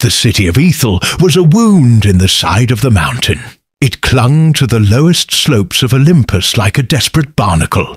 The city of Ethel was a wound in the side of the mountain. It clung to the lowest slopes of Olympus like a desperate barnacle,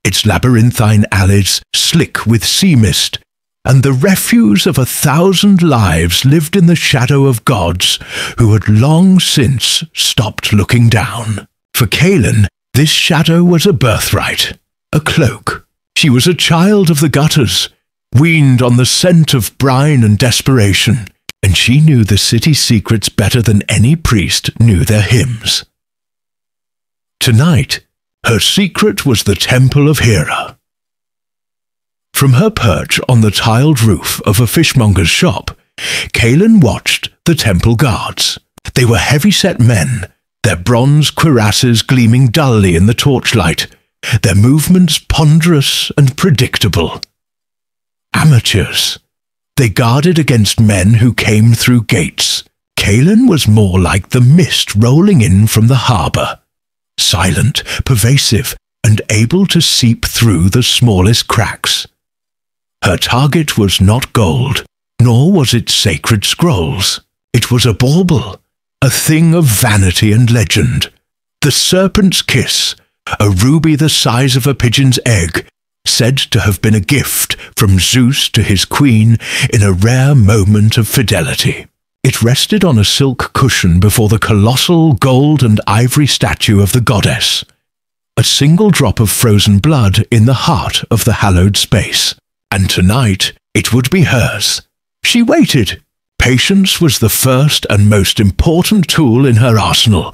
its labyrinthine alleys slick with sea mist, and the refuse of 1,000 lives lived in the shadow of gods who had long since stopped looking down. For Kaelin, this shadow was a birthright, a cloak. She was a child of the gutters, weaned on the scent of brine and desperation, and she knew the city's secrets better than any priest knew their hymns. Tonight, her secret was the temple of Hera. From her perch on the tiled roof of a fishmonger's shop, Kaelin watched the temple guards. They were heavy-set men, their bronze cuirasses gleaming dully in the torchlight, their movements ponderous and predictable. Amateurs. They guarded against men who came through gates. Kaelin was more like the mist rolling in from the harbour, silent, pervasive, and able to seep through the smallest cracks. Her target was not gold, nor was it sacred scrolls. It was a bauble, a thing of vanity and legend. The serpent's kiss, a ruby the size of a pigeon's egg, said to have been a gift from Zeus to his queen in a rare moment of fidelity. It rested on a silk cushion before the colossal gold and ivory statue of the goddess, a single drop of frozen blood in the heart of the hallowed space. And tonight it would be hers. She waited. Patience was the first and most important tool in her arsenal,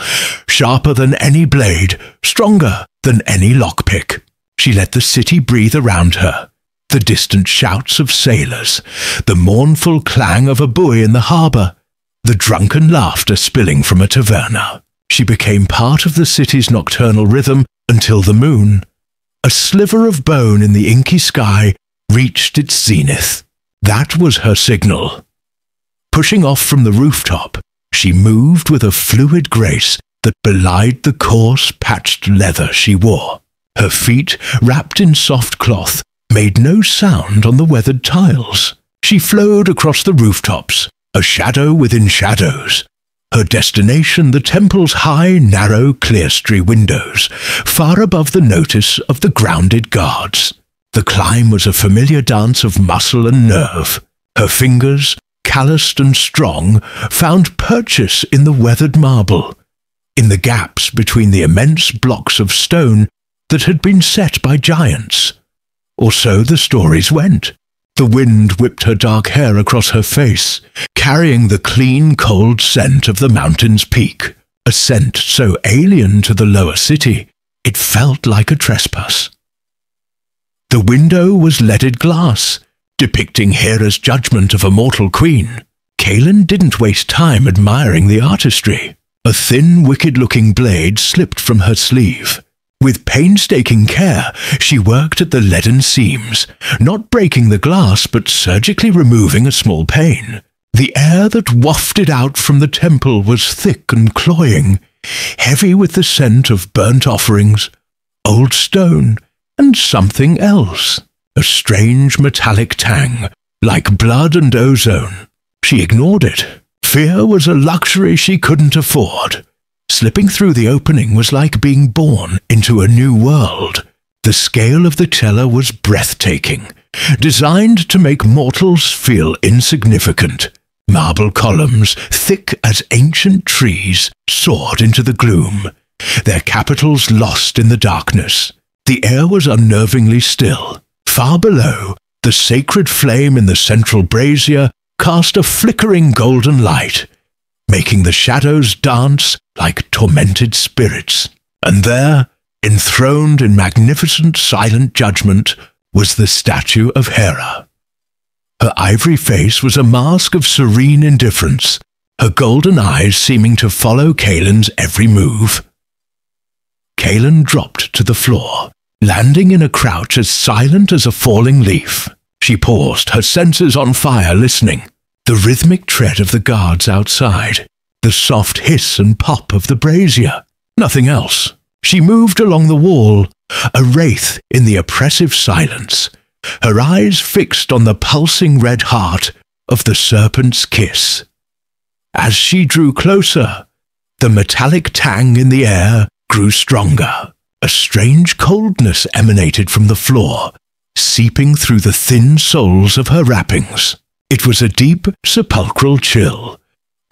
sharper than any blade, stronger than any lockpick. She let the city breathe around her, the distant shouts of sailors, the mournful clang of a buoy in the harbour, the drunken laughter spilling from a taverna. She became part of the city's nocturnal rhythm until the moon, a sliver of bone in the inky sky, reached its zenith. That was her signal. Pushing off from the rooftop, she moved with a fluid grace that belied the coarse, patched leather she wore. Her feet, wrapped in soft cloth, made no sound on the weathered tiles. She flowed across the rooftops, a shadow within shadows. Her destination the temple's high, narrow, clerestory windows, far above the notice of the grounded guards. The climb was a familiar dance of muscle and nerve. Her fingers, calloused and strong, found purchase in the weathered marble, in the gaps between the immense blocks of stone that had been set by giants. Or so the stories went. The wind whipped her dark hair across her face, carrying the clean, cold scent of the mountain's peak, a scent so alien to the lower city, it felt like a trespass. The window was leaded glass, depicting Hera's judgment of a mortal queen. Kaelin didn't waste time admiring the artistry. A thin, wicked-looking blade slipped from her sleeve. With painstaking care, she worked at the leaden seams, not breaking the glass but surgically removing a small pane. The air that wafted out from the temple was thick and cloying, heavy with the scent of burnt offerings, old stone, and something else. A strange metallic tang, like blood and ozone. She ignored it. Fear was a luxury she couldn't afford. Slipping through the opening was like being born into a new world. The scale of the cellar was breathtaking, designed to make mortals feel insignificant. Marble columns, thick as ancient trees, soared into the gloom, their capitals lost in the darkness. The air was unnervingly still. Far below, the sacred flame in the central brazier cast a flickering golden light, making the shadows dance like tormented spirits. And there, enthroned in magnificent silent judgment, was the statue of Hera. Her ivory face was a mask of serene indifference, her golden eyes seeming to follow Kaelin's every move. Kaelin dropped to the floor, landing in a crouch as silent as a falling leaf. She paused, her senses on fire, listening. The rhythmic tread of the guards outside, the soft hiss and pop of the brazier. Nothing else. She moved along the wall, a wraith in the oppressive silence, her eyes fixed on the pulsing red heart of the serpent's kiss. As she drew closer, the metallic tang in the air grew stronger. A strange coldness emanated from the floor, seeping through the thin soles of her wrappings. It was a deep, sepulchral chill,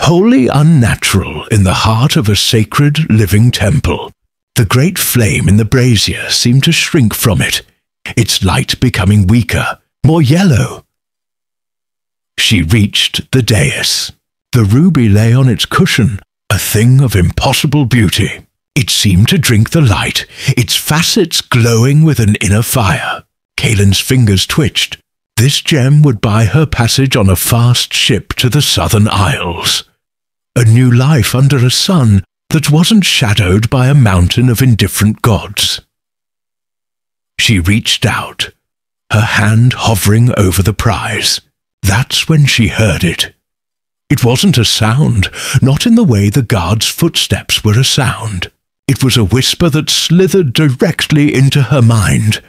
wholly unnatural in the heart of a sacred, living temple. The great flame in the brazier seemed to shrink from it, its light becoming weaker, more yellow. She reached the dais. The ruby lay on its cushion, a thing of impossible beauty. It seemed to drink the light, its facets glowing with an inner fire. Kaelin's fingers twitched. This gem would buy her passage on a fast ship to the southern isles. A new life under a sun that wasn't shadowed by a mountain of indifferent gods. She reached out, her hand hovering over the prize. That's when she heard it. It wasn't a sound, not in the way the guard's footsteps were a sound. It was a whisper that slithered directly into her mind,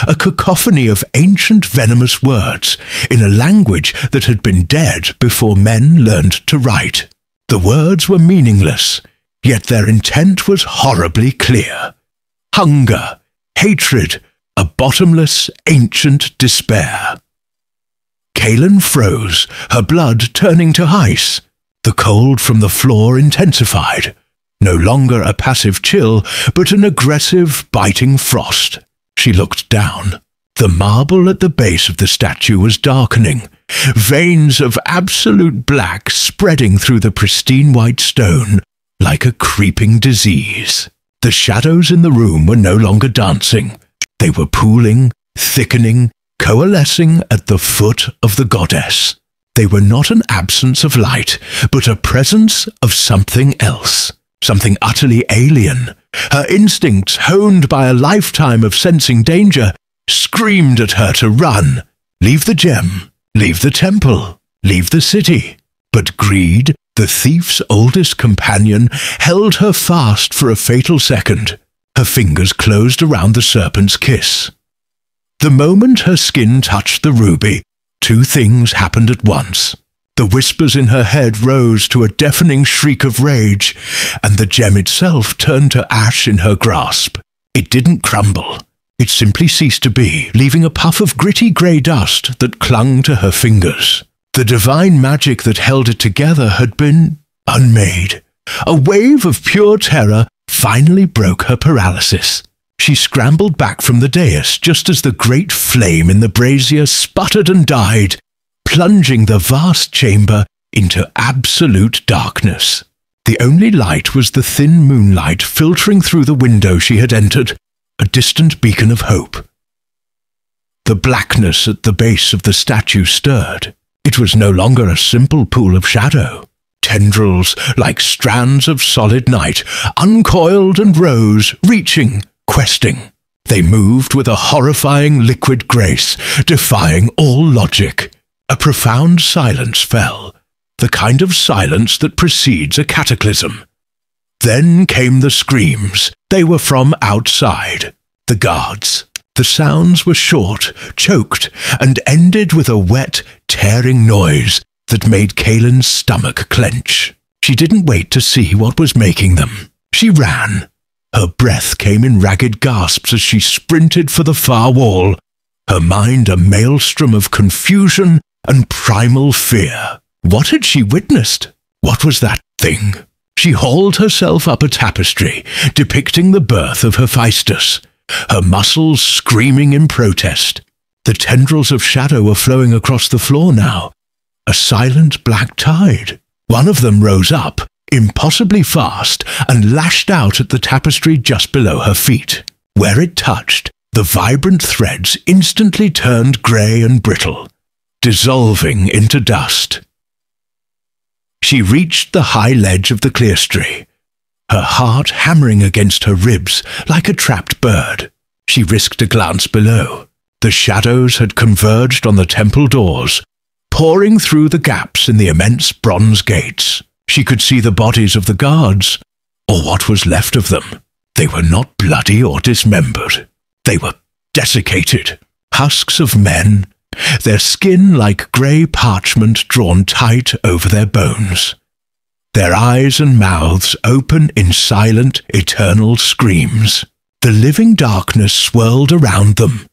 a cacophony of ancient venomous words in a language that had been dead before men learned to write. The words were meaningless, yet their intent was horribly clear. Hunger, hatred, a bottomless, ancient despair. Kaelin froze, her blood turning to ice. The cold from the floor intensified. No longer a passive chill, but an aggressive, biting frost. She looked down. The marble at the base of the statue was darkening, veins of absolute black spreading through the pristine white stone like a creeping disease. The shadows in the room were no longer dancing. They were pooling, thickening, coalescing at the foot of the goddess. They were not an absence of light, but a presence of something else. Something utterly alien. Her instincts, honed by a lifetime of sensing danger, screamed at her to run. Leave the gem. Leave the temple. Leave the city. But greed, the thief's oldest companion, held her fast for a fatal second. Her fingers closed around the serpent's kiss. The moment her skin touched the ruby, two things happened at once. The whispers in her head rose to a deafening shriek of rage, and the gem itself turned to ash in her grasp. It didn't crumble. It simply ceased to be, leaving a puff of gritty grey dust that clung to her fingers. The divine magic that held it together had been unmade. A wave of pure terror finally broke her paralysis. She scrambled back from the dais just as the great flame in the brazier sputtered and died, plunging the vast chamber into absolute darkness. The only light was the thin moonlight filtering through the window she had entered, a distant beacon of hope. The blackness at the base of the statue stirred. It was no longer a simple pool of shadow. Tendrils, like strands of solid night, uncoiled and rose, reaching, questing. They moved with a horrifying liquid grace, defying all logic. A profound silence fell, the kind of silence that precedes a cataclysm. Then came the screams. They were from outside. The guards. The sounds were short, choked, and ended with a wet, tearing noise that made Kaelin's stomach clench. She didn't wait to see what was making them. She ran. Her breath came in ragged gasps as she sprinted for the far wall, her mind a maelstrom of confusion and primal fear. What had she witnessed? What was that thing? She hauled herself up a tapestry, depicting the birth of Hephaestus, her muscles screaming in protest. The tendrils of shadow were flowing across the floor now, a silent black tide. One of them rose up, impossibly fast, and lashed out at the tapestry just below her feet. Where it touched, the vibrant threads instantly turned grey and brittle, dissolving into dust. She reached the high ledge of the clerestory, her heart hammering against her ribs like a trapped bird. She risked a glance below. The shadows had converged on the temple doors, pouring through the gaps in the immense bronze gates. She could see the bodies of the guards, or what was left of them. They were not bloody or dismembered. They were desiccated, husks of men, their skin like grey parchment drawn tight over their bones. Their eyes and mouths open in silent, eternal screams. The living darkness swirled around them,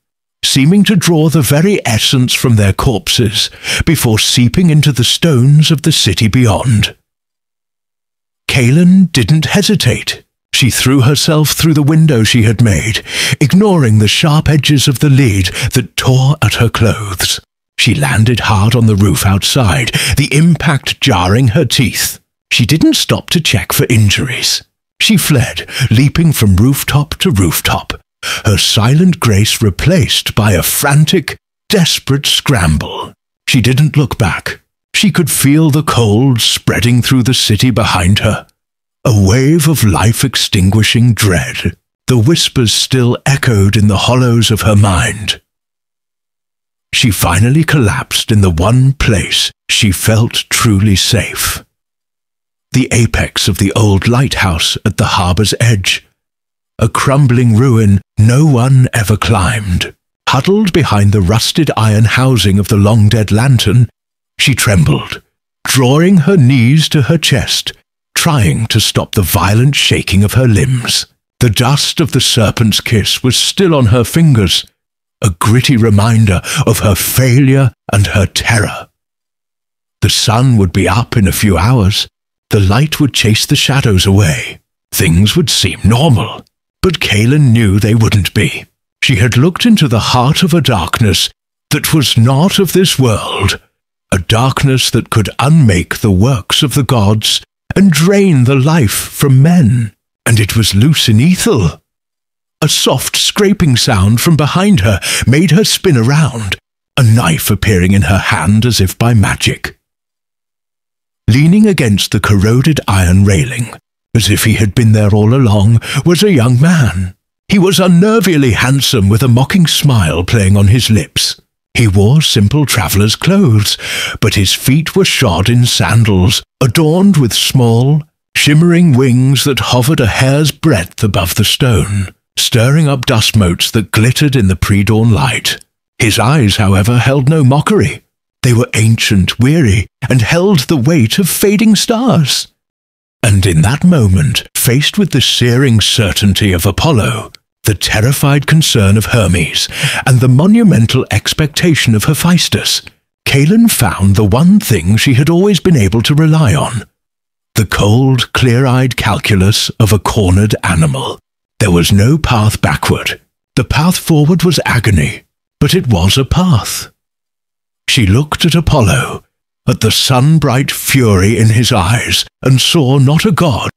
seeming to draw the very essence from their corpses before seeping into the stones of the city beyond. Kaelin didn't hesitate. She threw herself through the window she had made, ignoring the sharp edges of the lid that tore at her clothes. She landed hard on the roof outside, the impact jarring her teeth. She didn't stop to check for injuries. She fled, leaping from rooftop to rooftop, her silent grace replaced by a frantic, desperate scramble. She didn't look back. She could feel the cold spreading through the city behind her. A wave of life-extinguishing dread. The whispers still echoed in the hollows of her mind. She finally collapsed in the one place she felt truly safe. The apex of the old lighthouse at the harbour's edge. A crumbling ruin no one ever climbed. Huddled behind the rusted iron housing of the long-dead lantern, she trembled, drawing her knees to her chest, trying to stop the violent shaking of her limbs. The dust of the serpent's kiss was still on her fingers, a gritty reminder of her failure and her terror. The sun would be up in a few hours. The light would chase the shadows away. Things would seem normal. But Kaelin knew they wouldn't be. She had looked into the heart of a darkness that was not of this world, a darkness that could unmake the works of the gods and drain the life from men. And it was Lucinethal. A soft scraping sound from behind her made her spin around, a knife appearing in her hand as if by magic. Leaning against the corroded iron railing, as if he had been there all along, was a young man. He was unnervingly handsome with a mocking smile playing on his lips. He wore simple traveller's clothes, but his feet were shod in sandals, adorned with small, shimmering wings that hovered a hair's breadth above the stone, stirring up dust motes that glittered in the pre-dawn light. His eyes, however, held no mockery. They were ancient, weary, and held the weight of fading stars. And in that moment, faced with the searing certainty of Apollo, the terrified concern of Hermes, and the monumental expectation of Hephaestus, Kaelin found the one thing she had always been able to rely on. The cold, clear-eyed calculus of a cornered animal. There was no path backward. The path forward was agony, but it was a path. She looked at Apollo, at the sun-bright fury in his eyes, and saw not a god,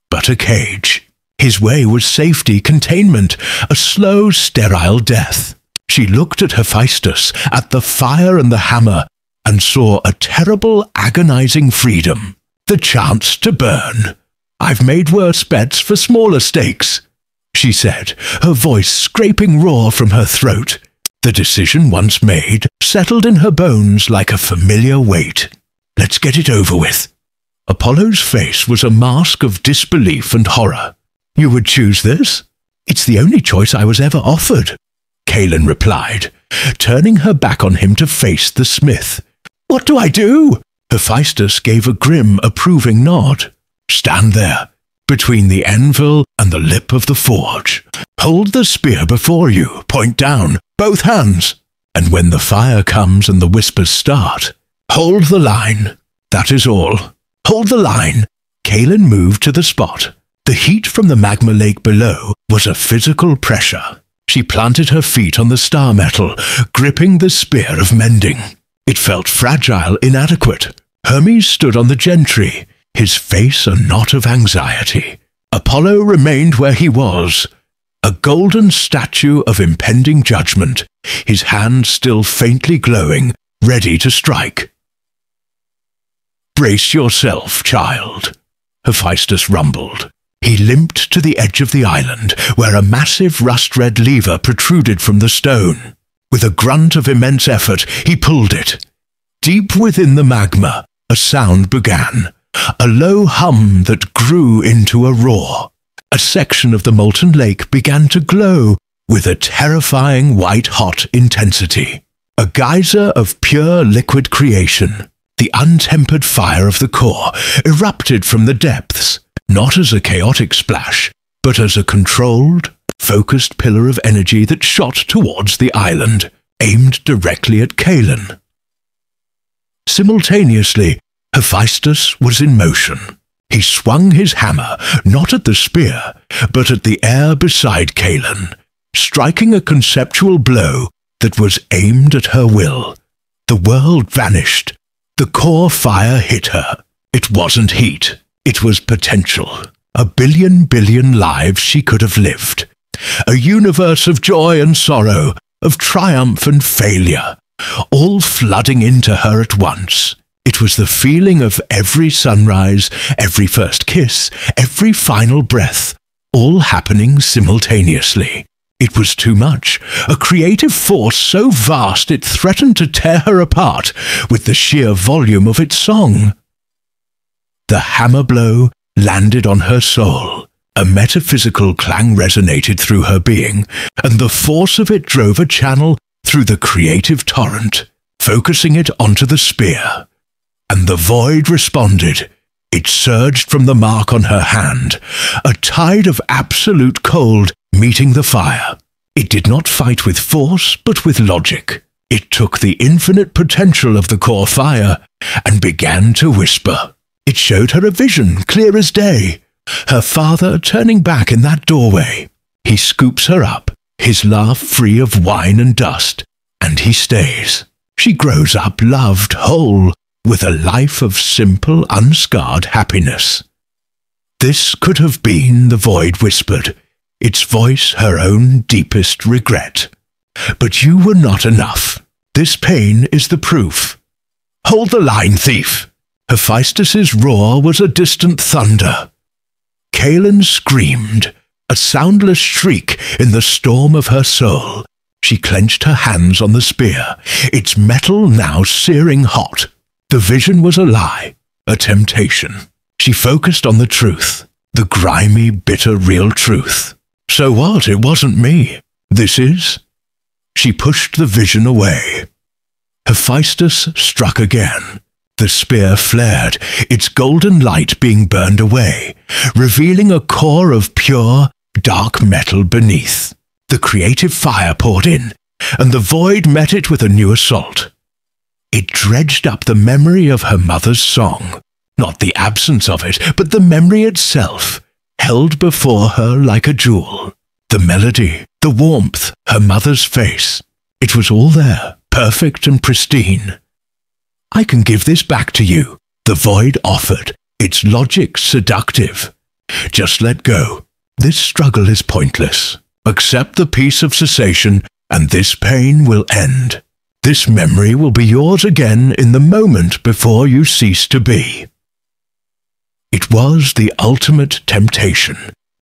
but a cage. His way was safety, containment, a slow, sterile death. She looked at Hephaestus, at the fire and the hammer, and saw a terrible, agonizing freedom. The chance to burn. "I've made worse bets for smaller stakes," she said, her voice scraping raw from her throat. The decision once made settled in her bones like a familiar weight. Let's get it over with. Apollo's face was a mask of disbelief and horror. "You would choose this? It's the only choice I was ever offered," Kaelin replied, turning her back on him to face the smith. "What do I do?" Hephaestus gave a grim, approving nod. "Stand there, between the anvil and the lip of the forge. Hold the spear before you, point down, both hands. And when the fire comes and the whispers start, hold the line. That is all. Hold the line." Kaelin moved to the spot. The heat from the magma lake below was a physical pressure. She planted her feet on the star metal, gripping the spear of mending. It felt fragile, inadequate. Hermes stood on the gentry, his face a knot of anxiety. Apollo remained where he was, a golden statue of impending judgment, his hand still faintly glowing, ready to strike. "Brace yourself, child," Hephaestus rumbled. He limped to the edge of the island, where a massive rust-red lever protruded from the stone. With a grunt of immense effort, he pulled it. Deep within the magma, a sound began, a low hum that grew into a roar. A section of the molten lake began to glow with a terrifying white-hot intensity. A geyser of pure liquid creation, the untempered fire of the core erupted from the depths, not as a chaotic splash, but as a controlled, focused pillar of energy that shot towards the island, aimed directly at Kalen. Simultaneously, Hephaestus was in motion. He swung his hammer, not at the spear, but at the air beside Kalen, striking a conceptual blow that was aimed at her will. The world vanished. The core fire hit her. It wasn't heat. It was potential. A billion lives she could have lived. A universe of joy and sorrow, of triumph and failure, all flooding into her at once. It was the feeling of every sunrise, every first kiss, every final breath, all happening simultaneously. It was too much, a creative force so vast it threatened to tear her apart with the sheer volume of its song. The hammer blow landed on her soul. A metaphysical clang resonated through her being, and the force of it drove a channel through the creative torrent, focusing it onto the spear. And the void responded. It surged from the mark on her hand, a tide of absolute cold meeting the fire. It did not fight with force, but with logic. It took the infinite potential of the core fire and began to whisper. It showed her a vision, clear as day. Her father turning back in that doorway. He scoops her up, his laugh free of wine and dust, and he stays. She grows up loved, whole, with a life of simple, unscarred happiness. This could have been, the void whispered, its voice her own deepest regret. But you were not enough. This pain is the proof. Hold the line, thief! Hephaestus's roar was a distant thunder. Kalen screamed, a soundless shriek in the storm of her soul. She clenched her hands on the spear, its metal now searing hot. The vision was a lie, a temptation. She focused on the truth, the grimy, bitter, real truth. So what? It wasn't me. This is? She pushed the vision away. Hephaestus struck again. The spear flared, its golden light being burned away, revealing a core of pure, dark metal beneath. The creative fire poured in, and the void met it with a new assault. It dredged up the memory of her mother's song, not the absence of it, but the memory itself, held before her like a jewel. The melody, the warmth, her mother's face. It was all there, perfect and pristine. I can give this back to you, the void offered, its logic seductive. Just let go. This struggle is pointless. Accept the peace of cessation, and this pain will end. This memory will be yours again in the moment before you cease to be. It was the ultimate temptation,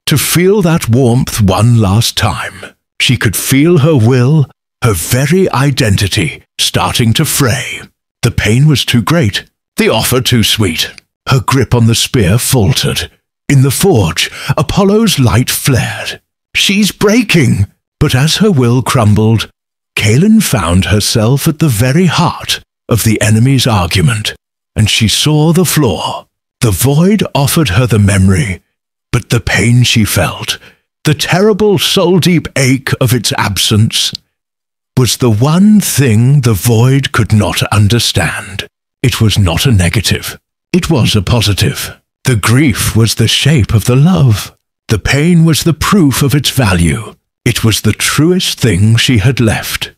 to feel that warmth one last time. She could feel her will, her very identity, starting to fray. The pain was too great, the offer too sweet. Her grip on the spear faltered. In the forge, Apollo's light flared. She's breaking! But as her will crumbled, Kalen found herself at the very heart of the enemy's argument, and she saw the flaw. The void offered her the memory, but the pain she felt, the terrible soul-deep ache of its absence, was the one thing the void could not understand. It was not a negative. It was a positive. The grief was the shape of the love. The pain was the proof of its value. It was the truest thing she had left.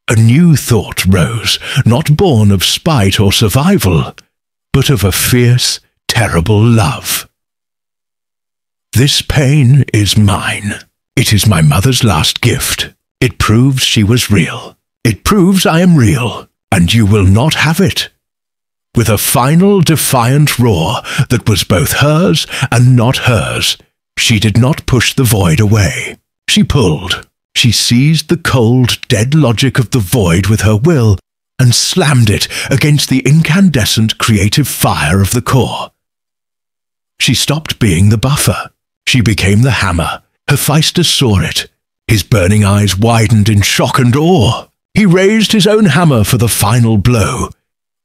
A new thought rose, not born of spite or survival, but of a fierce, terrible love. This pain is mine. It is my mother's last gift. It proves she was real. It proves I am real, and you will not have it. With a final defiant roar that was both hers and not hers, she did not push the void away. She pulled. She seized the cold, dead logic of the void with her will and slammed it against the incandescent creative fire of the core. She stopped being the buffer. She became the hammer. Hephaestus saw it. His burning eyes widened in shock and awe. He raised his own hammer for the final blow,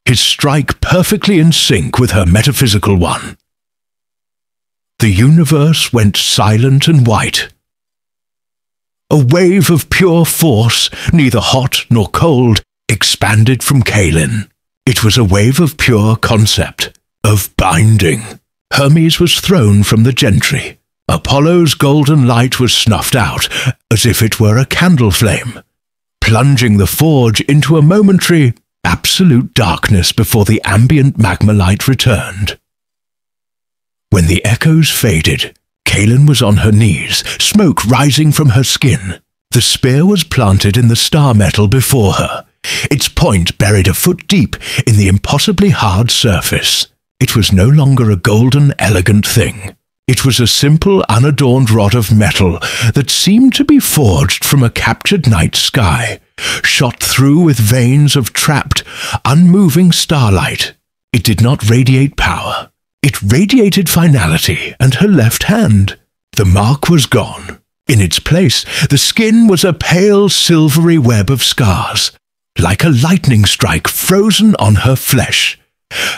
his strike perfectly in sync with her metaphysical one. The universe went silent and white. A wave of pure force, neither hot nor cold, expanded from Kalin. It was a wave of pure concept, of binding. Hermes was thrown from the gentry. Apollo's golden light was snuffed out, as if it were a candle flame, plunging the forge into a momentary, absolute darkness before the ambient magma light returned. When the echoes faded, Kalin was on her knees, smoke rising from her skin. The spear was planted in the star metal before her, its point buried a foot deep in the impossibly hard surface. It was no longer a golden, elegant thing. It was a simple, unadorned rod of metal that seemed to be forged from a captured night sky, shot through with veins of trapped, unmoving starlight. It did not radiate power. It radiated finality and her left hand. The mark was gone. In its place, the skin was a pale, silvery web of scars, like a lightning strike frozen on her flesh,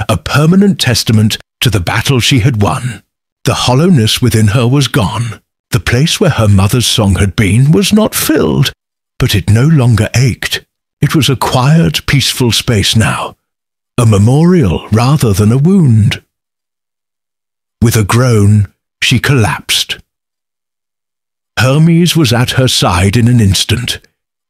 a permanent testament to the battle she had won. The hollowness within her was gone. The place where her mother's song had been was not filled, but it no longer ached. It was a quiet, peaceful space now, a memorial rather than a wound. With a groan, she collapsed. Hermes was at her side in an instant,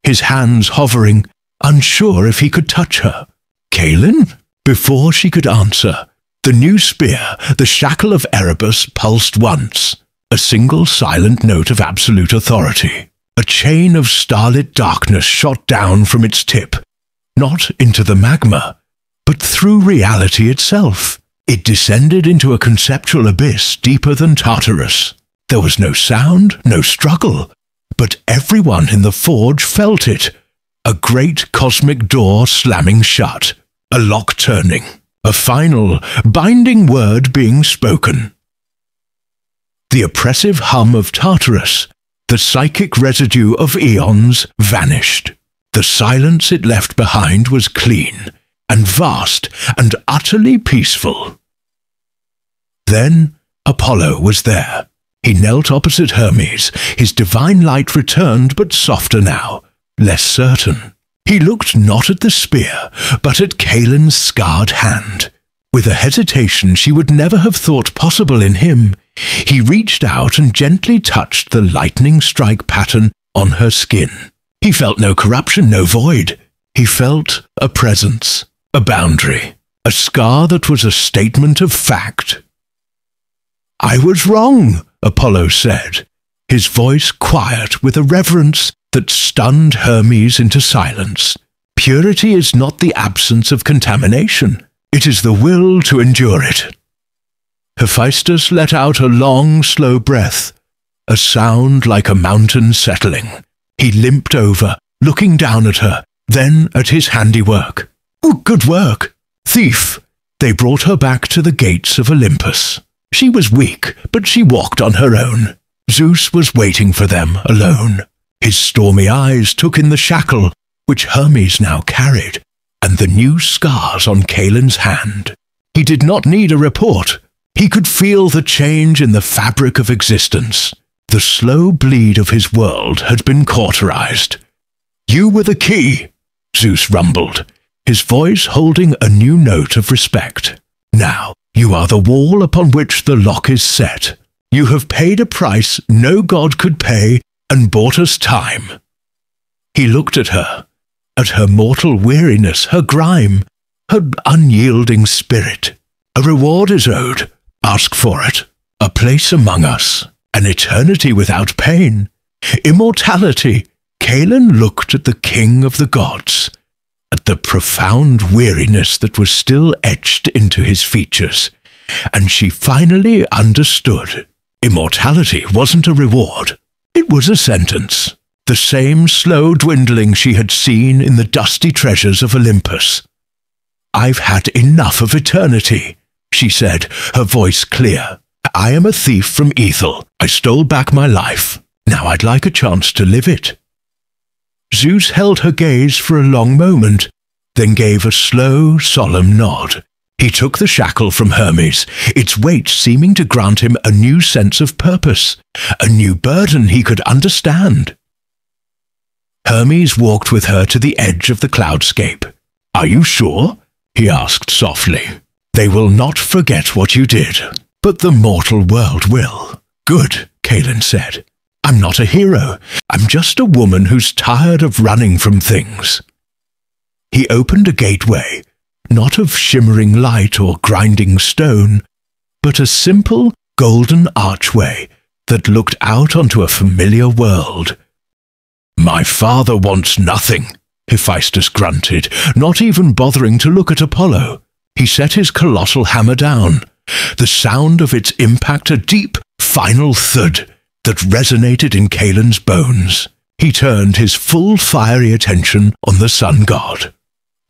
his hands hovering, unsure if he could touch her. Kalin? Before she could answer, the new spear, the shackle of Erebus, pulsed once, a single silent note of absolute authority. A chain of starlit darkness shot down from its tip, not into the magma, but through reality itself. It descended into a conceptual abyss deeper than Tartarus. There was no sound, no struggle, but everyone in the forge felt it. A great cosmic door slamming shut, a lock turning, a final, binding word being spoken. The oppressive hum of Tartarus, the psychic residue of eons, vanished. The silence it left behind was clean, and vast, and utterly peaceful. Then Apollo was there. He knelt opposite Hermes, his divine light returned but softer now, less certain. He looked not at the spear, but at Kalin's scarred hand. With a hesitation she would never have thought possible in him, he reached out and gently touched the lightning strike pattern on her skin. He felt no corruption, no void. He felt a presence, a boundary, a scar that was a statement of fact. "I was wrong," Apollo said, his voice quiet with a reverence that stunned Hermes into silence. Purity is not the absence of contamination. It is the will to endure it. Hephaestus let out a long, slow breath, a sound like a mountain settling. He limped over, looking down at her, then at his handiwork. "Oh, good work. Thief." They brought her back to the gates of Olympus. She was weak, but she walked on her own. Zeus was waiting for them, alone. His stormy eyes took in the shackle, which Hermes now carried, and the new scars on Kalin's hand. He did not need a report. He could feel the change in the fabric of existence. The slow bleed of his world had been cauterized. "You were the key," Zeus rumbled, his voice holding a new note of respect. "Now, you are the wall upon which the lock is set. You have paid a price no god could pay and bought us time." He looked at her mortal weariness, her grime, her unyielding spirit. "A reward is owed. Ask for it. A place among us. An eternity without pain. Immortality." Kalin looked at the king of the gods, at the profound weariness that was still etched into his features, and she finally understood. Immortality wasn't a reward. It was a sentence. The same slow dwindling she had seen in the dusty treasures of Olympus. "I've had enough of eternity," she said, her voice clear. "I am a thief from Ethel. I stole back my life. Now I'd like a chance to live it." Zeus held her gaze for a long moment, then gave a slow, solemn nod. He took the shackle from Hermes, its weight seeming to grant him a new sense of purpose, a new burden he could understand. Hermes walked with her to the edge of the cloudscape. "Are you sure?" he asked softly. "They will not forget what you did, but the mortal world will." "Good," Kaelin said. "I'm not a hero. I'm just a woman who's tired of running from things." He opened a gateway, not of shimmering light or grinding stone, but a simple golden archway that looked out onto a familiar world. "My father wants nothing," Hephaestus grunted, not even bothering to look at Apollo. He set his colossal hammer down, the sound of its impact a deep, final thud that resonated in Kaelin's bones. He turned his full fiery attention on the sun god.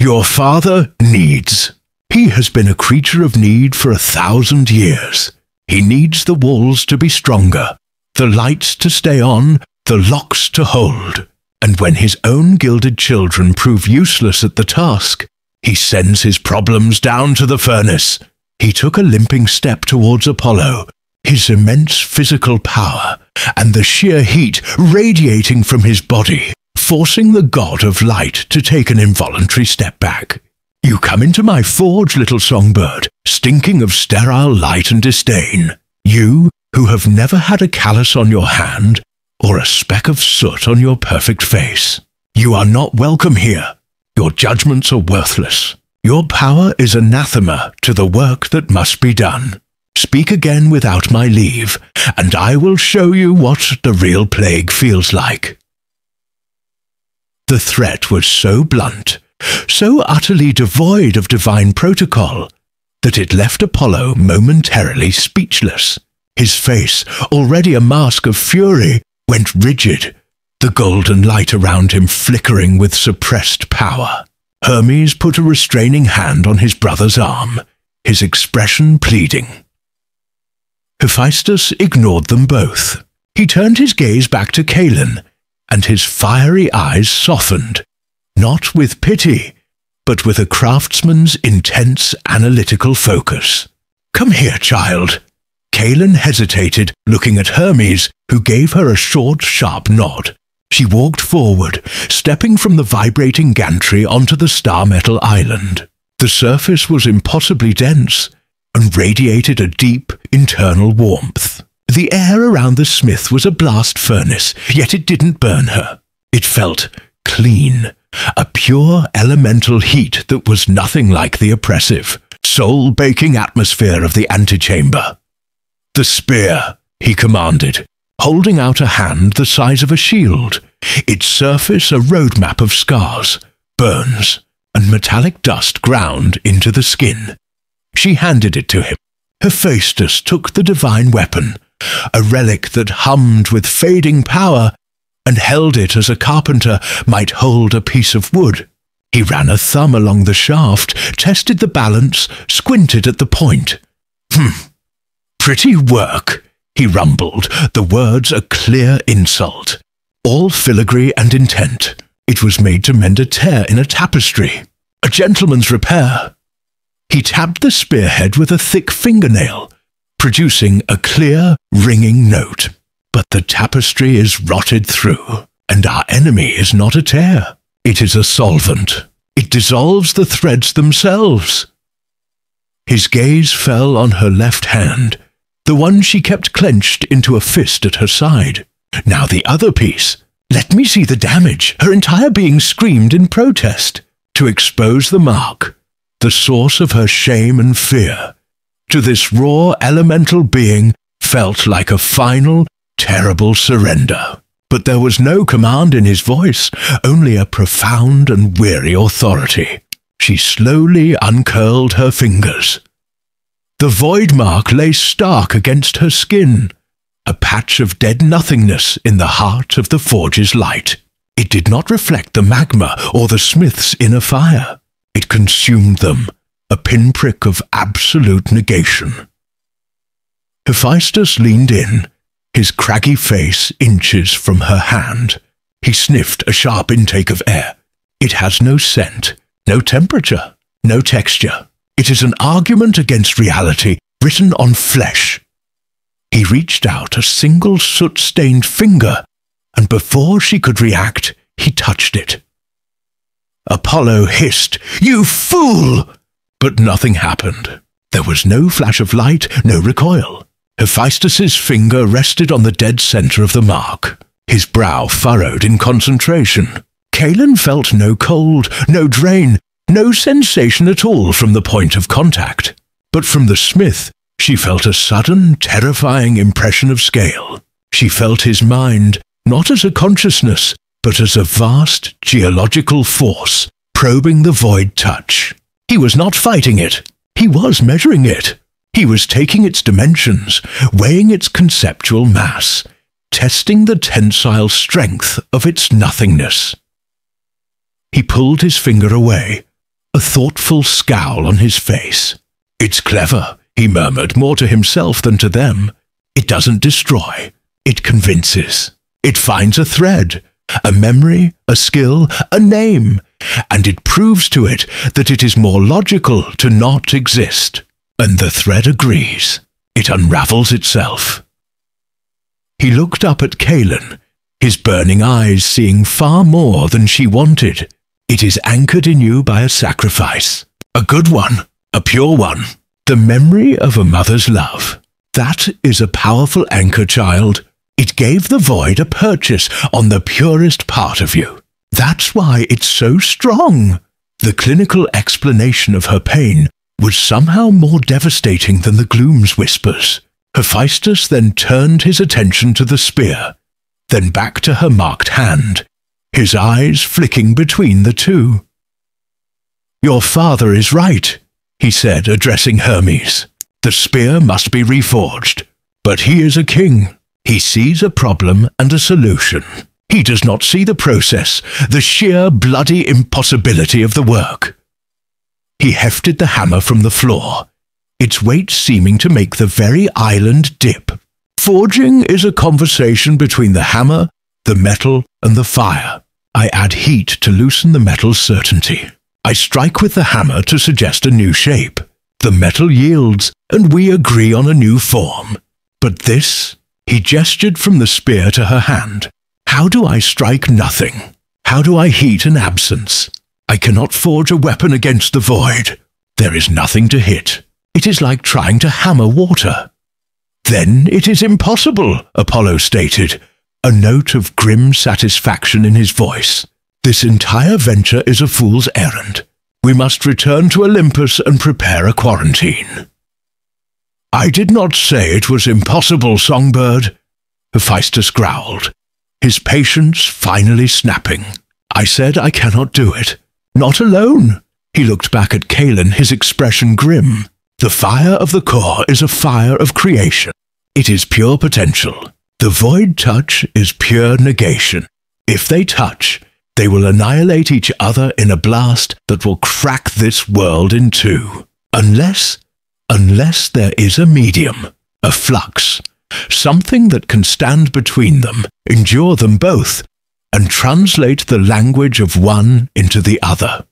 "Your father needs. He has been a creature of need for 1,000 years. He needs the walls to be stronger, the lights to stay on, the locks to hold. And when his own gilded children prove useless at the task, he sends his problems down to the furnace." He took a limping step towards Apollo, his immense physical power and the sheer heat radiating from his body, forcing the god of light to take an involuntary step back. "You come into my forge, little songbird, stinking of sterile light and disdain. You, who have never had a callus on your hand or a speck of soot on your perfect face. You are not welcome here. Your judgments are worthless. Your power is anathema to the work that must be done. Speak again without my leave, and I will show you what the real plague feels like." The threat was so blunt, so utterly devoid of divine protocol, that it left Apollo momentarily speechless. His face, already a mask of fury, went rigid, the golden light around him flickering with suppressed power. Hermes put a restraining hand on his brother's arm, his expression pleading. Hephaestus ignored them both. He turned his gaze back to Kaelin, and his fiery eyes softened, not with pity, but with a craftsman's intense analytical focus. "Come here, child." Kaelin hesitated, looking at Hermes, who gave her a short, sharp nod. She walked forward, stepping from the vibrating gantry onto the star-metal island. The surface was impossibly dense and radiated a deep, internal warmth. The air around the smith was a blast furnace, yet it didn't burn her. It felt clean, a pure elemental heat that was nothing like the oppressive, soul-baking atmosphere of the antechamber. "The spear," he commanded, holding out a hand the size of a shield, its surface a roadmap of scars, burns, and metallic dust ground into the skin. She handed it to him. Hephaestus took the divine weapon, a relic that hummed with fading power, and held it as a carpenter might hold a piece of wood. He ran a thumb along the shaft, tested the balance, squinted at the point. Pretty work," he rumbled, the words a clear insult. All filigree and intent. It was made to mend a tear in a tapestry. A gentleman's repair. He tapped the spearhead with a thick fingernail, producing a clear, ringing note. "But the tapestry is rotted through, and our enemy is not a tear. It is a solvent. It dissolves the threads themselves." His gaze fell on her left hand, the one she kept clenched into a fist at her side. "Now the other piece. Let me see the damage." Her entire being screamed in protest, to expose the mark, the source of her shame and fear. To this raw elemental being felt like a final, terrible surrender. But there was no command in his voice, only a profound and weary authority. She slowly uncurled her fingers. The void mark lay stark against her skin, a patch of dead nothingness in the heart of the forge's light. It did not reflect the magma or the smith's inner fire. It consumed them, a pinprick of absolute negation. Hephaestus leaned in, his craggy face inches from her hand. He sniffed a sharp intake of air. It has no scent, no temperature, no texture. It is an argument against reality written on flesh. He reached out a single soot-stained finger, and before she could react, he touched it. Apollo hissed, "You fool!" But nothing happened. There was no flash of light, no recoil. Hephaestus's finger rested on the dead center of the mark. His brow furrowed in concentration. Kaelin felt no cold, no drain, no sensation at all from the point of contact. But from the smith, she felt a sudden, terrifying impression of scale. She felt his mind, not as a consciousness, but as a vast geological force, probing the void touch. He was not fighting it. He was measuring it. He was taking its dimensions, weighing its conceptual mass, testing the tensile strength of its nothingness. He pulled his finger away, a thoughtful scowl on his face. "It's clever," he murmured, more to himself than to them. "It doesn't destroy. It convinces. It finds a thread, a memory, a skill, a name, and it proves to it that it is more logical to not exist. And the thread agrees. It unravels itself." He looked up at Kaelin, his burning eyes seeing far more than she wanted. "It is anchored in you by a sacrifice. A good one, a pure one. The memory of a mother's love. That is a powerful anchor, child. It gave the void a purchase on the purest part of you. That's why it's so strong." The clinical explanation of her pain was somehow more devastating than the gloom's whispers. Hephaestus then turned his attention to the spear, then back to her marked hand, his eyes flicking between the two. "Your father is right," he said, addressing Hermes. "The spear must be reforged, but he is a king. He sees a problem and a solution. He does not see the process, the sheer bloody impossibility of the work." He hefted the hammer from the floor, its weight seeming to make the very island dip. "Forging is a conversation between the hammer, the metal, and the fire. I add heat to loosen the metal's certainty. I strike with the hammer to suggest a new shape. The metal yields, and we agree on a new form. But this..." He gestured from the spear to her hand. "How do I strike nothing? How do I heat an absence? I cannot forge a weapon against the void. There is nothing to hit. It is like trying to hammer water." "Then it is impossible," Apollo stated, a note of grim satisfaction in his voice. "This entire venture is a fool's errand. We must return to Olympus and prepare a quarantine." "I did not say it was impossible, Songbird," Hephaestus growled, his patience finally snapping. "I said I cannot do it. Not alone." He looked back at Kaelin, his expression grim. "The fire of the core is a fire of creation. It is pure potential. The void touch is pure negation. If they touch, they will annihilate each other in a blast that will crack this world in two. Unless there is a medium, a flux, something that can stand between them, endure them both, and translate the language of one into the other."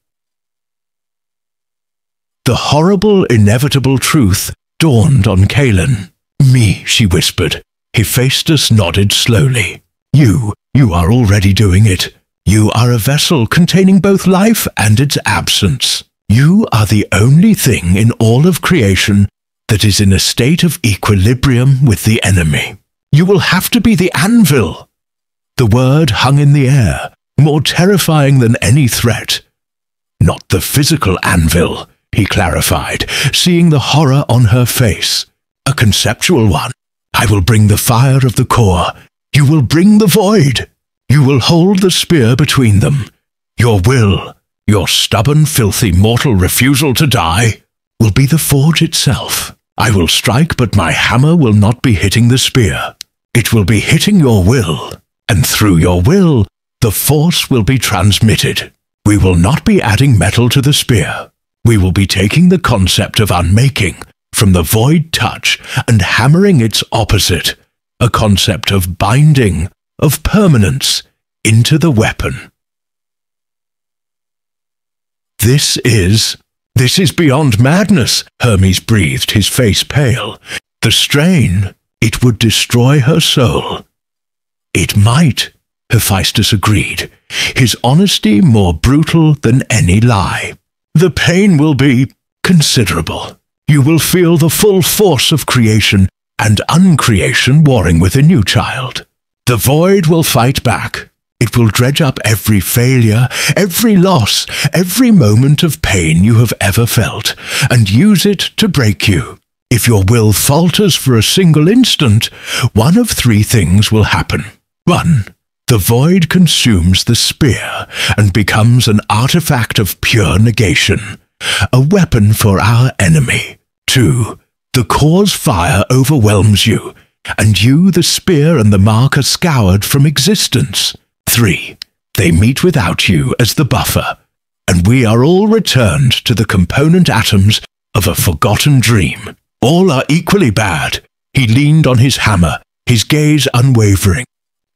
The horrible, inevitable truth dawned on Kaelin. "Me," she whispered. Hephaestus nodded slowly. You are already doing it. You are a vessel containing both life and its absence. You are the only thing in all of creation that is in a state of equilibrium with the enemy. You will have to be the anvil." The word hung in the air, more terrifying than any threat. "Not the physical anvil," he clarified, seeing the horror on her face. "A conceptual one. I will bring the fire of the core. You will bring the void. You will hold the spear between them. Your will, your stubborn, filthy, mortal refusal to die, will be the forge itself. I will strike, but my hammer will not be hitting the spear. It will be hitting your will, and through your will, the force will be transmitted. We will not be adding metal to the spear. We will be taking the concept of unmaking from the void touch and hammering its opposite, a concept of binding, of permanence, into the weapon. This is beyond madness, Hermes breathed, his face pale. The strain, it would destroy her soul. It might, Hephaestus agreed, his honesty more brutal than any lie. The pain will be considerable. You will feel the full force of creation and uncreation warring within you, child. The void will fight back. It will dredge up every failure, every loss, every moment of pain you have ever felt, and use it to break you. If your will falters for a single instant, one of three things will happen. 1. The void consumes the spear and becomes an artifact of pure negation, a weapon for our enemy. 2. The core's fire overwhelms you, and you, the spear and the mark, are scoured from existence. 3. They meet without you as the buffer, and we are all returned to the component atoms of a forgotten dream. All are equally bad. He leaned on his hammer, his gaze unwavering.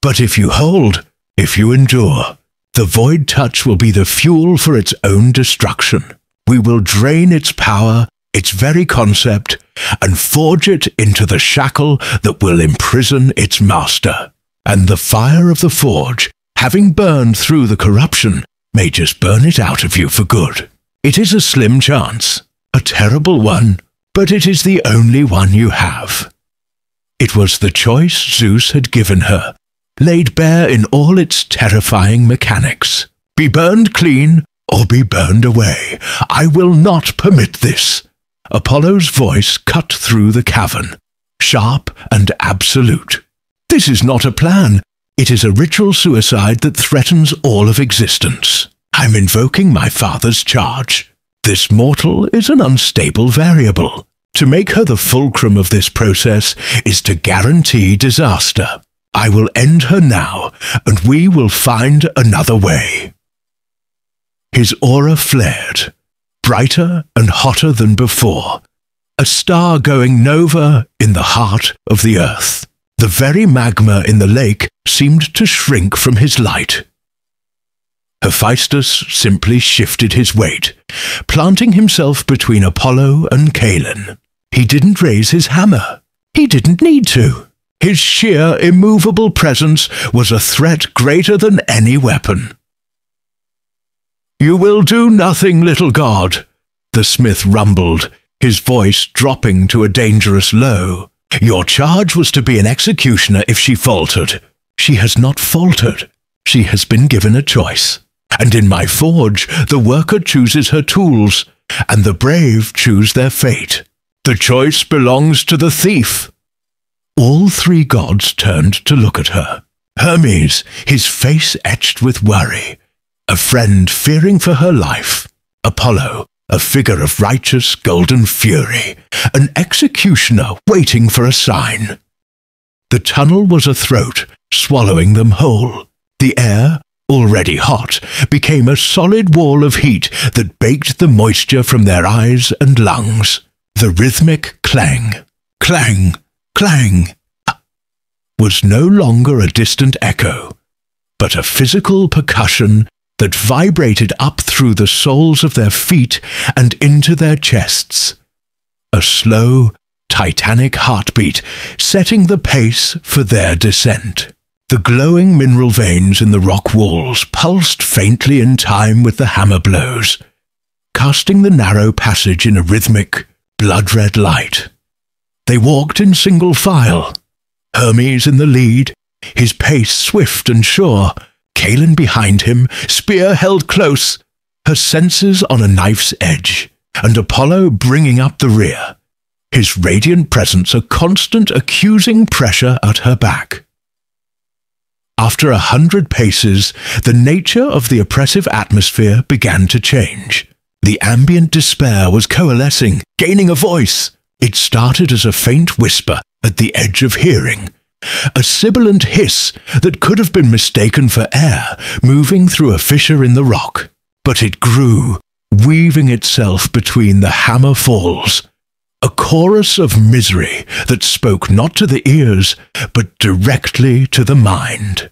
But if you hold, if you endure, the void touch will be the fuel for its own destruction. We will drain its power, its very concept, and forge it into the shackle that will imprison its master. And the fire of the forge, having burned through the corruption, may just burn it out of you for good. It is a slim chance, a terrible one, but it is the only one you have. It was the choice Zeus had given her, laid bare in all its terrifying mechanics. Be burned clean, or be burned away. I will not permit this. Apollo's voice cut through the cavern, sharp and absolute. This is not a plan. It is a ritual suicide that threatens all of existence. I'm invoking my father's charge. This mortal is an unstable variable. To make her the fulcrum of this process is to guarantee disaster. I will end her now, and we will find another way. His aura flared, brighter and hotter than before, a star going nova in the heart of the earth. The very magma in the lake seemed to shrink from his light. Hephaestus simply shifted his weight, planting himself between Apollo and Kalin. He didn't raise his hammer. He didn't need to. His sheer, immovable presence was a threat greater than any weapon. "You will do nothing, little god," the smith rumbled, his voice dropping to a dangerous low. "Your charge was to be an executioner if she faltered. She has not faltered. She has been given a choice. And in my forge, the worker chooses her tools, and the brave choose their fate. The choice belongs to the thief." All three gods turned to look at her. Hermes, his face etched with worry, a friend fearing for her life. Apollo, a figure of righteous golden fury, an executioner waiting for a sign. The tunnel was a throat, swallowing them whole. The air, already hot, became a solid wall of heat that baked the moisture from their eyes and lungs. The rhythmic clang, clang, clang, was no longer a distant echo, but a physical percussion that vibrated up through the soles of their feet and into their chests. A slow, titanic heartbeat setting the pace for their descent. The glowing mineral veins in the rock walls pulsed faintly in time with the hammer blows, casting the narrow passage in a rhythmic, blood-red light. They walked in single file, Hermes in the lead, his pace swift and sure, Kalin behind him, spear held close, her senses on a knife's edge, and Apollo bringing up the rear, his radiant presence a constant accusing pressure at her back. After 100 paces, the nature of the oppressive atmosphere began to change. The ambient despair was coalescing, gaining a voice. It started as a faint whisper at the edge of hearing, a sibilant hiss that could have been mistaken for air moving through a fissure in the rock. But it grew, weaving itself between the hammer falls, a chorus of misery that spoke not to the ears, but directly to the mind.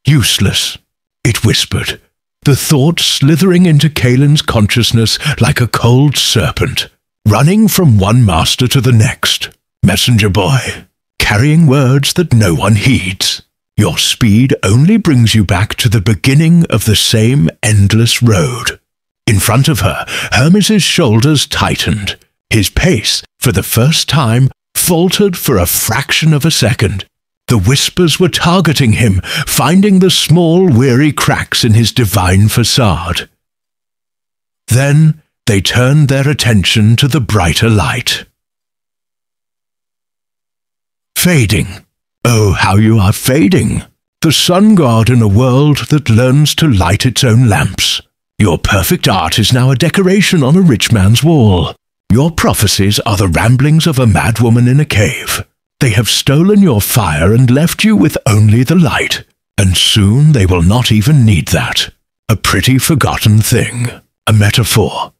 Useless, it whispered, the thought slithering into Kaelin's consciousness like a cold serpent, running from one master to the next. Messenger boy, carrying words that no one heeds. Your speed only brings you back to the beginning of the same endless road. In front of her, Hermes' shoulders tightened. His pace, for the first time, faltered for a fraction of a second. The whispers were targeting him, finding the small, weary cracks in his divine facade. Then they turned their attention to the brighter light. Fading. Oh, how you are fading. The sun god in a world that learns to light its own lamps. Your perfect art is now a decoration on a rich man's wall. Your prophecies are the ramblings of a madwoman in a cave. They have stolen your fire and left you with only the light, and soon they will not even need that. A pretty forgotten thing, a metaphor.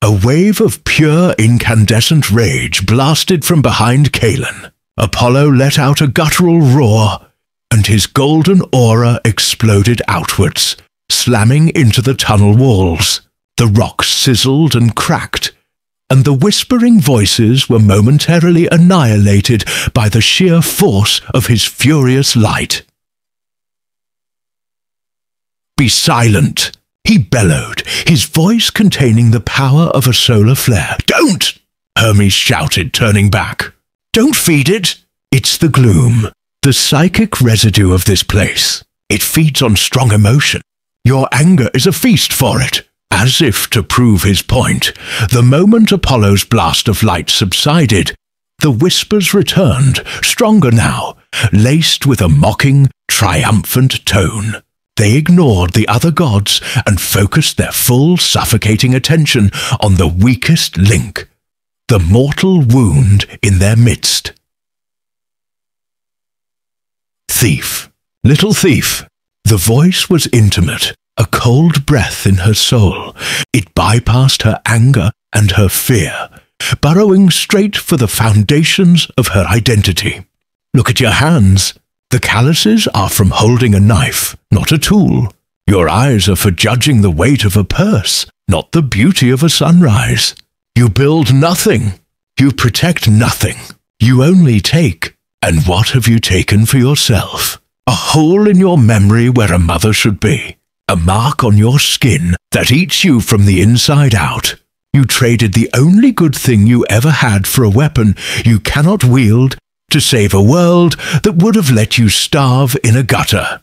A wave of pure incandescent rage blasted from behind Kaelin. Apollo let out a guttural roar, and his golden aura exploded outwards, slamming into the tunnel walls. The rocks sizzled and cracked, and the whispering voices were momentarily annihilated by the sheer force of his furious light. "Be silent!" he bellowed, his voice containing the power of a solar flare. "Don't!" Hermes shouted, turning back. "Don't feed it! It's the gloom, the psychic residue of this place. It feeds on strong emotion. Your anger is a feast for it." As if to prove his point, the moment Apollo's blast of light subsided, the whispers returned, stronger now, laced with a mocking, triumphant tone. They ignored the other gods and focused their full, suffocating attention on the weakest link, the mortal wound in their midst. "Thief, little thief." The voice was intimate. A cold breath in her soul. It bypassed her anger and her fear, burrowing straight for the foundations of her identity. "Look at your hands. The calluses are from holding a knife, not a tool. Your eyes are for judging the weight of a purse, not the beauty of a sunrise. You build nothing. You protect nothing. You only take. And what have you taken for yourself? A hole in your memory where a mother should be. A mark on your skin that eats you from the inside out. You traded the only good thing you ever had for a weapon you cannot wield to save a world that would have let you starve in a gutter."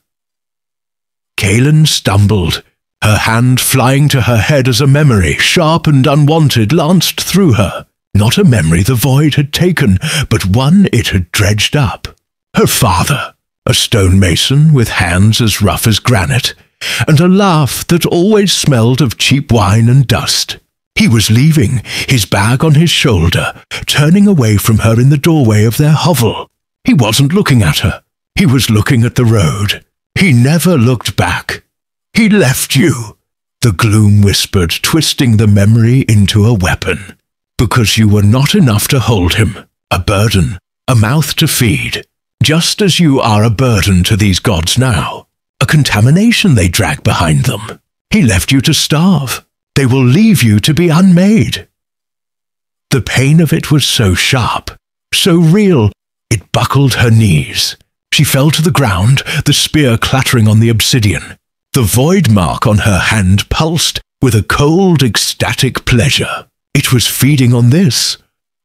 Kaelin stumbled, her hand flying to her head as a memory, sharp and unwanted, lanced through her. Not a memory the void had taken, but one it had dredged up. Her father, a stonemason with hands as rough as granite, and a laugh that always smelled of cheap wine and dust. He was leaving, his bag on his shoulder, turning away from her in the doorway of their hovel. He wasn't looking at her. He was looking at the road. He never looked back. "He left you," the gloom whispered, twisting the memory into a weapon. "Because you were not enough to hold him, a burden, a mouth to feed, just as you are a burden to these gods now. A contamination they drag behind them. He left you to starve. They will leave you to be unmade." The pain of it was so sharp, so real, it buckled her knees. She fell to the ground, the spear clattering on the obsidian. The void mark on her hand pulsed with a cold, ecstatic pleasure. It was feeding on this,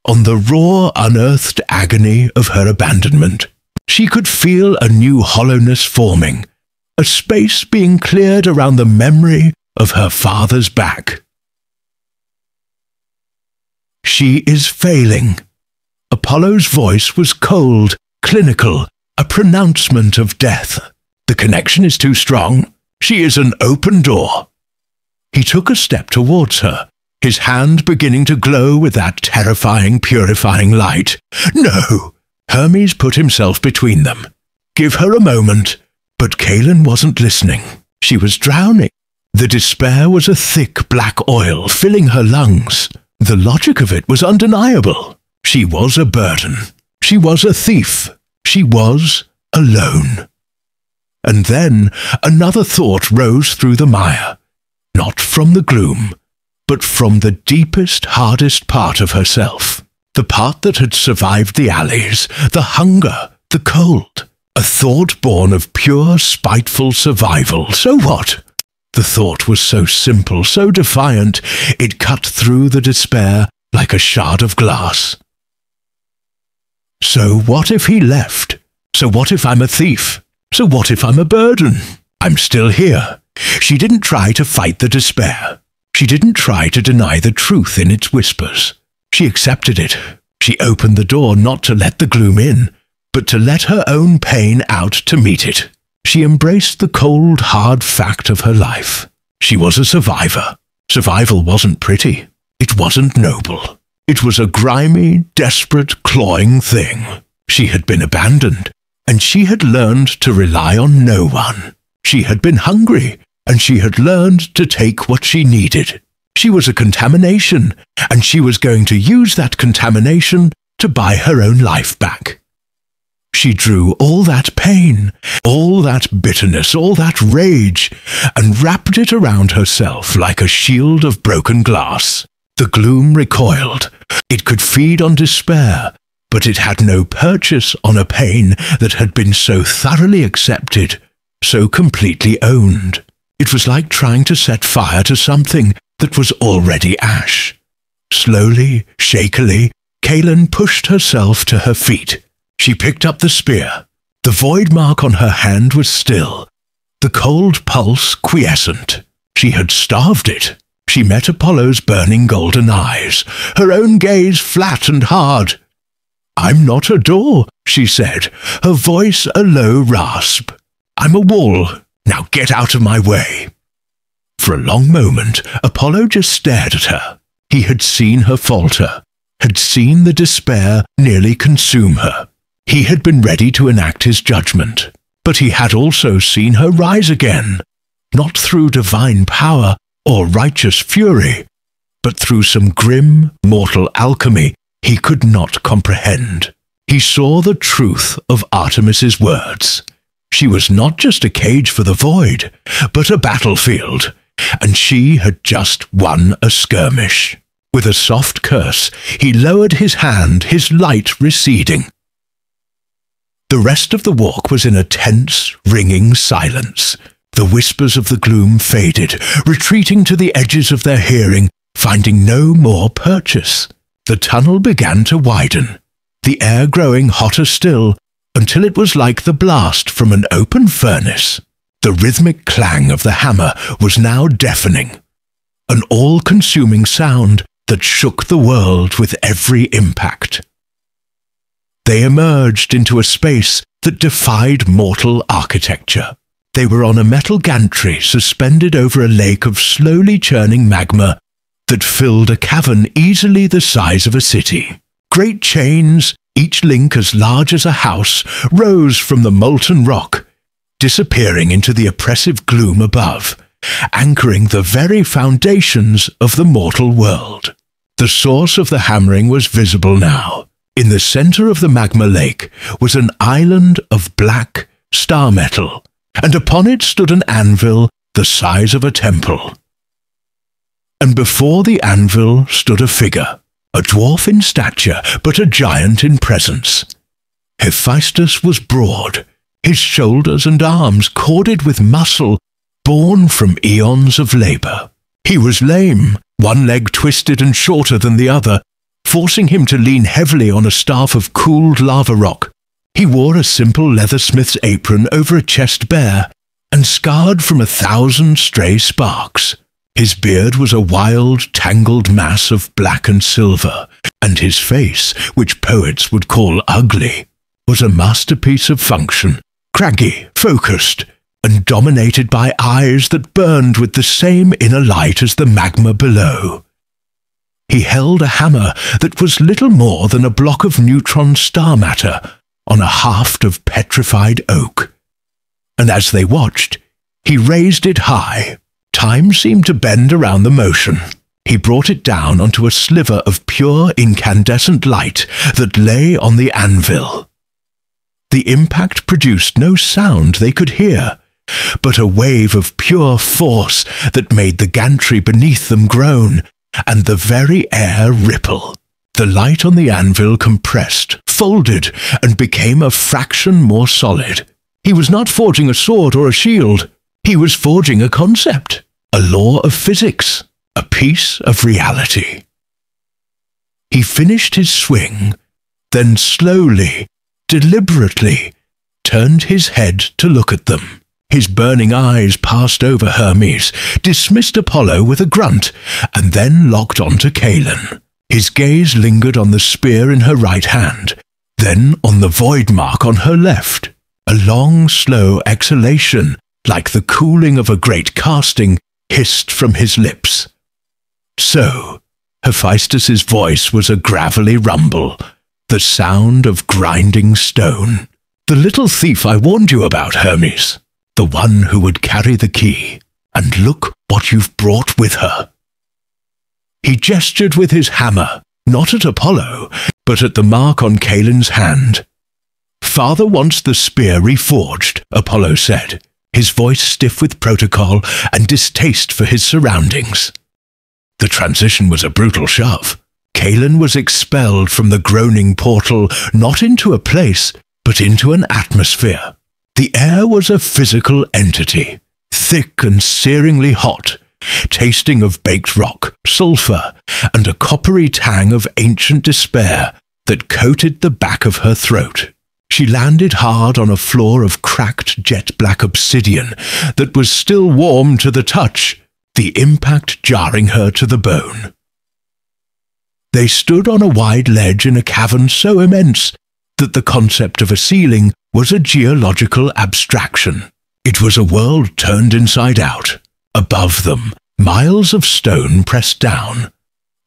on the raw, unearthed agony of her abandonment. She could feel a new hollowness forming, a space being cleared around the memory of her father's back. "She is failing." Apollo's voice was cold, clinical, a pronouncement of death. "The connection is too strong. She is an open door." He took a step towards her, his hand beginning to glow with that terrifying, purifying light. "No!" Hermes put himself between them. "Give her a moment." But Kaelin wasn't listening. She was drowning. The despair was a thick black oil filling her lungs. The logic of it was undeniable. She was a burden. She was a thief. She was alone. And then another thought rose through the mire, not from the gloom, but from the deepest, hardest part of herself, the part that had survived the alleys, the hunger, the cold, a thought born of pure, spiteful survival. So what? The thought was so simple, so defiant, it cut through the despair like a shard of glass. So what if he left? So what if I'm a thief? So what if I'm a burden? I'm still here. She didn't try to fight the despair. She didn't try to deny the truth in its whispers. She accepted it. She opened the door not to let the gloom in, but to let her own pain out to meet it. She embraced the cold, hard fact of her life. She was a survivor. Survival wasn't pretty. It wasn't noble. It was a grimy, desperate, clawing thing. She had been abandoned, and she had learned to rely on no one. She had been hungry, and she had learned to take what she needed. She was a contamination, and she was going to use that contamination to buy her own life back. She drew all that pain, all that bitterness, all that rage, and wrapped it around herself like a shield of broken glass. The gloom recoiled. It could feed on despair, but it had no purchase on a pain that had been so thoroughly accepted, so completely owned. It was like trying to set fire to something that was already ash. Slowly, shakily, Kaelin pushed herself to her feet. She picked up the spear. The void mark on her hand was still, the cold pulse quiescent. She had starved it. She met Apollo's burning golden eyes, her own gaze flat and hard. "I'm not a door," she said, her voice a low rasp. "I'm a wall. Now get out of my way." For a long moment, Apollo just stared at her. He had seen her falter, had seen the despair nearly consume her. He had been ready to enact his judgment, but he had also seen her rise again, not through divine power or righteous fury, but through some grim, mortal alchemy he could not comprehend. He saw the truth of Artemis's words. She was not just a cage for the void, but a battlefield, and she had just won a skirmish. With a soft curse, he lowered his hand, his light receding. The rest of the walk was in a tense, ringing silence. The whispers of the gloom faded, retreating to the edges of their hearing, finding no more purchase. The tunnel began to widen, the air growing hotter still, until it was like the blast from an open furnace. The rhythmic clang of the hammer was now deafening, an all-consuming sound that shook the world with every impact. They emerged into a space that defied mortal architecture. They were on a metal gantry suspended over a lake of slowly churning magma that filled a cavern easily the size of a city. Great chains, each link as large as a house, rose from the molten rock, disappearing into the oppressive gloom above, anchoring the very foundations of the mortal world. The source of the hammering was visible now. In the center of the magma lake was an island of black star metal, and upon it stood an anvil the size of a temple. And before the anvil stood a figure, a dwarf in stature, but a giant in presence. Hephaestus was broad, his shoulders and arms corded with muscle born from eons of labor. He was lame, one leg twisted and shorter than the other, forcing him to lean heavily on a staff of cooled lava rock. He wore a simple leathersmith's apron over a chest bare, and scarred from 1,000 stray sparks. His beard was a wild, tangled mass of black and silver, and his face, which poets would call ugly, was a masterpiece of function, craggy, focused, and dominated by eyes that burned with the same inner light as the magma below. He held a hammer that was little more than a block of neutron star matter on a haft of petrified oak. And as they watched, he raised it high. Time seemed to bend around the motion. He brought it down onto a sliver of pure incandescent light that lay on the anvil. The impact produced no sound they could hear, but a wave of pure force that made the gantry beneath them groan, and the very air ripple. The light on the anvil compressed, folded, and became a fraction more solid. He was not forging a sword or a shield. He was forging a concept, a law of physics, a piece of reality. He finished his swing, then slowly, deliberately, turned his head to look at them. His burning eyes passed over Hermes, dismissed Apollo with a grunt, and then locked onto Kalin. His gaze lingered on the spear in her right hand, then on the void mark on her left. A long, slow exhalation, like the cooling of a great casting, hissed from his lips. So, Hephaestus's voice was a gravelly rumble, the sound of grinding stone. The little thief I warned you about, Hermes, the one who would carry the key, and look what you've brought with her. He gestured with his hammer, not at Apollo, but at the mark on Kalin's hand. Father wants the spear reforged, Apollo said, his voice stiff with protocol and distaste for his surroundings. The transition was a brutal shove. Kalin was expelled from the groaning portal, not into a place, but into an atmosphere. The air was a physical entity, thick and searingly hot, tasting of baked rock, sulphur, and a coppery tang of ancient despair that coated the back of her throat. She landed hard on a floor of cracked jet-black obsidian that was still warm to the touch, the impact jarring her to the bone. They stood on a wide ledge in a cavern so immense that the concept of a ceiling was a geological abstraction. It was a world turned inside out. Above them, miles of stone pressed down.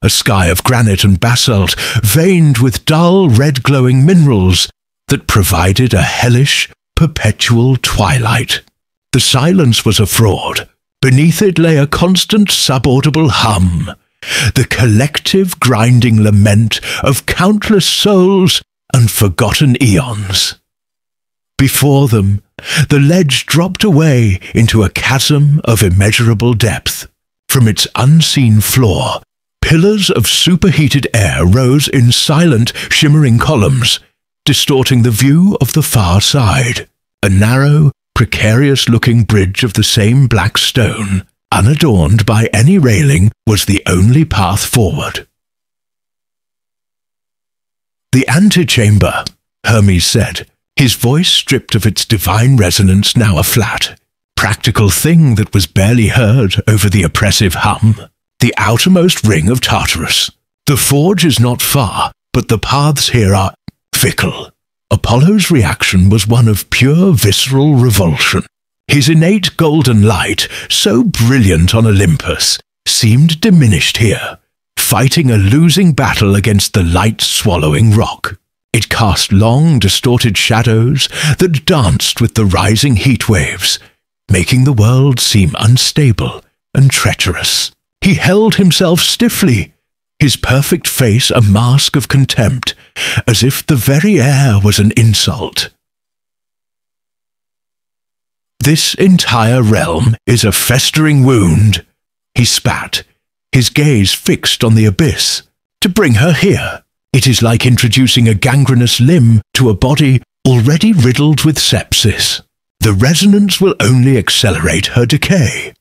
A sky of granite and basalt veined with dull red-glowing minerals that provided a hellish, perpetual twilight. The silence was a fraud. Beneath it lay a constant subaudible hum, the collective grinding lament of countless souls and forgotten eons. Before them, the ledge dropped away into a chasm of immeasurable depth. From its unseen floor, pillars of superheated air rose in silent, shimmering columns, distorting the view of the far side. A narrow, precarious-looking bridge of the same black stone, unadorned by any railing, was the only path forward. The antechamber, Hermes said, his voice stripped of its divine resonance, now a flat, practical thing that was barely heard over the oppressive hum. The outermost ring of Tartarus. The forge is not far, but the paths here are fickle. Apollo's reaction was one of pure visceral revulsion. His innate golden light, so brilliant on Olympus, seemed diminished here, fighting a losing battle against the light-swallowing rock. It cast long, distorted shadows that danced with the rising heat waves, making the world seem unstable and treacherous. He held himself stiffly, his perfect face a mask of contempt, as if the very air was an insult. This entire realm is a festering wound, he spat, his gaze fixed on the abyss. To bring her here, it is like introducing a gangrenous limb to a body already riddled with sepsis. The resonance will only accelerate her decay.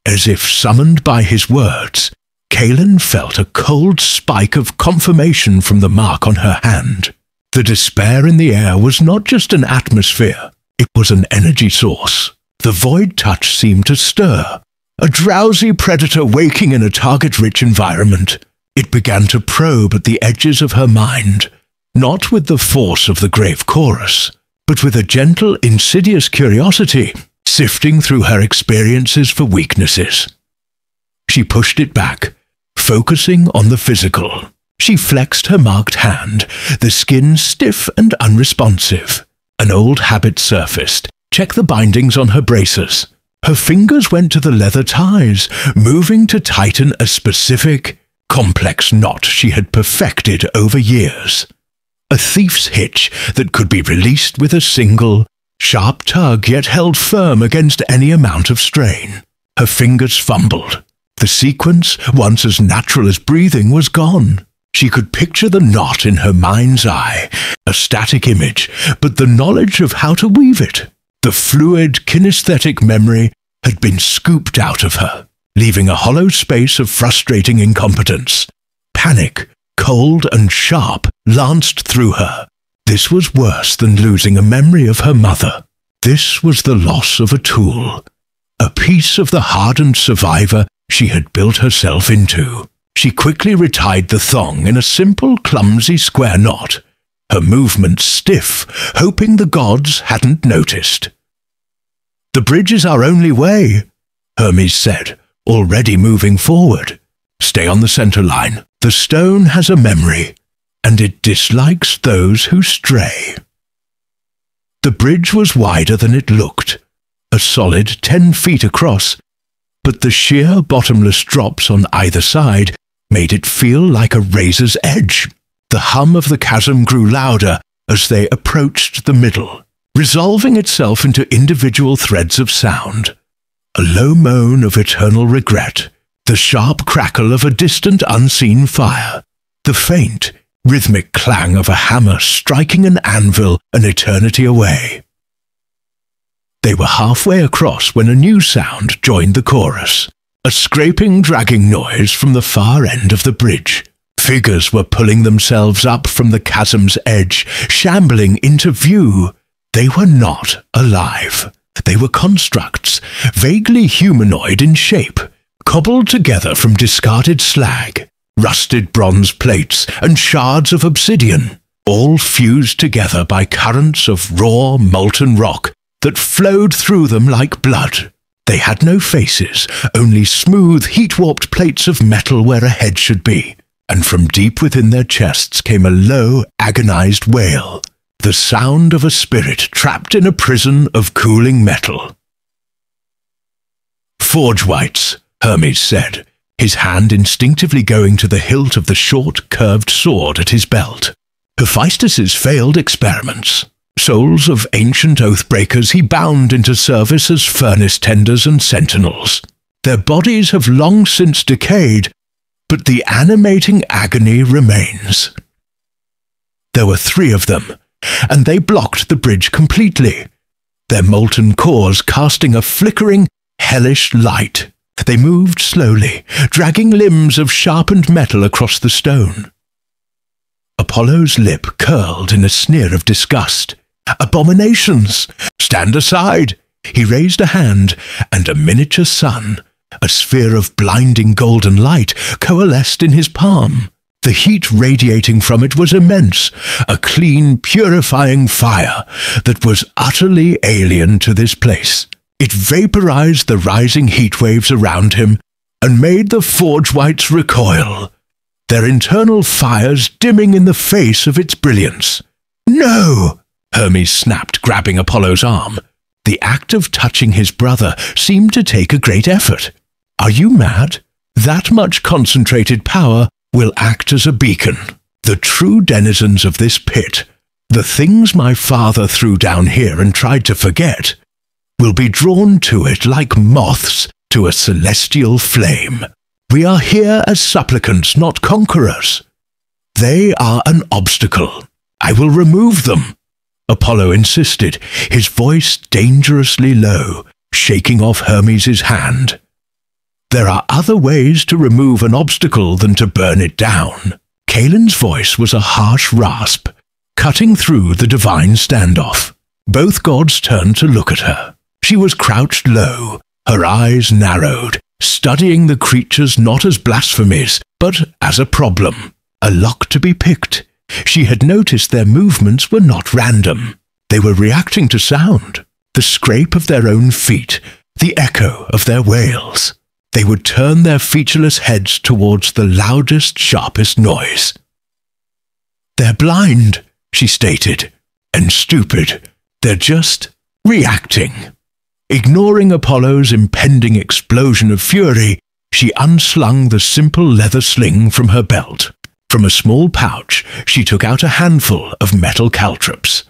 As if summoned by his words, Kalin felt a cold spike of confirmation from the mark on her hand. The despair in the air was not just an atmosphere, it was an energy source. The void touch seemed to stir, a drowsy predator waking in a target-rich environment. It began to probe at the edges of her mind, not with the force of the grave chorus, but with a gentle, insidious curiosity, sifting through her experiences for weaknesses. She pushed it back, focusing on the physical. She flexed her marked hand, the skin stiff and unresponsive. An old habit surfaced. Check the bindings on her braces. Her fingers went to the leather ties, moving to tighten a specific, complex knot she had perfected over years. a thief's hitch that could be released with a single, sharp tug yet held firm against any amount of strain. Her fingers fumbled. The sequence, once as natural as breathing, was gone. She could picture the knot in her mind's eye, a static image, but the knowledge of how to weave it, the fluid kinesthetic memory, had been scooped out of her, leaving a hollow space of frustrating incompetence. Panic, cold and sharp, lanced through her. This was worse than losing a memory of her mother. This was the loss of a tool, a piece of the hardened survivor she had built herself into. She quickly retied the thong in a simple, clumsy square knot, her movements stiff, hoping the gods hadn't noticed. "The bridge is our only way," Hermes said, already moving forward. "Stay on the center line. The stone has a memory, and it dislikes those who stray." The bridge was wider than it looked, a solid 10 feet across, but the sheer bottomless drops on either side made it feel like a razor's edge. The hum of the chasm grew louder as they approached the middle, resolving itself into individual threads of sound. A low moan of eternal regret, the sharp crackle of a distant unseen fire, the faint, rhythmic clang of a hammer striking an anvil an eternity away. They were halfway across when a new sound joined the chorus, a scraping, dragging noise from the far end of the bridge. Figures were pulling themselves up from the chasm's edge, shambling into view. They were not alive. They were constructs, vaguely humanoid in shape, cobbled together from discarded slag, rusted bronze plates, and shards of obsidian, all fused together by currents of raw, molten rock that flowed through them like blood. They had no faces, only smooth, heat-warped plates of metal where a head should be, and from deep within their chests came a low, agonized wail, the sound of a spirit trapped in a prison of cooling metal. "Forge whites," Hermes said, his hand instinctively going to the hilt of the short, curved sword at his belt. Hephaestus's failed experiments. Souls of ancient oathbreakers he bound into service as furnace tenders and sentinels. Their bodies have long since decayed, but the animating agony remains. There were 3 of them, and they blocked the bridge completely, their molten cores casting a flickering, hellish light. They moved slowly, dragging limbs of sharpened metal across the stone. Apollo's lip curled in a sneer of disgust. "Abominations! Stand aside!" He raised a hand, and a miniature sun, a sphere of blinding golden light, coalesced in his palm. The heat radiating from it was immense, a clean, purifying fire that was utterly alien to this place. It vaporized the rising heat waves around him and made the forge whites recoil, their internal fires dimming in the face of its brilliance. "No!" Hermes snapped, grabbing Apollo's arm. The act of touching his brother seemed to take a great effort. "Are you mad? That much concentrated power will act as a beacon. The true denizens of this pit, the things my father threw down here and tried to forget, will be drawn to it like moths to a celestial flame. We are here as supplicants, not conquerors. They are an obstacle. I will remove them," Apollo insisted, his voice dangerously low, shaking off Hermes' hand. "There are other ways to remove an obstacle than to burn it down." Kalen's voice was a harsh rasp, cutting through the divine standoff. Both gods turned to look at her. She was crouched low, her eyes narrowed, studying the creatures not as blasphemies, but as a problem, a lock to be picked. She had noticed their movements were not random. They were reacting to sound, the scrape of their own feet, the echo of their wails. They would turn their featureless heads towards the loudest, sharpest noise. "They're blind," she stated, "and stupid. They're just reacting." Ignoring Apollo's impending explosion of fury, she unslung the simple leather sling from her belt. From a small pouch, she took out a handful of metal caltrops,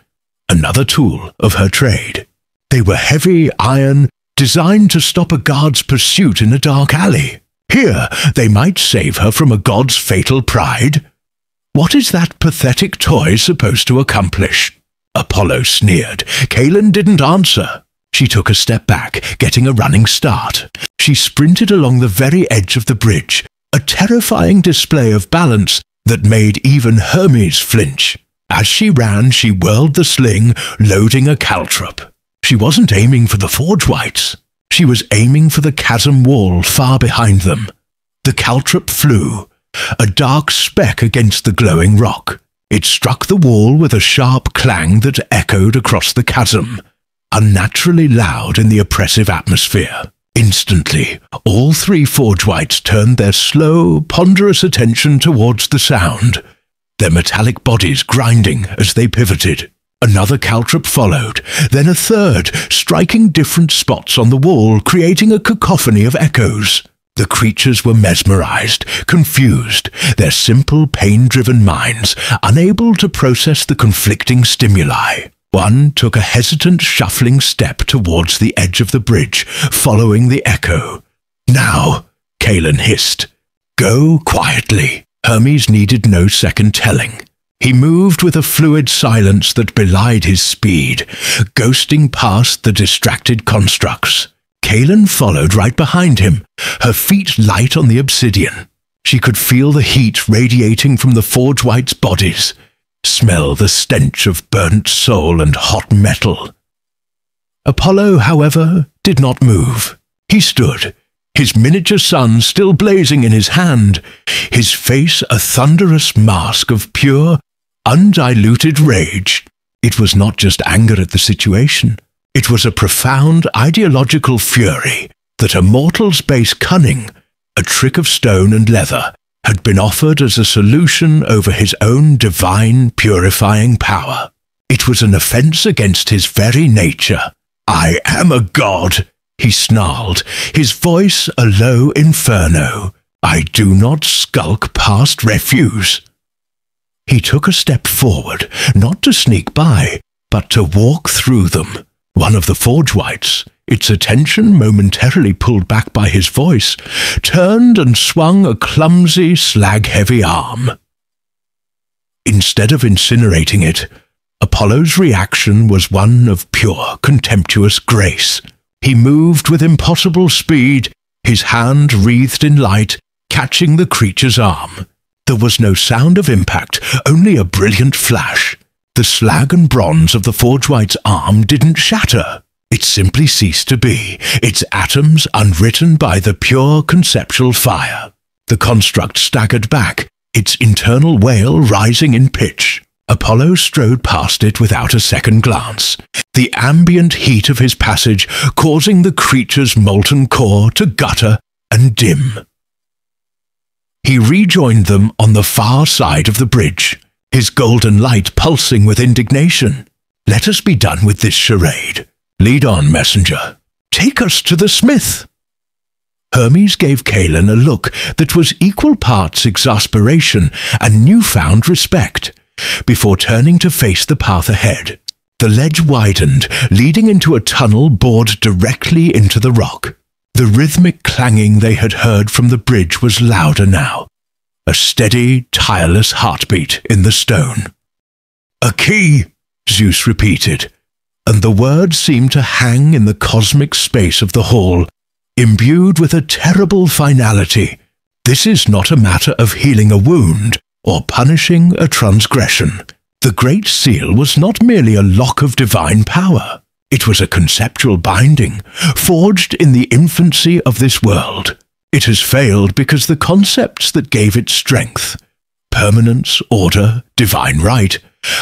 another tool of her trade. They were heavy iron, designed to stop a guard's pursuit in a dark alley. Here, they might save her from a god's fatal pride. What is that pathetic toy supposed to accomplish? Apollo sneered. Kaelin didn't answer. She took a step back, getting a running start. She sprinted along the very edge of the bridge, a terrifying display of balance that made even Hermes flinch. As she ran, she whirled the sling, loading a caltrop. She wasn't aiming for the Forge Whites. She was aiming for the chasm wall far behind them. The caltrop flew, a dark speck against the glowing rock. It struck the wall with a sharp clang that echoed across the chasm, unnaturally loud in the oppressive atmosphere. Instantly, all three Forge Whites turned their slow, ponderous attention towards the sound, their metallic bodies grinding as they pivoted. Another caltrop followed, then a third, striking different spots on the wall, creating a cacophony of echoes. The creatures were mesmerized, confused, their simple, pain-driven minds unable to process the conflicting stimuli. One took a hesitant, shuffling step towards the edge of the bridge, following the echo. "Now," Kaelin hissed. "Go quietly." Hermes needed no second telling. He moved with a fluid silence that belied his speed, ghosting past the distracted constructs. Kaelin followed right behind him, her feet light on the obsidian. She could feel the heat radiating from the Forge Whites' bodies, smell the stench of burnt soul and hot metal. Apollo, however, did not move. He stood, his miniature sun still blazing in his hand, his face a thunderous mask of pure, undiluted rage. It was not just anger at the situation. It was a profound ideological fury that a mortal's base cunning, a trick of stone and leather, had been offered as a solution over his own divine purifying power. It was an offense against his very nature. "I am a god," he snarled, his voice a low inferno. "I do not skulk past refuse." He took a step forward, not to sneak by, but to walk through them. One of the Forge Whites, its attention momentarily pulled back by his voice, turned and swung a clumsy, slag-heavy arm. Instead of incinerating it, Apollo's reaction was one of pure, contemptuous grace. He moved with impossible speed, his hand wreathed in light, catching the creature's arm. There was no sound of impact, only a brilliant flash. The slag and bronze of the Forge White's arm didn't shatter. It simply ceased to be, its atoms unwritten by the pure conceptual fire. The construct staggered back, its internal wail rising in pitch. Apollo strode past it without a second glance, the ambient heat of his passage causing the creature's molten core to gutter and dim. He rejoined them on the far side of the bridge, his golden light pulsing with indignation. "Let us be done with this charade. Lead on, messenger. Take us to the smith." Hermes gave Kaelin a look that was equal parts exasperation and newfound respect, before turning to face the path ahead. The ledge widened, leading into a tunnel bored directly into the rock. The rhythmic clanging they had heard from the bridge was louder now, a steady, tireless heartbeat in the stone. "A key," Zeus repeated, and the words seemed to hang in the cosmic space of the hall, imbued with a terrible finality. This is not a matter of healing a wound or punishing a transgression. The Great Seal was not merely a lock of divine power. It was a conceptual binding, forged in the infancy of this world. It has failed because the concepts that gave it strength, permanence, order, divine right,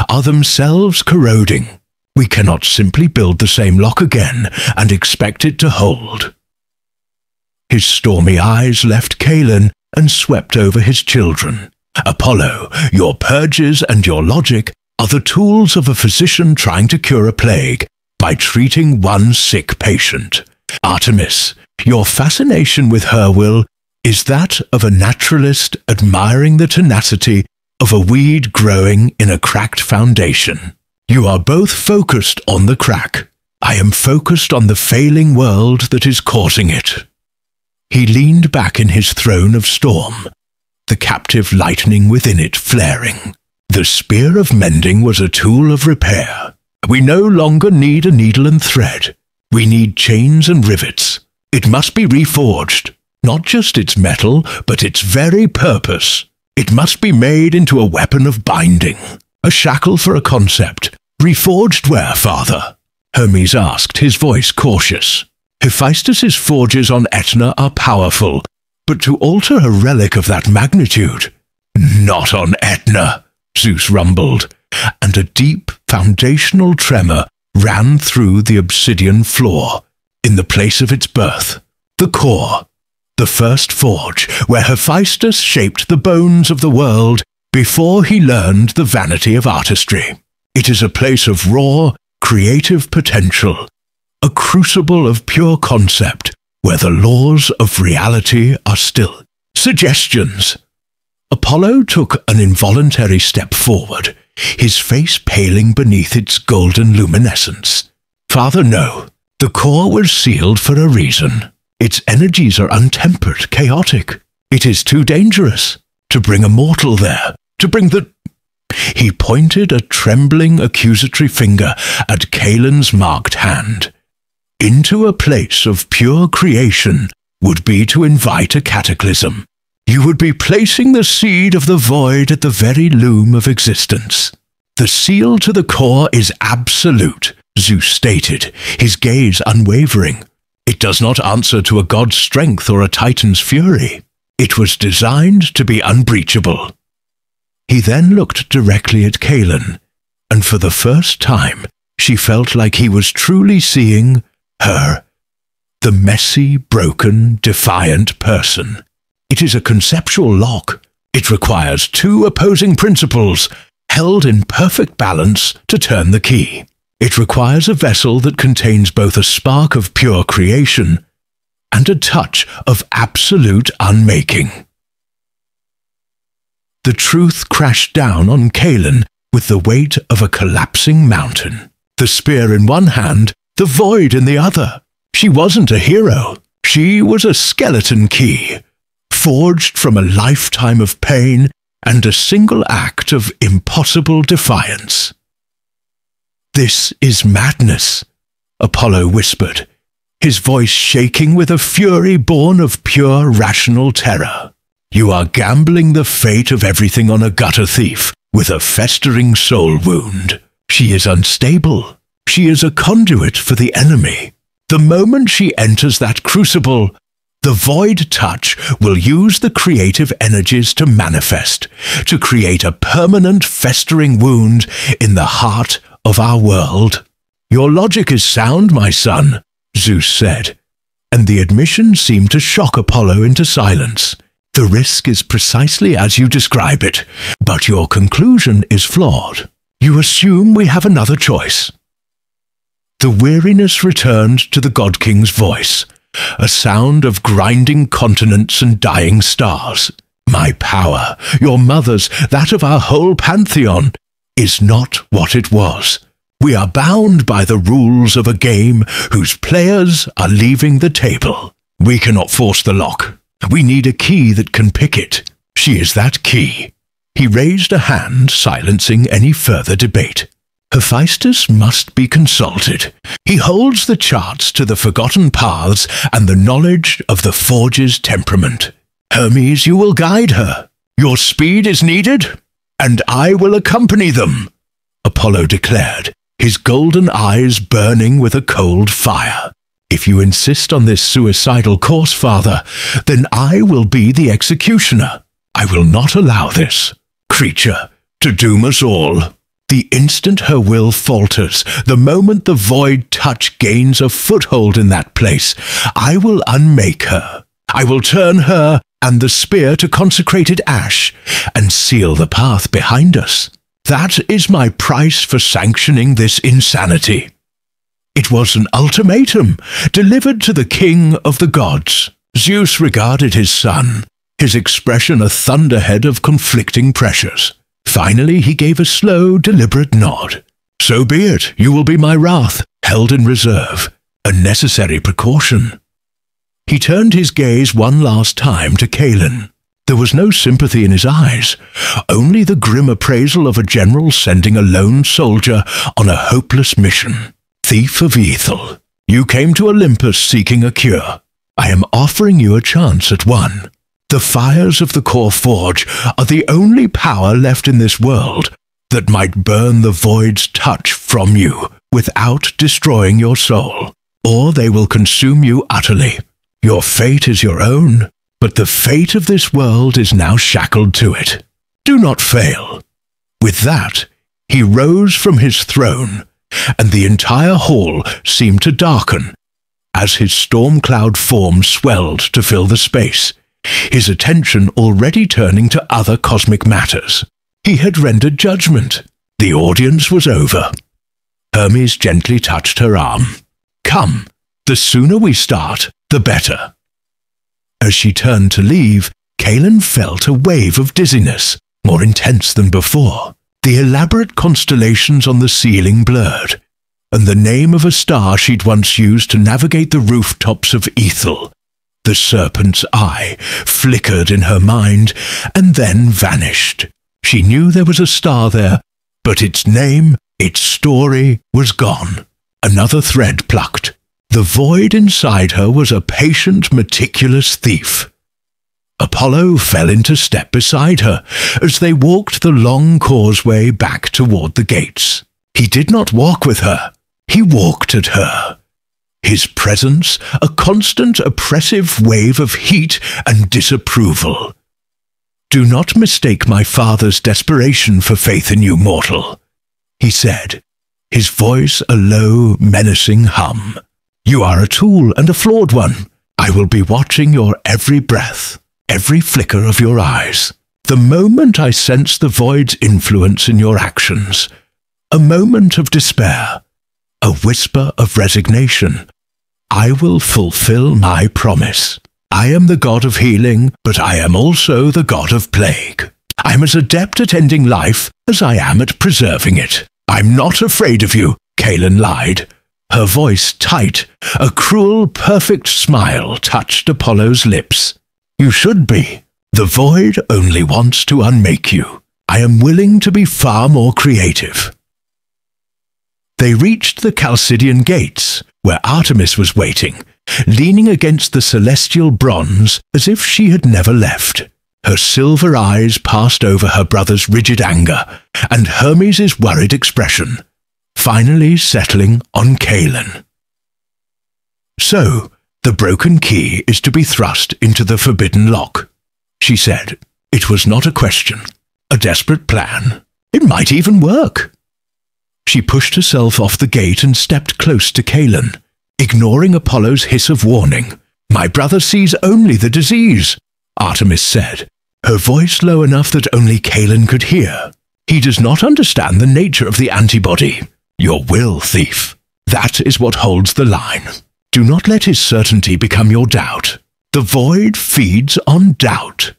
are themselves corroding. We cannot simply build the same lock again and expect it to hold. His stormy eyes left Kaelin and swept over his children. "Apollo, your purges and your logic are the tools of a physician trying to cure a plague by treating one sick patient. Artemis, your fascination with her will is that of a naturalist admiring the tenacity of a weed growing in a cracked foundation. You are both focused on the crack. I am focused on the failing world that is causing it. He leaned back in his throne of storm, the captive lightning within it flaring. The spear of mending was a tool of repair. We no longer need a needle and thread. We need chains and rivets. It must be reforged, not just its metal, but its very purpose. It must be made into a weapon of binding, a shackle for a concept. Reforged where, father? Hermes asked, his voice cautious. Hephaestus's forges on Etna are powerful, but to alter a relic of that magnitude? Not on Etna, Zeus rumbled, and a deep, foundational tremor ran through the obsidian floor, in the place of its birth, the core, the first forge, where Hephaestus shaped the bones of the world before he learned the vanity of artistry. It is a place of raw, creative potential, a crucible of pure concept, where the laws of reality are still suggestions. Apollo took an involuntary step forward, his face paling beneath its golden luminescence. Father, no. The core was sealed for a reason. Its energies are untempered, chaotic. It is too dangerous to bring a mortal there, to bring the... He pointed a trembling accusatory finger at Kalen's marked hand. Into a place of pure creation would be to invite a cataclysm. You would be placing the seed of the void at the very loom of existence. The seal to the core is absolute, Zeus stated, his gaze unwavering. It does not answer to a god's strength or a titan's fury. It was designed to be unbreachable. He then looked directly at Kalen, and for the first time she felt like he was truly seeing her, the messy, broken, defiant person. It is a conceptual lock. It requires two opposing principles, held in perfect balance to turn the key. It requires a vessel that contains both a spark of pure creation and a touch of absolute unmaking. The truth crashed down on Kalen with the weight of a collapsing mountain. The spear in one hand, the void in the other. She wasn't a hero. She was a skeleton key, forged from a lifetime of pain and a single act of impossible defiance. This is madness, Apollo whispered, his voice shaking with a fury born of pure rational terror. You are gambling the fate of everything on a gutter thief with a festering soul wound. She is unstable. She is a conduit for the enemy. The moment she enters that crucible, the void touch will use the creative energies to manifest, to create a permanent festering wound in the heart of our world. Your logic is sound, my son, Zeus said, and the admission seemed to shock Apollo into silence. The risk is precisely as you describe it, but your conclusion is flawed. You assume we have another choice. The weariness returned to the God King's voice, a sound of grinding continents and dying stars. My power, your mother's, that of our whole pantheon, is not what it was. We are bound by the rules of a game whose players are leaving the table. We cannot force the lock. We need a key that can pick it. She is that key. He raised a hand, silencing any further debate. Hephaestus must be consulted. He holds the charts to the forgotten paths and the knowledge of the forge's temperament. Hermes, you will guide her. Your speed is needed, and I will accompany them, Apollo declared, his golden eyes burning with a cold fire. If you insist on this suicidal course, father, then I will be the executioner. I will not allow this creature to doom us all. The instant her will falters, the moment the void touch gains a foothold in that place, I will unmake her. I will turn her and the spear to consecrated ash and seal the path behind us. That is my price for sanctioning this insanity. It was an ultimatum delivered to the king of the gods. Zeus regarded his son, his expression a thunderhead of conflicting pressures. Finally, he gave a slow, deliberate nod. So be it, you will be my wrath, held in reserve, a necessary precaution. He turned his gaze one last time to Kalin. There was no sympathy in his eyes, only the grim appraisal of a general sending a lone soldier on a hopeless mission. Thief of Ethel, you came to Olympus seeking a cure. I am offering you a chance at one. The fires of the core forge are the only power left in this world that might burn the void's touch from you without destroying your soul, or they will consume you utterly. Your fate is your own, but the fate of this world is now shackled to it. Do not fail. With that, he rose from his throne, and the entire hall seemed to darken as his storm cloud form swelled to fill the space, his attention already turning to other cosmic matters. He had rendered judgment. The audience was over. Hermes gently touched her arm. Come, the sooner we start, the better. As she turned to leave, Kalin felt a wave of dizziness, more intense than before. The elaborate constellations on the ceiling blurred, and the name of a star she'd once used to navigate the rooftops of Ethel, the serpent's eye, flickered in her mind and then vanished. She knew there was a star there, but its name, its story, was gone. Another thread plucked. The void inside her was a patient, meticulous thief. Apollo fell into step beside her as they walked the long causeway back toward the gates. He did not walk with her. He walked at her. His presence a constant oppressive wave of heat and disapproval. Do not mistake my father's desperation for faith in you, mortal, he said, his voice a low, menacing hum. You are a tool and a flawed one. I will be watching your every breath, every flicker of your eyes. The moment I sense the void's influence in your actions, a moment of despair, a whisper of resignation, I will fulfill my promise. I am the god of healing, but I am also the god of plague. I'm as adept at ending life as I am at preserving it. I'm not afraid of you, Kalin lied. Her voice tight, a cruel, perfect smile touched Apollo's lips. You should be. The void only wants to unmake you. I am willing to be far more creative. They reached the Chalcidian gates, where Artemis was waiting, leaning against the celestial bronze as if she had never left. Her silver eyes passed over her brother's rigid anger and Hermes' worried expression, finally settling on Kalin. So, the broken key is to be thrust into the forbidden lock, she said. It was not a question, a desperate plan. It might even work. She pushed herself off the gate and stepped close to Kalin, ignoring Apollo's hiss of warning. My brother sees only the disease, Artemis said, her voice low enough that only Kalin could hear. He does not understand the nature of the antibody. Your will, thief. That is what holds the line. Do not let his certainty become your doubt. The void feeds on doubt.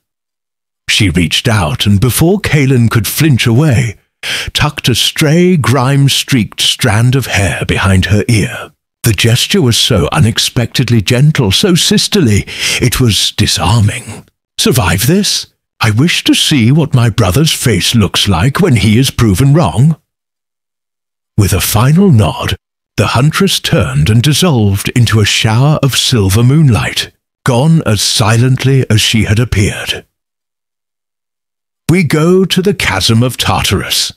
She reached out, and before Kalin could flinch away, tucked a stray, grime-streaked strand of hair behind her ear. The gesture was so unexpectedly gentle, so sisterly, it was disarming. Survive this? I wish to see what my brother's face looks like when he is proven wrong. With a final nod, the huntress turned and dissolved into a shower of silver moonlight, gone as silently as she had appeared. We go to the chasm of Tartarus,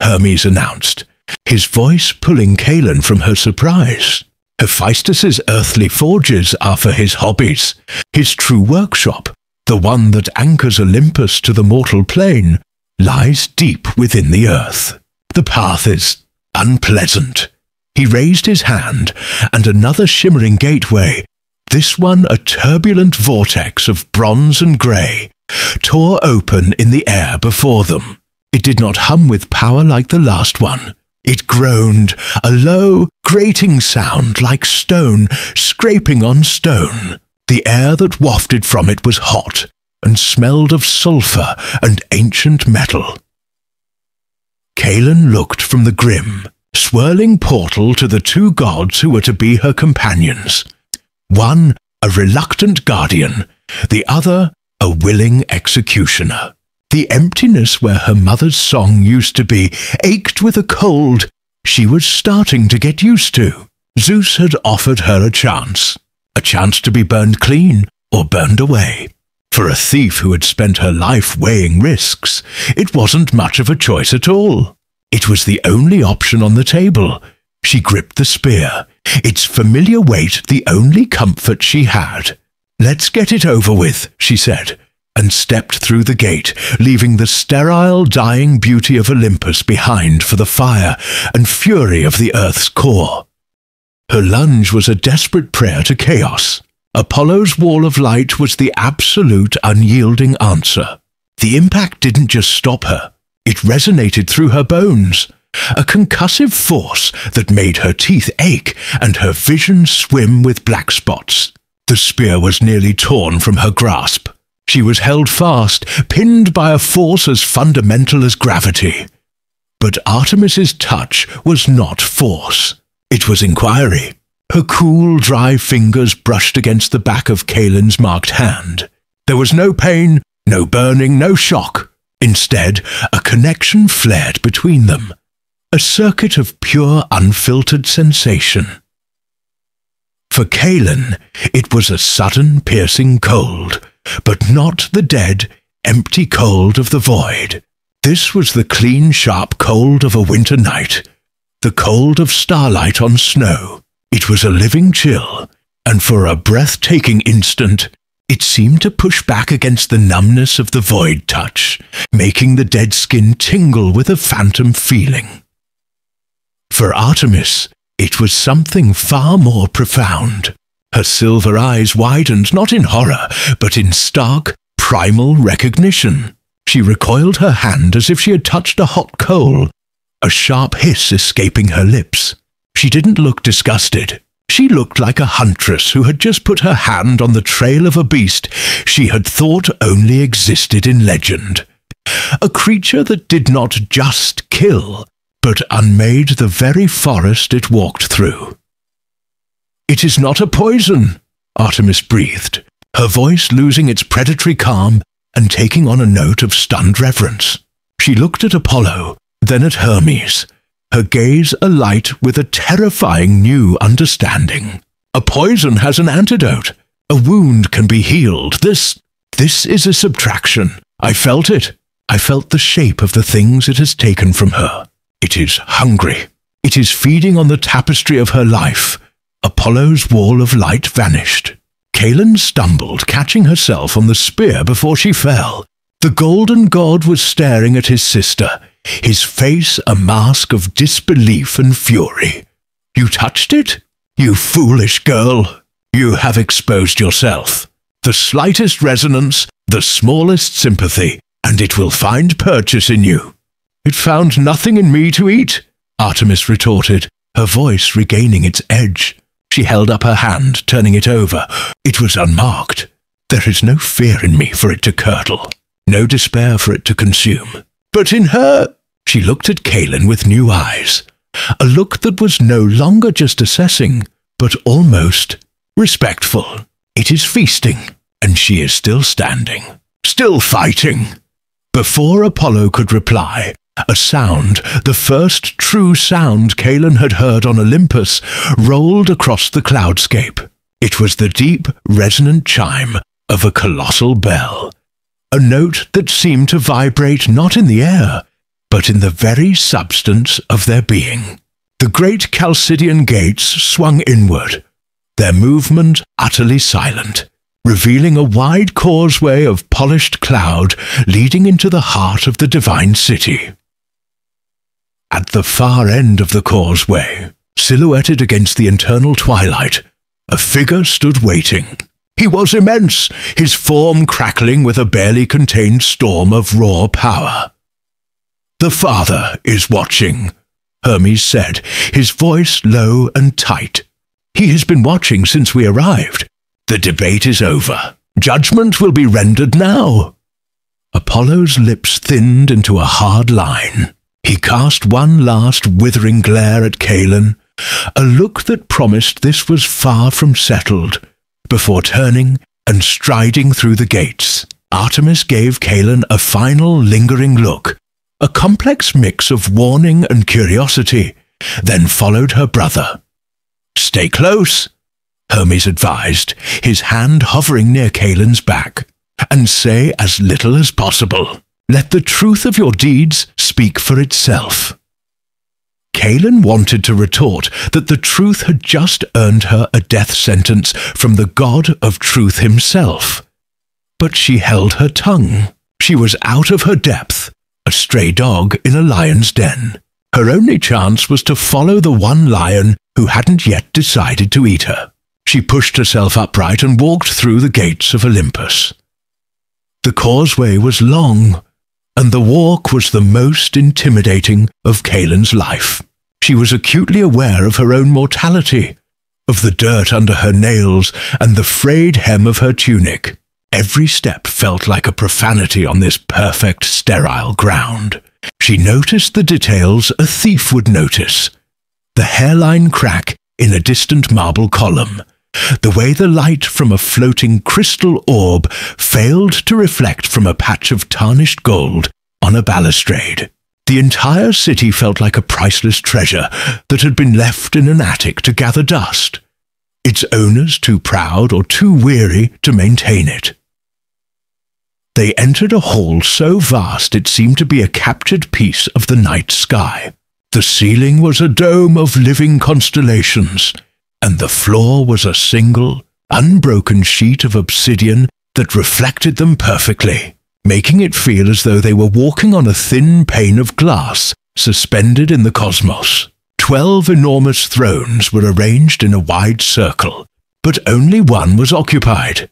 Hermes announced, his voice pulling Kalin from her surprise. Hephaestus's earthly forges are for his hobbies, his true workshop, the one that anchors Olympus to the mortal plane, lies deep within the earth. The path is unpleasant. He raised his hand, and another shimmering gateway, this one a turbulent vortex of bronze and grey, tore open in the air before them. It did not hum with power like the last one. It groaned, a low, grating sound like stone scraping on stone. The air that wafted from it was hot and smelled of sulphur and ancient metal. Kaelin looked from the grim, swirling portal to the two gods who were to be her companions. One, a reluctant guardian, the other, a willing executioner. The emptiness where her mother's song used to be ached with a cold she was starting to get used to. Zeus had offered her a chance to be burned clean or burned away. For a thief who had spent her life weighing risks, it wasn't much of a choice at all. It was the only option on the table. She gripped the spear, its familiar weight the only comfort she had. "Let's get it over with," she said, and stepped through the gate, leaving the sterile, dying beauty of Olympus behind for the fire and fury of the earth's core. Her lunge was a desperate prayer to chaos. Apollo's wall of light was the absolute, unyielding answer. The impact didn't just stop her. It resonated through her bones, a concussive force that made her teeth ache and her vision swim with black spots. The spear was nearly torn from her grasp. She was held fast, pinned by a force as fundamental as gravity. But Artemis's touch was not force. It was inquiry. Her cool, dry fingers brushed against the back of Kaelin's marked hand. There was no pain, no burning, no shock. Instead, a connection flared between them. A circuit of pure, unfiltered sensation. For Kaelin, it was a sudden, piercing cold, but not the dead, empty cold of the void. This was the clean, sharp cold of a winter night, the cold of starlight on snow. It was a living chill, and for a breathtaking instant, it seemed to push back against the numbness of the void touch, making the dead skin tingle with a phantom feeling. For Artemis, it was something far more profound. Her silver eyes widened not in horror, but in stark, primal recognition. She recoiled her hand as if she had touched a hot coal, a sharp hiss escaping her lips. She didn't look disgusted. She looked like a huntress who had just put her hand on the trail of a beast she had thought only existed in legend. A creature that did not just kill, but unmade the very forest it walked through. "It is not a poison," Artemis breathed, her voice losing its predatory calm and taking on a note of stunned reverence. She looked at Apollo, then at Hermes, her gaze alight with a terrifying new understanding. A poison has an antidote. A wound can be healed. This is a subtraction. I felt it. I felt the shape of the things it has taken from her. It is hungry. It is feeding on the tapestry of her life. Apollo's wall of light vanished. Kaelin stumbled, catching herself on the spear before she fell. The golden god was staring at his sister, his face a mask of disbelief and fury. "You touched it? You foolish girl! You have exposed yourself. The slightest resonance, the smallest sympathy, and it will find purchase in you." "It found nothing in me to eat," Artemis retorted, her voice regaining its edge. She held up her hand, turning it over. It was unmarked. "There is no fear in me for it to curdle, no despair for it to consume. But in her—" She looked at Kaelin with new eyes, a look that was no longer just assessing, but almost respectful. "It is feasting, and she is still standing, still fighting." Before Apollo could reply, a sound, the first true sound Kaelin had heard on Olympus, rolled across the cloudscape. It was the deep, resonant chime of a colossal bell, a note that seemed to vibrate not in the air, but in the very substance of their being. The great Chalcidian gates swung inward, their movement utterly silent, revealing a wide causeway of polished cloud leading into the heart of the divine city. At the far end of the causeway, silhouetted against the internal twilight, a figure stood waiting. He was immense, his form crackling with a barely contained storm of raw power. "The Father is watching," Hermes said, his voice low and tight. "He has been watching since we arrived. The debate is over. Judgment will be rendered now." Apollo's lips thinned into a hard line. He cast one last withering glare at Calen, a look that promised this was far from settled, before turning and striding through the gates. Artemis gave Calen a final lingering look, a complex mix of warning and curiosity, then followed her brother. "Stay close," Hermes advised, his hand hovering near Calen's back, "and say as little as possible. Let the truth of your deeds speak for itself." Calen wanted to retort that the truth had just earned her a death sentence from the god of truth himself. But she held her tongue. She was out of her depth, a stray dog in a lion's den. Her only chance was to follow the one lion who hadn't yet decided to eat her. She pushed herself upright and walked through the gates of Olympus. The causeway was long, and the walk was the most intimidating of Calen's life. She was acutely aware of her own mortality, of the dirt under her nails and the frayed hem of her tunic. Every step felt like a profanity on this perfect, sterile ground. She noticed the details a thief would notice. The hairline crack in a distant marble column, the way the light from a floating crystal orb failed to reflect from a patch of tarnished gold on a balustrade. The entire city felt like a priceless treasure that had been left in an attic to gather dust, its owners too proud or too weary to maintain it. They entered a hall so vast it seemed to be a captured piece of the night sky. The ceiling was a dome of living constellations, and the floor was a single, unbroken sheet of obsidian that reflected them perfectly, making it feel as though they were walking on a thin pane of glass suspended in the cosmos. 12 enormous thrones were arranged in a wide circle, but only one was occupied.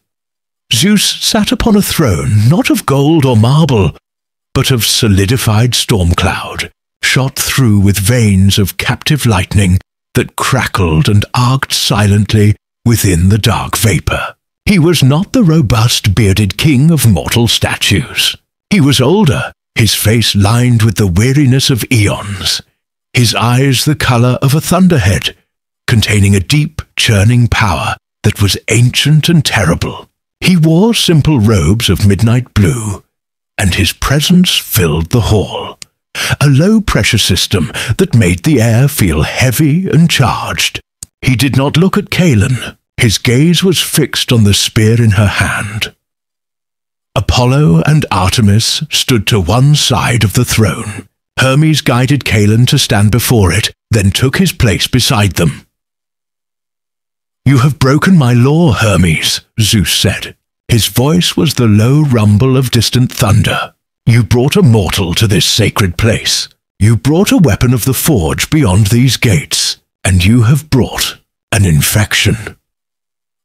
Zeus sat upon a throne not of gold or marble, but of solidified storm cloud, shot through with veins of captive lightning that crackled and arced silently within the dark vapor. He was not the robust, bearded king of mortal statues. He was older, his face lined with the weariness of eons, his eyes the color of a thunderhead, containing a deep, churning power that was ancient and terrible. He wore simple robes of midnight blue, and his presence filled the hall, a low-pressure system that made the air feel heavy and charged. He did not look at Calen. His gaze was fixed on the spear in her hand. Apollo and Artemis stood to one side of the throne. Hermes guided Calen to stand before it, then took his place beside them. "You have broken my law, Hermes," Zeus said. His voice was the low rumble of distant thunder. "You brought a mortal to this sacred place. You brought a weapon of the forge beyond these gates, and you have brought an infection."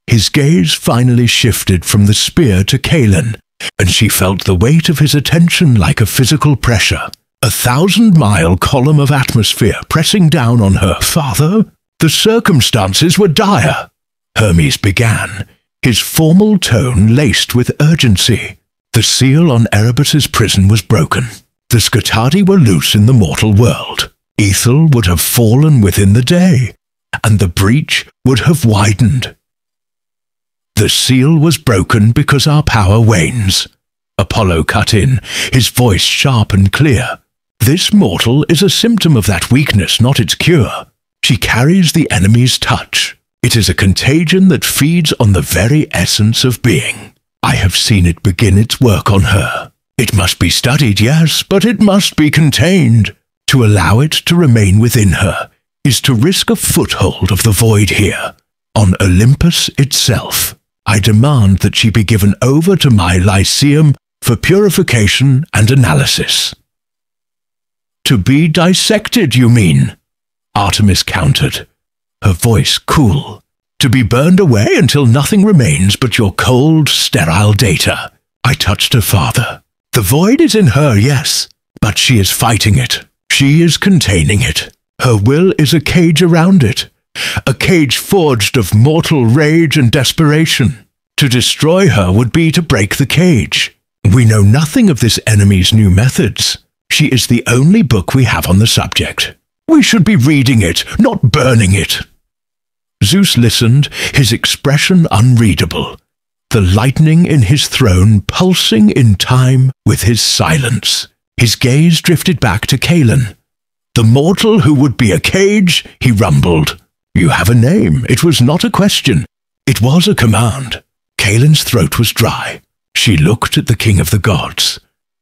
His gaze finally shifted from the spear to Calen, and she felt the weight of his attention like a physical pressure. A 1,000-mile column of atmosphere pressing down on her. "Father, the circumstances were dire," Hermes began, his formal tone laced with urgency. The seal on Erebus's prison was broken. The Scutari were loose in the mortal world. Ethel would have fallen within the day, and the breach would have widened. "The seal was broken because our power wanes," Apollo cut in, his voice sharp and clear. "This mortal is a symptom of that weakness, not its cure. She carries the enemy's touch. It is a contagion that feeds on the very essence of being. I have seen it begin its work on her. It must be studied, yes, but it must be contained. To allow it to remain within her is to risk a foothold of the void here, on Olympus itself. I demand that she be given over to my Lyceum for purification and analysis." "To be dissected, you mean?" Artemis countered, her voice cool. "To be burned away until nothing remains but your cold, sterile data." I touched her father. "The void is in her, yes, but she is fighting it. She is containing it. Her will is a cage around it, a cage forged of mortal rage and desperation. To destroy her would be to break the cage. We know nothing of this enemy's new methods. She is the only book we have on the subject. We should be reading it, not burning it." Zeus listened, his expression unreadable, the lightning in his throne pulsing in time with his silence. His gaze drifted back to Kalin. "The mortal who would be a cage," he rumbled. "You have a name. It was not a question. It was a command." Kalin's throat was dry. She looked at the king of the gods,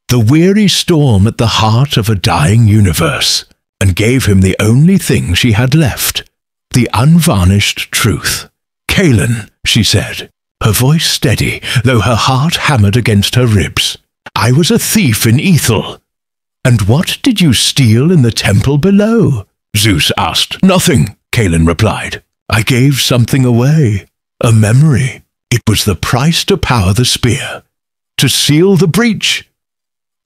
the weary storm at the heart of a dying universe, and gave him the only thing she had left, the unvarnished truth. "Kalin," she said, her voice steady, though her heart hammered against her ribs. "I was a thief in Ethel." "And what did you steal in the temple below?" Zeus asked. "Nothing," Kalin replied. "I gave something away, a memory. It was the price to power the spear, to seal the breach."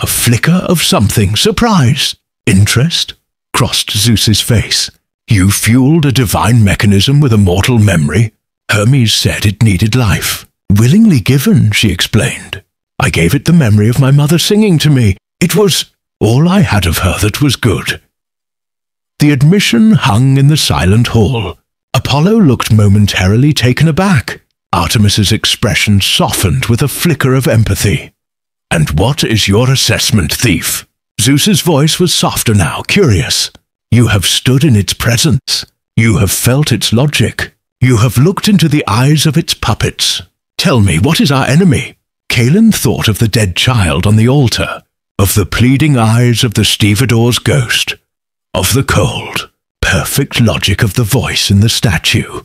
A flicker of something, surprise, interest, crossed Zeus's face. "You fueled a divine mechanism with a mortal memory? Hermes said it needed life. Willingly given," she explained. "I gave it the memory of my mother singing to me. It was all I had of her that was good." The admission hung in the silent hall. Apollo looked momentarily taken aback. Artemis's expression softened with a flicker of empathy. "And what is your assessment, thief?" Zeus's voice was softer now, curious. "You have stood in its presence. You have felt its logic. You have looked into the eyes of its puppets. Tell me, what is our enemy?" Kalin thought of the dead child on the altar, of the pleading eyes of the stevedore's ghost, of the cold, perfect logic of the voice in the statue.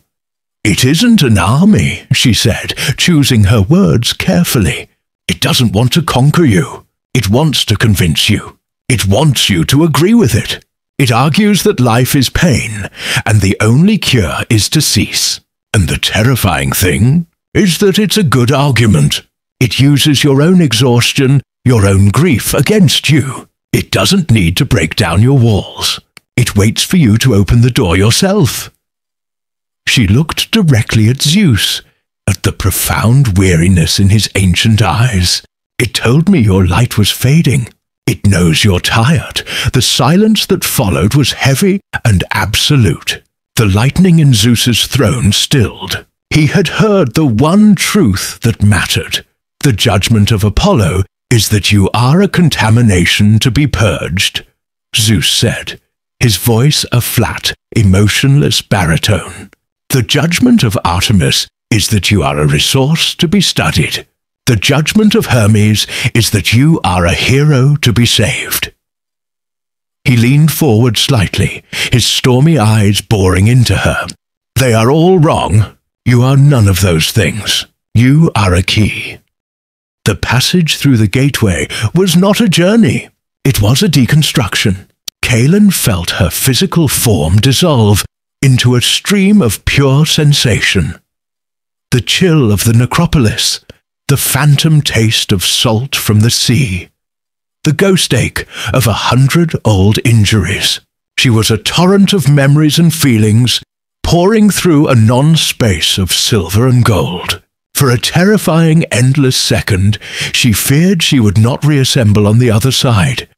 "It isn't an army," she said, choosing her words carefully. "It doesn't want to conquer you. It wants to convince you. It wants you to agree with it. It argues that life is pain, and the only cure is to cease. And the terrifying thing is that it's a good argument. It uses your own exhaustion, your own grief against you. It doesn't need to break down your walls. It waits for you to open the door yourself." She looked directly at Zeus, at the profound weariness in his ancient eyes. "It told me your light was fading. It knows you're tired." The silence that followed was heavy and absolute. The lightning in Zeus's throne stilled. He had heard the one truth that mattered. The judgment of Apollo is that you are a contamination to be purged, Zeus said, his voice a flat, emotionless baritone. The judgment of Artemis is that you are a resource to be studied. The judgment of Hermes is that you are a hero to be saved. He leaned forward slightly, his stormy eyes boring into her. "They are all wrong. You are none of those things. You are a key." The passage through the gateway was not a journey. It was a deconstruction. Kalin felt her physical form dissolve into a stream of pure sensation. The chill of the necropolis, the phantom taste of salt from the sea, the ghost ache of 100 old injuries. She was a torrent of memories and feelings, pouring through a non-space of silver and gold. For a terrifying, endless second, she feared she would not reassemble on the other side,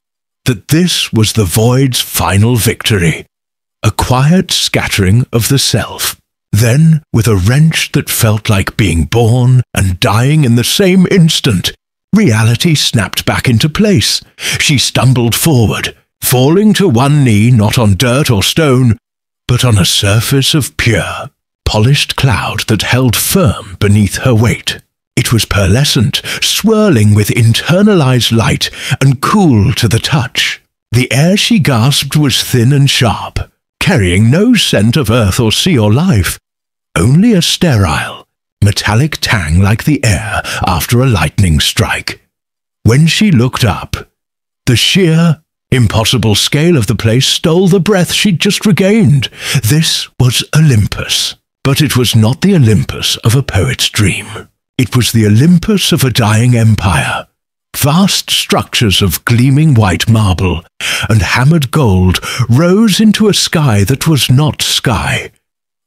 that this was the void's final victory, a quiet scattering of the self. Then, with a wrench that felt like being born and dying in the same instant, reality snapped back into place. She stumbled forward, falling to one knee not on dirt or stone, but on a surface of pure, polished cloud that held firm beneath her weight. It was pearlescent, swirling with internalized light and cool to the touch. The air she gasped was thin and sharp, carrying no scent of earth or sea or life, only a sterile, metallic tang like the air after a lightning strike. When she looked up, the sheer, impossible scale of the place stole the breath she'd just regained. This was Olympus. But it was not the Olympus of a poet's dream. It was the Olympus of a dying empire. Vast structures of gleaming white marble and hammered gold rose into a sky that was not sky,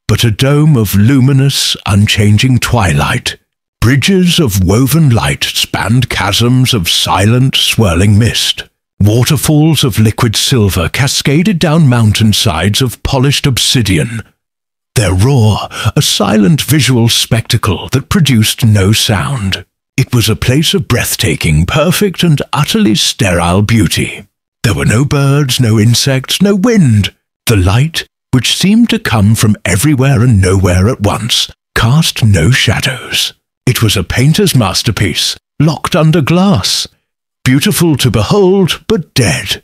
but a dome of luminous, unchanging twilight. Bridges of woven light spanned chasms of silent, swirling mist. Waterfalls of liquid silver cascaded down mountainsides of polished obsidian. Their roar, a silent visual spectacle that produced no sound. It was a place of breathtaking, perfect and utterly sterile beauty. There were no birds, no insects, no wind. The light, which seemed to come from everywhere and nowhere at once, cast no shadows. It was a painter's masterpiece, locked under glass, beautiful to behold, but dead.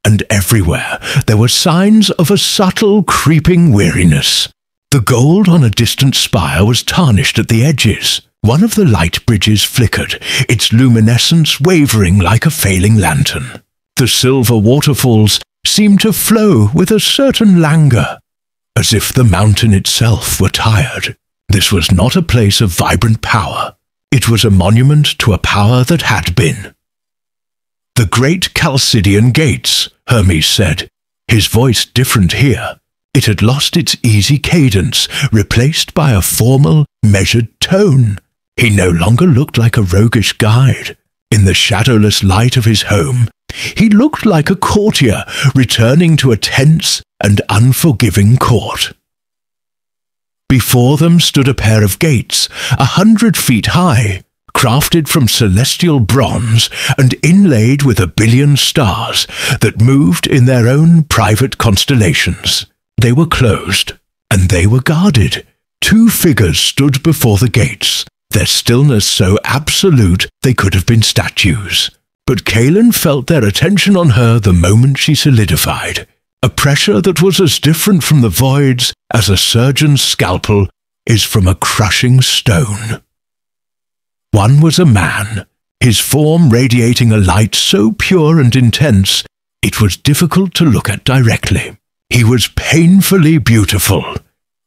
And everywhere there were signs of a subtle, creeping weariness. The gold on a distant spire was tarnished at the edges. One of the light bridges flickered, its luminescence wavering like a failing lantern. The silver waterfalls seemed to flow with a certain languor, as if the mountain itself were tired. This was not a place of vibrant power. It was a monument to a power that had been. "The great Chalcidian gates," Hermes said, his voice different here. It had lost its easy cadence, replaced by a formal, measured tone. He no longer looked like a roguish guide. In the shadowless light of his home, he looked like a courtier returning to a tense and unforgiving court. Before them stood a pair of gates, 100 feet high, crafted from celestial bronze and inlaid with 1 billion stars that moved in their own private constellations. They were closed, and they were guarded. 2 figures stood before the gates, their stillness so absolute they could have been statues. But Kaelin felt their attention on her the moment she solidified, a pressure that was as different from the voids as a surgeon's scalpel is from a crushing stone. One was a man, his form radiating a light so pure and intense it was difficult to look at directly. He was painfully beautiful,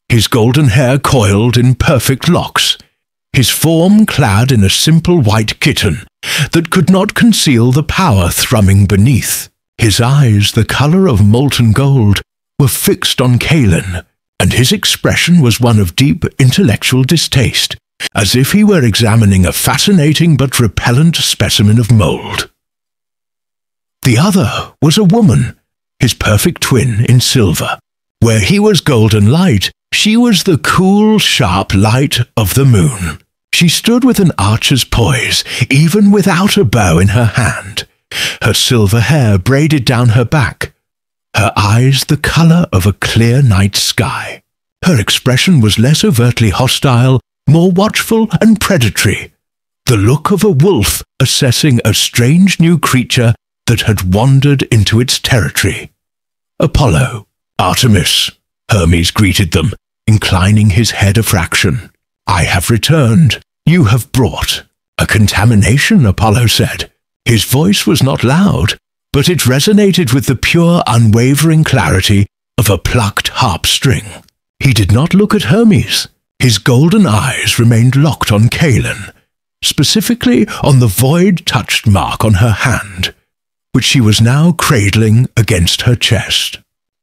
his golden hair coiled in perfect locks, his form clad in a simple white kitten that could not conceal the power thrumming beneath. His eyes, the color of molten gold, were fixed on Kaelin, and his expression was one of deep intellectual distaste, as if he were examining a fascinating but repellent specimen of mold. The other was a woman, his perfect twin in silver. Where he was golden light, she was the cool, sharp light of the moon. She stood with an archer's poise, even without a bow in her hand, her silver hair braided down her back, her eyes the color of a clear night sky. Her expression was less overtly hostile, more watchful and predatory, the look of a wolf assessing a strange new creature that had wandered into its territory. "Apollo, Artemis," Hermes greeted them, inclining his head a fraction. "I have returned. You have brought." "A contamination," Apollo said. His voice was not loud, but it resonated with the pure, unwavering clarity of a plucked harp string. He did not look at Hermes. His golden eyes remained locked on Kaelin, specifically on the void-touched mark on her hand, which she was now cradling against her chest.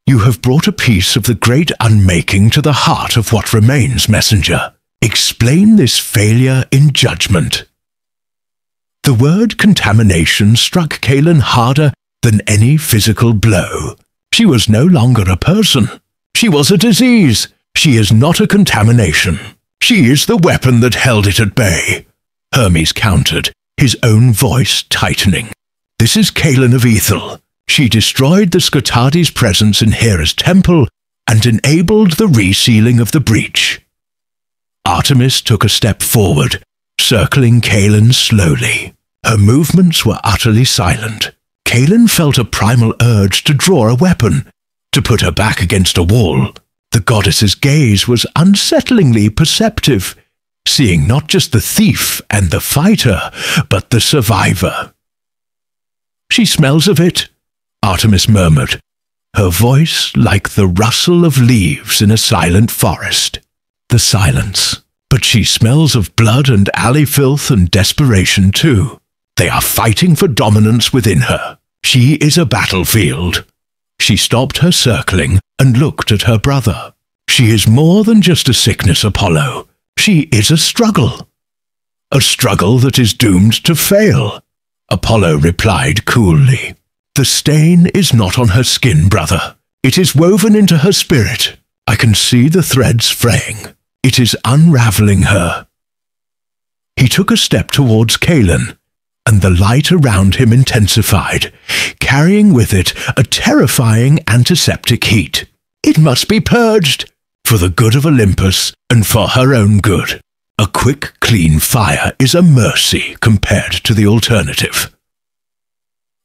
"You have brought a piece of the great unmaking to the heart of what remains, messenger. Explain this failure in judgment." The word contamination struck Kaelin harder than any physical blow. She was no longer a person. She was a disease. She is not a contamination. She is the weapon that held it at bay. Hermes countered, his own voice tightening. "This is Kaelin of Ethel. She destroyed the Skotadi's presence in Hera's temple and enabled the resealing of the breach." Artemis took a step forward, circling Kaelin slowly. Her movements were utterly silent. Kaelin felt a primal urge to draw a weapon, to put her back against a wall. The goddess's gaze was unsettlingly perceptive, seeing not just the thief and the fighter, but the survivor. "She smells of it," Artemis murmured, her voice like the rustle of leaves in a silent forest. The silence. "But she smells of blood and alley filth and desperation too. They are fighting for dominance within her. She is a battlefield." She stopped her circling and looked at her brother. "She is more than just a sickness, Apollo. She is a struggle." a struggle that is doomed to fail. Apollo replied coolly, "The stain is not on her skin, brother. It is woven into her spirit. I can see the threads fraying. It is unraveling her." He took a step towards Kaelin, and the light around him intensified, carrying with it a terrifying antiseptic heat. It must be purged, for the good of Olympus and for her own good. A quick, clean fire is a mercy compared to the alternative.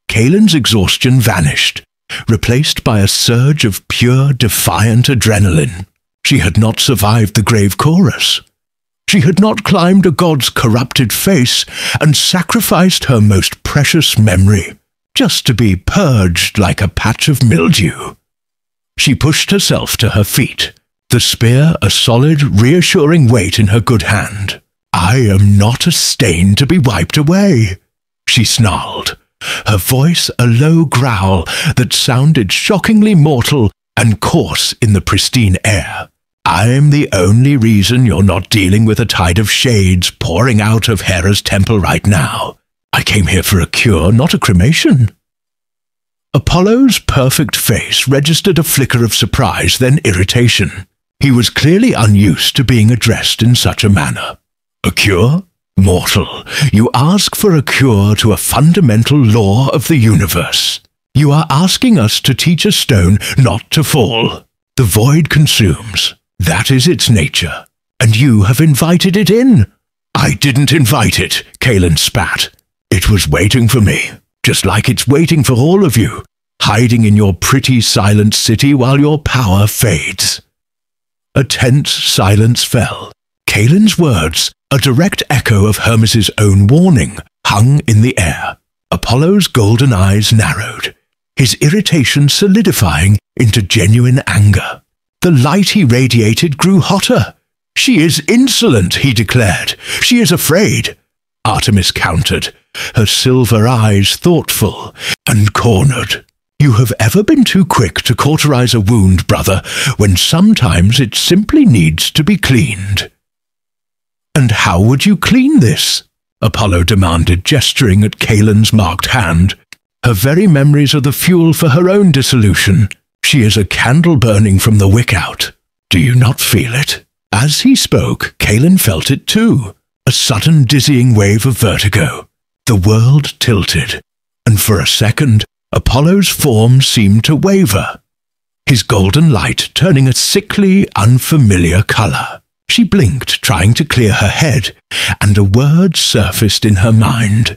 Kaelin's exhaustion vanished, replaced by a surge of pure, defiant adrenaline. She had not survived the grave chorus. She had not climbed a god's corrupted face and sacrificed her most precious memory, just to be purged like a patch of mildew. She pushed herself to her feet, the spear a solid, reassuring weight in her good hand. "I am not a stain to be wiped away," she snarled, her voice a low growl that sounded shockingly mortal and coarse in the pristine air. "I'm the only reason you're not dealing with a tide of shades pouring out of Hera's temple right now. I came here for a cure, not a cremation." Apollo's perfect face registered a flicker of surprise, then irritation. He was clearly unused to being addressed in such a manner. "A cure? Mortal, you ask for a cure to a fundamental law of the universe. You are asking us to teach a stone not to fall. The void consumes. That is its nature. And you have invited it in." "I didn't invite it," Kaelin spat. "It was waiting for me, just like it's waiting for all of you, hiding in your pretty silent city while your power fades." A tense silence fell. Kaelin's words, a direct echo of Hermes' own warning, hung in the air. Apollo's golden eyes narrowed, his irritation solidifying into genuine anger. The light he radiated grew hotter. "She is insolent," he declared. "She is afraid." Artemis countered, her silver eyes thoughtful and cornered. "You have ever been too quick to cauterize a wound, brother, when sometimes it simply needs to be cleaned." "And how would you clean this?" Apollo demanded, gesturing at Kaelin's marked hand. Her very memories are the fuel for her own dissolution. She is a candle burning from the wick out. Do you not feel it? As he spoke, Kaelin felt it too, a sudden dizzying wave of vertigo. The world tilted, and for a second, Apollo's form seemed to waver, his golden light turning a sickly, unfamiliar color. She blinked, trying to clear her head, and a word surfaced in her mind.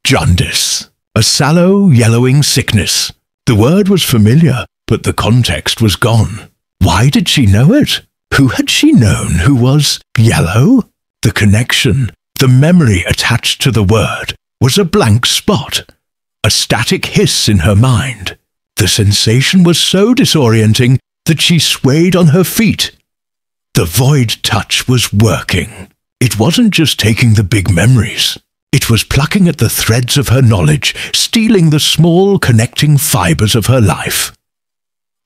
Jaundice. A sallow, yellowing sickness. The word was familiar, but the context was gone. Why did she know it? Who had she known who was yellow? The connection, the memory attached to the word, was a blank spot, a static hiss in her mind. The sensation was so disorienting that she swayed on her feet. The void touch was working. It wasn't just taking the big memories. It was plucking at the threads of her knowledge, stealing the small connecting fibers of her life.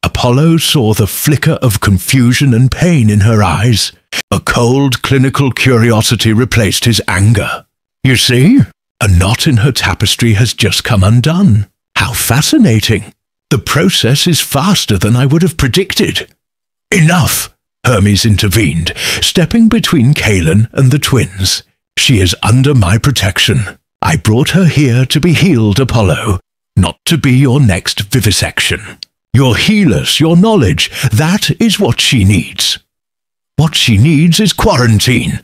Apollo saw the flicker of confusion and pain in her eyes. A cold, clinical curiosity replaced his anger. "You see? A knot in her tapestry has just come undone. How fascinating! The process is faster than I would have predicted." "Enough!" Hermes intervened, stepping between Kaelin and the twins. "She is under my protection. I brought her here to be healed, Apollo, not to be your next vivisection. Your healers, your knowledge, that is what she needs." "What she needs is quarantine,"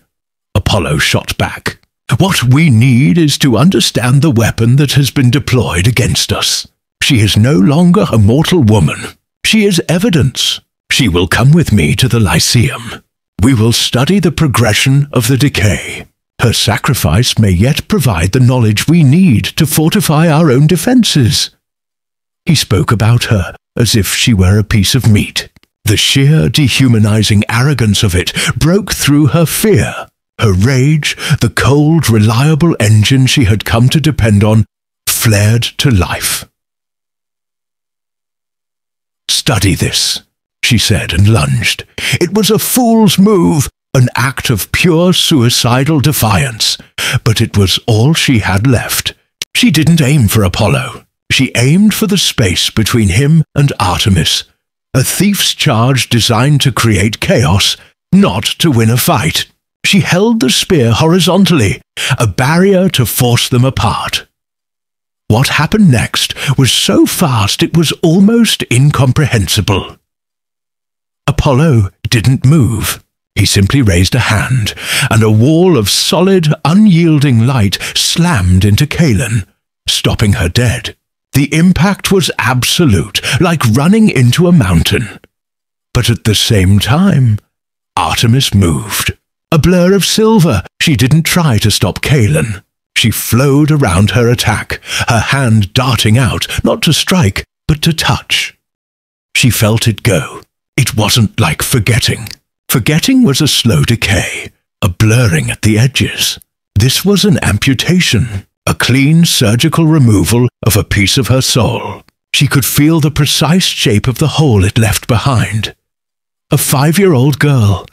Apollo shot back. "What we need is to understand the weapon that has been deployed against us. She is no longer a mortal woman. She is evidence. She will come with me to the Lyceum. We will study the progression of the decay. Her sacrifice may yet provide the knowledge we need to fortify our own defenses." He spoke about her as if she were a piece of meat. The sheer dehumanizing arrogance of it broke through her fear. Her rage, the cold, reliable engine she had come to depend on, flared to life. "Study this," she said and lunged. "It was a fool's move. an act of pure suicidal defiance, but it was all she had left. She didn't aim for Apollo. She aimed for the space between him and Artemis, a thief's charge designed to create chaos, not to win a fight. She held the spear horizontally, a barrier to force them apart. What happened next was so fast it was almost incomprehensible. Apollo didn't move. He simply raised a hand, and a wall of solid, unyielding light slammed into Kaelin, stopping her dead. The impact was absolute, like running into a mountain. But at the same time, Artemis moved. A blur of silver, she didn't try to stop Kaelin. She flowed around her attack, her hand darting out, not to strike, but to touch. She felt it go. It wasn't like forgetting. Forgetting was a slow decay, a blurring at the edges. This was an amputation, a clean surgical removal of a piece of her soul. She could feel the precise shape of the hole it left behind. A 5-year-old girl,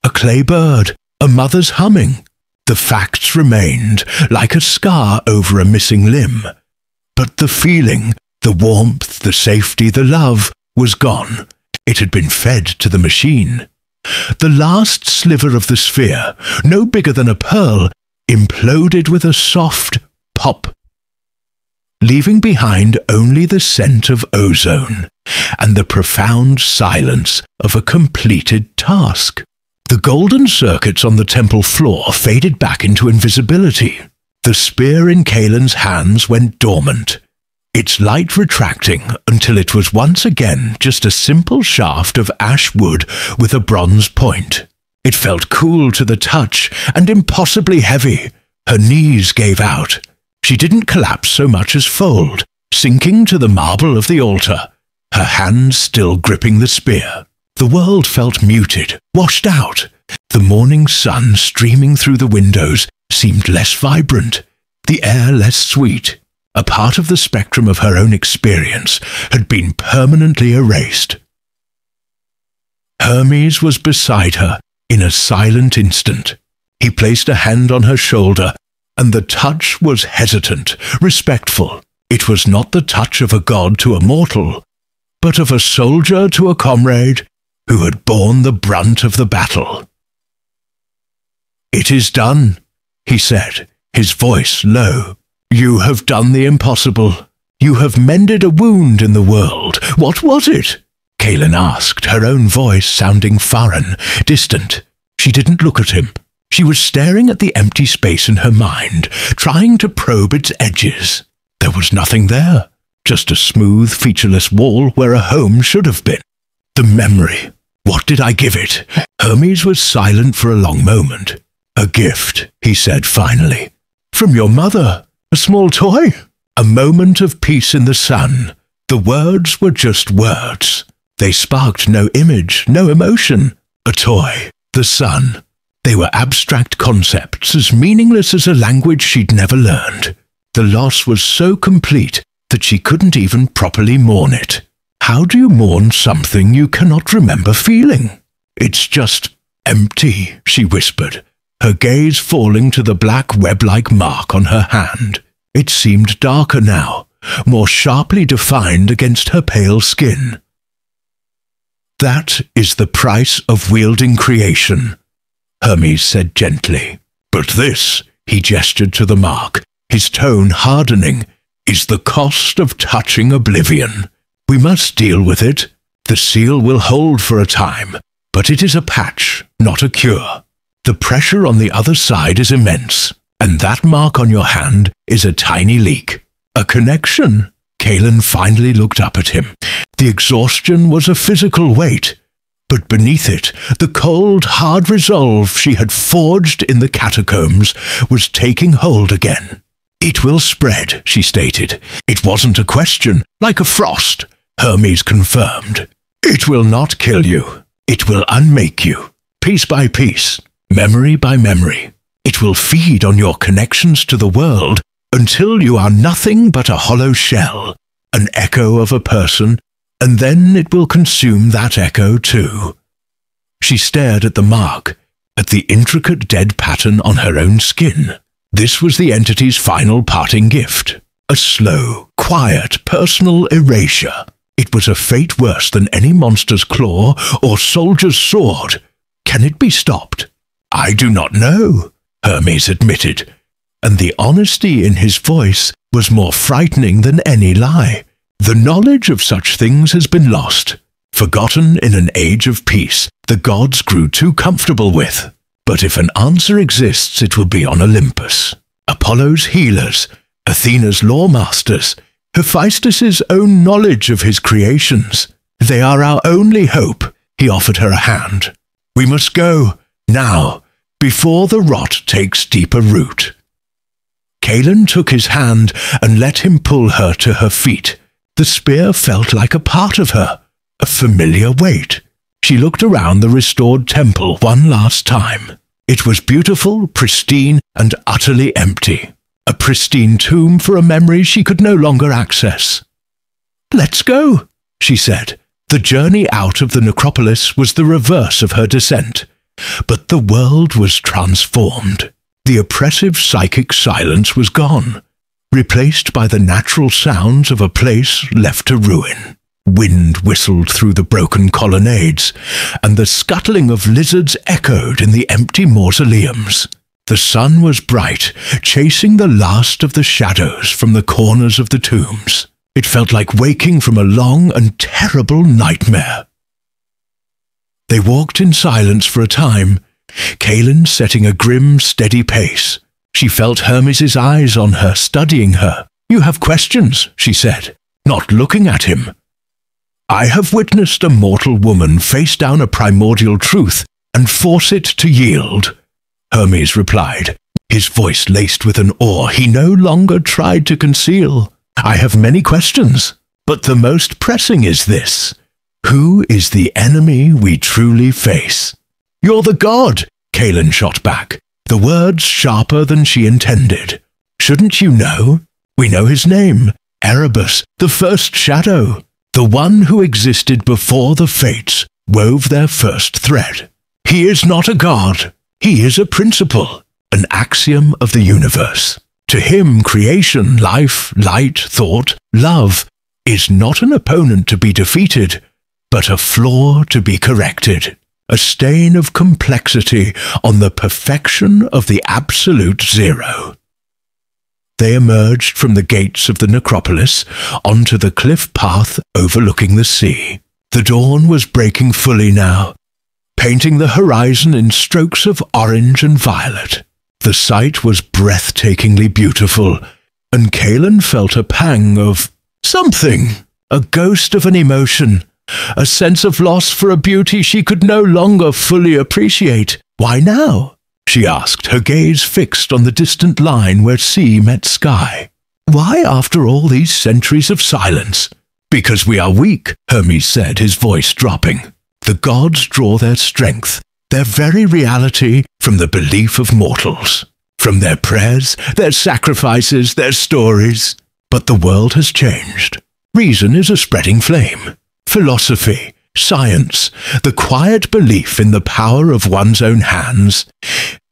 a clay bird, a mother's humming. The facts remained, like a scar over a missing limb. But the feeling, the warmth, the safety, the love, was gone. It had been fed to the machine. The last sliver of the sphere, no bigger than a pearl, imploded with a soft pop, leaving behind only the scent of ozone and the profound silence of a completed task. The golden circuits on the temple floor faded back into invisibility. The spear in Kaelin's hands went dormant, its light retracting until it was once again just a simple shaft of ash wood with a bronze point. It felt cool to the touch and impossibly heavy. Her knees gave out. She didn't collapse so much as fold, sinking to the marble of the altar, her hands still gripping the spear. The world felt muted, washed out. The morning sun streaming through the windows seemed less vibrant, the air less sweet. A part of the spectrum of her own experience had been permanently erased. Hermes was beside her in a silent instant. He placed a hand on her shoulder, and the touch was hesitant, respectful. It was not the touch of a god to a mortal, but of a soldier to a comrade who had borne the brunt of the battle. "It is done," he said, his voice low. "You have done the impossible. You have mended a wound in the world. What was it?" Kaelin asked, her own voice sounding foreign, distant. She didn't look at him. She was staring at the empty space in her mind, trying to probe its edges. There was nothing there, just a smooth, featureless wall where a home should have been. The memory. What did I give it? Hermes was silent for a long moment. "A gift," he said finally. "From your mother. A small toy." A moment of peace in the sun. The words were just words. They sparked no image, no emotion. A toy. The sun. They were abstract concepts, as meaningless as a language she'd never learned. The loss was so complete that she couldn't even properly mourn it. How do you mourn something you cannot remember feeling? "It's just empty," she whispered, her gaze falling to the black web-like mark on her hand. It seemed darker now, more sharply defined against her pale skin. "That is the price of wielding creation," Hermes said gently. "But this," he gestured to the mark, his tone hardening, "is the cost of touching oblivion. We must deal with it. The seal will hold for a time, but it is a patch, not a cure. The pressure on the other side is immense, and that mark on your hand is a tiny leak. A connection." Kaelin finally looked up at him. The exhaustion was a physical weight, but beneath it, the cold, hard resolve she had forged in the catacombs was taking hold again. "It will spread," she stated. "It wasn't a question, like a frost," Hermes confirmed. "It will not kill you. It will unmake you, piece by piece, memory by memory. It will feed on your connections to the world until you are nothing but a hollow shell, an echo of a person, and then it will consume that echo too." She stared at the mark, at the intricate dead pattern on her own skin. This was the entity's final parting gift. A slow, quiet, personal erasure. It was a fate worse than any monster's claw or soldier's sword. Can it be stopped? I do not know, Hermes admitted, and the honesty in his voice was more frightening than any lie. The knowledge of such things has been lost, forgotten in an age of peace the gods grew too comfortable with. But if an answer exists, it will be on Olympus. Apollo's healers, Athena's lawmasters, Hephaestus's own knowledge of his creations. They are our only hope. He offered her a hand. We must go, now, before the rot takes deeper root. Kaelin took his hand and let him pull her to her feet. The spear felt like a part of her, a familiar weight. She looked around the restored temple one last time. It was beautiful, pristine, and utterly empty. A pristine tomb for a memory she could no longer access. Let's go, she said. The journey out of the necropolis was the reverse of her descent, but the world was transformed. The oppressive psychic silence was gone, replaced by the natural sounds of a place left to ruin. Wind whistled through the broken colonnades, and the scuttling of lizards echoed in the empty mausoleums. The sun was bright, chasing the last of the shadows from the corners of the tombs. It felt like waking from a long and terrible nightmare. They walked in silence for a time, Kaelin setting a grim, steady pace. She felt Hermes' eyes on her, studying her. You have questions, she said, not looking at him. I have witnessed a mortal woman face down a primordial truth and force it to yield, Hermes replied, his voice laced with an awe he no longer tried to conceal. I have many questions, but the most pressing is this. Who is the enemy we truly face? You're the god, Kaelin shot back, the words sharper than she intended. Shouldn't you know? We know his name, Erebus, the first shadow. The one who existed before the fates wove their first thread. He is not a god. He is a principle, an axiom of the universe. To him, creation, life, light, thought, love is not an opponent to be defeated, but a flaw to be corrected, a stain of complexity on the perfection of the absolute zero. They emerged from the gates of the necropolis onto the cliff path overlooking the sea. The dawn was breaking fully now, painting the horizon in strokes of orange and violet. The sight was breathtakingly beautiful, and Kaelin felt a pang of something, a ghost of an emotion, a sense of loss for a beauty she could no longer fully appreciate. Why now? She asked, her gaze fixed on the distant line where sea met sky. Why after all these centuries of silence? Because we are weak, Hermes said, his voice dropping. The gods draw their strength, their very reality, from the belief of mortals, from their prayers, their sacrifices, their stories. But the world has changed. Reason is a spreading flame. Philosophy, science, the quiet belief in the power of one's own hands,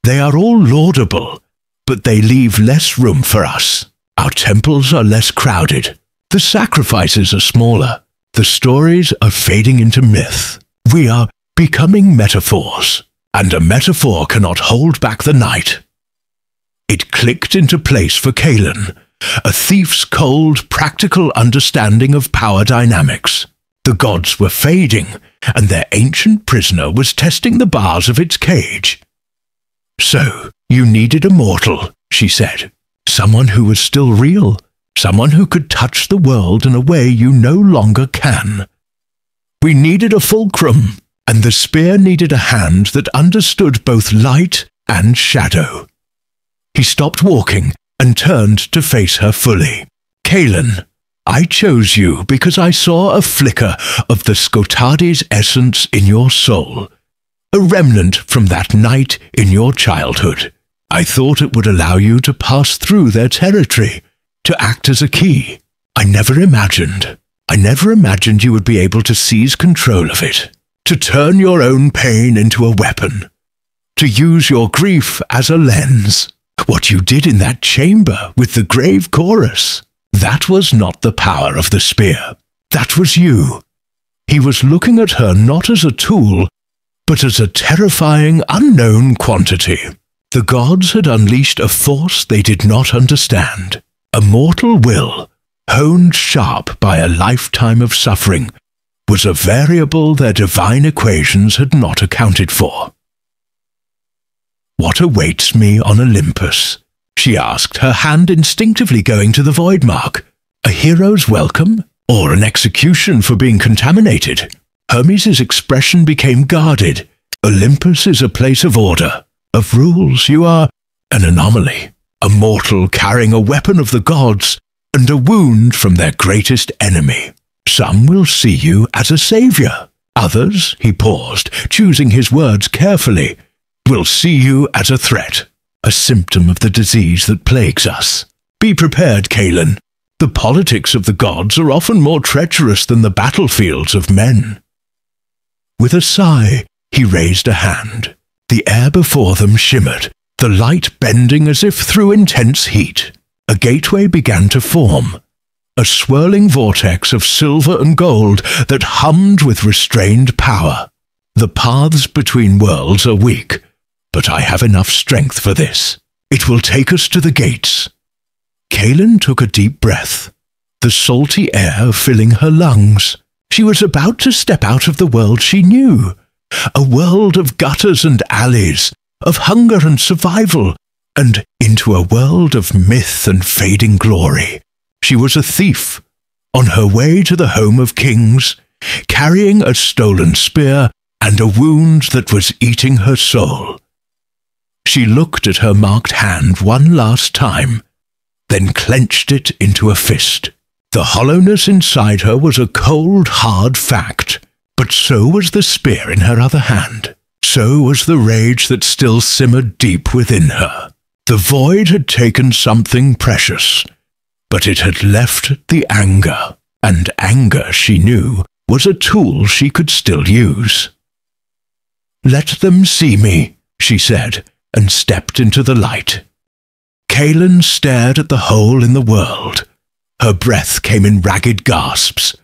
they are all laudable, but they leave less room for us. Our temples are less crowded. The sacrifices are smaller. The stories are fading into myth. We are becoming metaphors, and a metaphor cannot hold back the night. It clicked into place for Kaelin, a thief's cold, practical understanding of power dynamics. The gods were fading, and their ancient prisoner was testing the bars of its cage. So, you needed a mortal, she said. Someone who was still real, someone who could touch the world in a way you no longer can. We needed a fulcrum, and the spear needed a hand that understood both light and shadow. He stopped walking and turned to face her fully. Kaelin, I chose you because I saw a flicker of the Skotadi's essence in your soul, a remnant from that night in your childhood. I thought it would allow you to pass through their territory, to act as a key. I never imagined you would be able to seize control of it, to turn your own pain into a weapon. to use your grief as a lens. What you did in that chamber with the grave chorus, that was not the power of the spear. That was you. He was looking at her not as a tool, but as a terrifying unknown quantity. The gods had unleashed a force they did not understand, a mortal will, honed sharp by a lifetime of suffering, was a variable their divine equations had not accounted for. "What awaits me on Olympus?" she asked, her hand instinctively going to the void mark. "A hero's welcome? Or an execution for being contaminated?" Hermes' expression became guarded. "Olympus is a place of order, of rules. You are an anomaly, a mortal carrying a weapon of the gods and a wound from their greatest enemy. Some will see you as a savior. Others," he paused, choosing his words carefully, "will see you as a threat, a symptom of the disease that plagues us. Be prepared, Kaelin. The politics of the gods are often more treacherous than the battlefields of men." With a sigh, he raised a hand. The air before them shimmered, the light bending as if through intense heat. A gateway began to form, a swirling vortex of silver and gold that hummed with restrained power. "The paths between worlds are weak, but I have enough strength for this. It will take us to the gates." Kaelin took a deep breath, the salty air filling her lungs. She was about to step out of the world she knew, a world of gutters and alleys, of hunger and survival, and into a world of myth and fading glory. She was a thief, on her way to the home of kings, carrying a stolen spear and a wound that was eating her soul. She looked at her marked hand one last time, then clenched it into a fist. The hollowness inside her was a cold, hard fact, but so was the spear in her other hand. So was the rage that still simmered deep within her. The void had taken something precious, but it had left the anger, and anger, she knew, was a tool she could still use. "Let them see me," she said, and stepped into the light. Kaelin stared at the hole in the world. Her breath came in ragged gasps,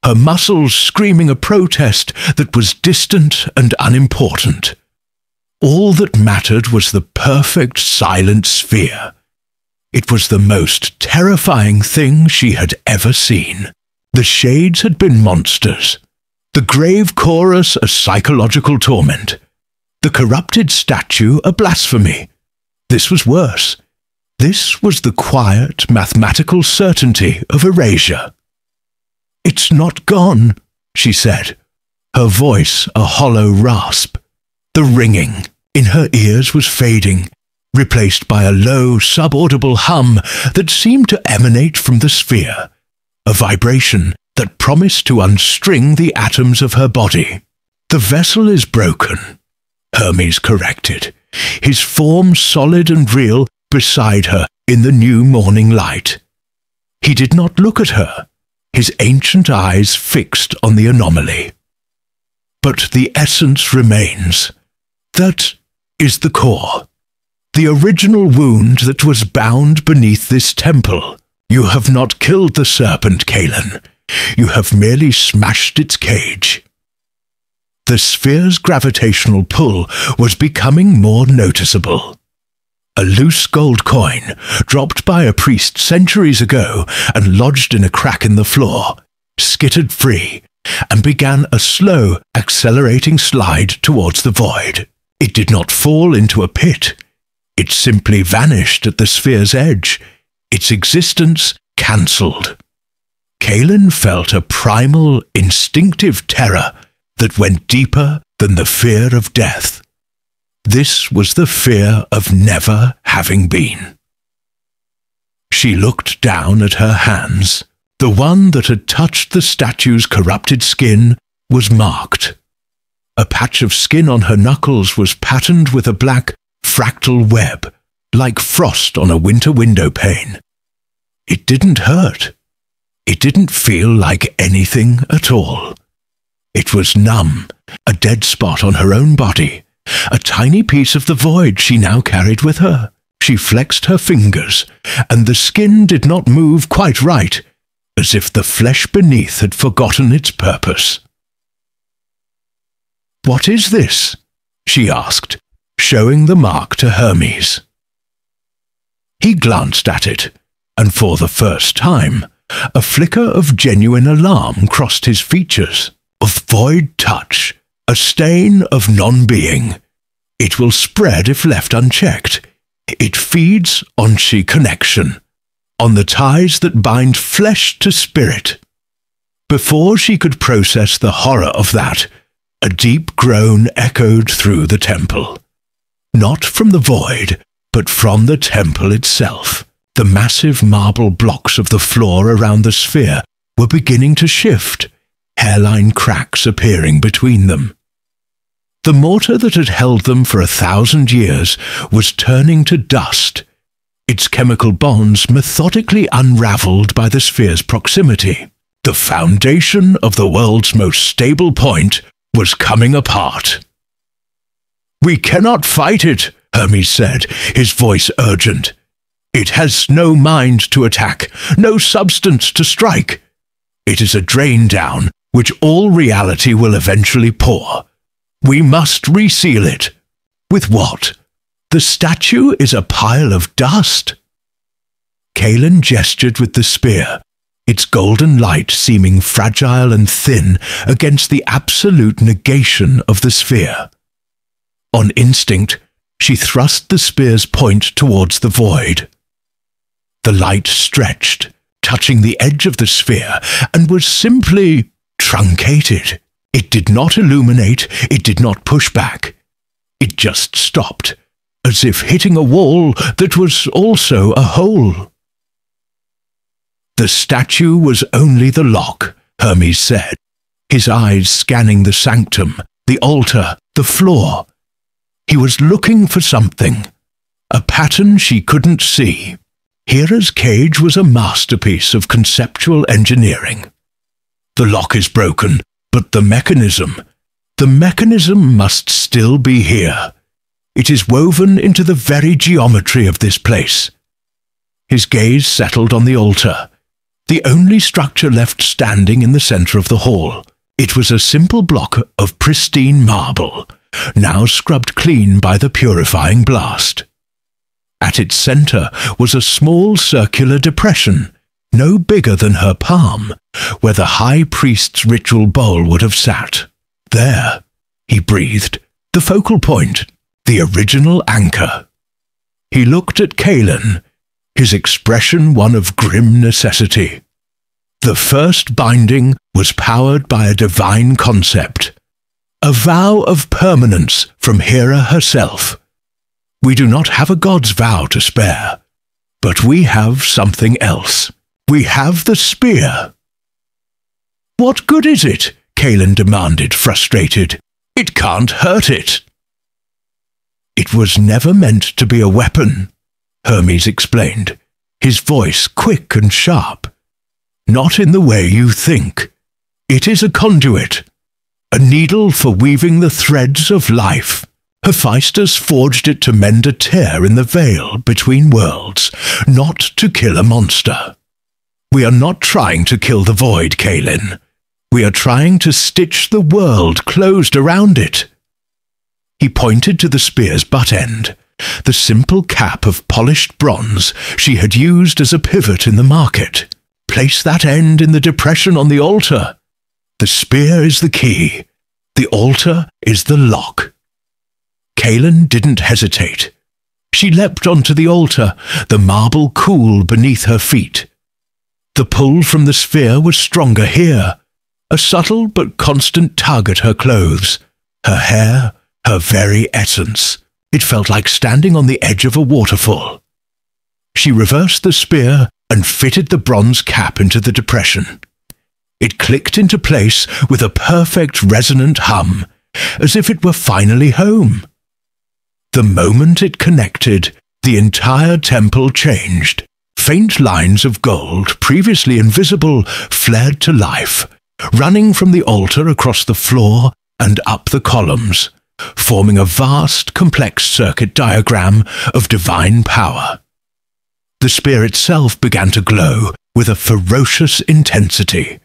her muscles screaming a protest that was distant and unimportant. All that mattered was the perfect silent sphere. It was the most terrifying thing she had ever seen. The shades had been monsters, the grave chorus a psychological torment, the corrupted statue a blasphemy. This was worse. This was the quiet, mathematical certainty of erasure. "It's not gone," she said, her voice a hollow rasp. The ringing in her ears was fading, replaced by a low, subaudible hum that seemed to emanate from the sphere, a vibration that promised to unstring the atoms of her body. "The vessel is broken," Hermes corrected, his form solid and real beside her in the new morning light. He did not look at her, his ancient eyes fixed on the anomaly. "But the essence remains. That is the core, the original wound that was bound beneath this temple. You have not killed the serpent, Kaelin. You have merely smashed its cage." The sphere's gravitational pull was becoming more noticeable. A loose gold coin, dropped by a priest centuries ago and lodged in a crack in the floor, skittered free and began a slow, accelerating slide towards the void. It did not fall into a pit. It simply vanished at the sphere's edge, its existence cancelled. Kaelin felt a primal, instinctive terror that went deeper than the fear of death. This was the fear of never having been. She looked down at her hands. The one that had touched the statue's corrupted skin was marked. A patch of skin on her knuckles was patterned with a black, fractal web, like frost on a winter window pane. It didn't hurt. It didn't feel like anything at all. It was numb, a dead spot on her own body, a tiny piece of the void she now carried with her. She flexed her fingers, and the skin did not move quite right, as if the flesh beneath had forgotten its purpose. "What is this?" she asked, showing the mark to Hermes. He glanced at it, and for the first time, a flicker of genuine alarm crossed his features. Of void touch, a stain of non-being. It will spread if left unchecked. It feeds on chi connection, on the ties that bind flesh to spirit. Before she could process the horror of that, a deep groan echoed through the temple. Not from the void, but from the temple itself. The massive marble blocks of the floor around the sphere were beginning to shift, hairline cracks appearing between them. The mortar that had held them for 1,000 years was turning to dust, its chemical bonds methodically unraveled by the sphere's proximity. The foundation of the world's most stable point was coming apart. "We cannot fight it," Hermes said, his voice urgent. "It has no mind to attack, no substance to strike. It is a drain down, which all reality will eventually pour. We must reseal it." "With what? The statue is a pile of dust." Kaelin gestured with the spear, its golden light seeming fragile and thin against the absolute negation of the sphere. On instinct, she thrust the spear's point towards the void. The light stretched, touching the edge of the sphere, and was simply truncated. It did not illuminate, it did not push back. It just stopped, as if hitting a wall that was also a hole. The statue was only the lock, Hermes said, his eyes scanning the sanctum, the altar, the floor. He was looking for something, a pattern she couldn't see. Hera's cage was a masterpiece of conceptual engineering. The lock is broken, but the mechanism must still be here. It is woven into the very geometry of this place. His gaze settled on the altar, the only structure left standing in the center of the hall. It was a simple block of pristine marble, now scrubbed clean by the purifying blast. At its center was a small circular depression, no bigger than her palm, where the high priest's ritual bowl would have sat. "There," he breathed, "the focal point, the original anchor." He looked at Kaelin, his expression one of grim necessity. The first binding was powered by a divine concept, a vow of permanence from Hera herself. We do not have a god's vow to spare, but we have something else. We have the spear. "What good is it?" Kaelin demanded, frustrated. "It can't hurt it." "It was never meant to be a weapon," Hermes explained, his voice quick and sharp. "Not in the way you think. It is a conduit, a needle for weaving the threads of life. Hephaestus forged it to mend a tear in the veil between worlds, not to kill a monster. We are not trying to kill the void, Kaelin. We are trying to stitch the world closed around it." He pointed to the spear's butt end, the simple cap of polished bronze she had used as a pivot in the market. "Place that end in the depression on the altar. The spear is the key. The altar is the lock." Kaelin didn't hesitate. She leapt onto the altar, the marble cool beneath her feet. The pull from the sphere was stronger here, a subtle but constant tug at her clothes, her hair, her very essence. It felt like standing on the edge of a waterfall. She reversed the spear and fitted the bronze cap into the depression. It clicked into place with a perfect resonant hum, as if it were finally home. The moment it connected, the entire temple changed. Faint lines of gold, previously invisible, flared to life, running from the altar across the floor and up the columns, forming a vast, complex circuit diagram of divine power. The spear itself began to glow with a ferocious intensity,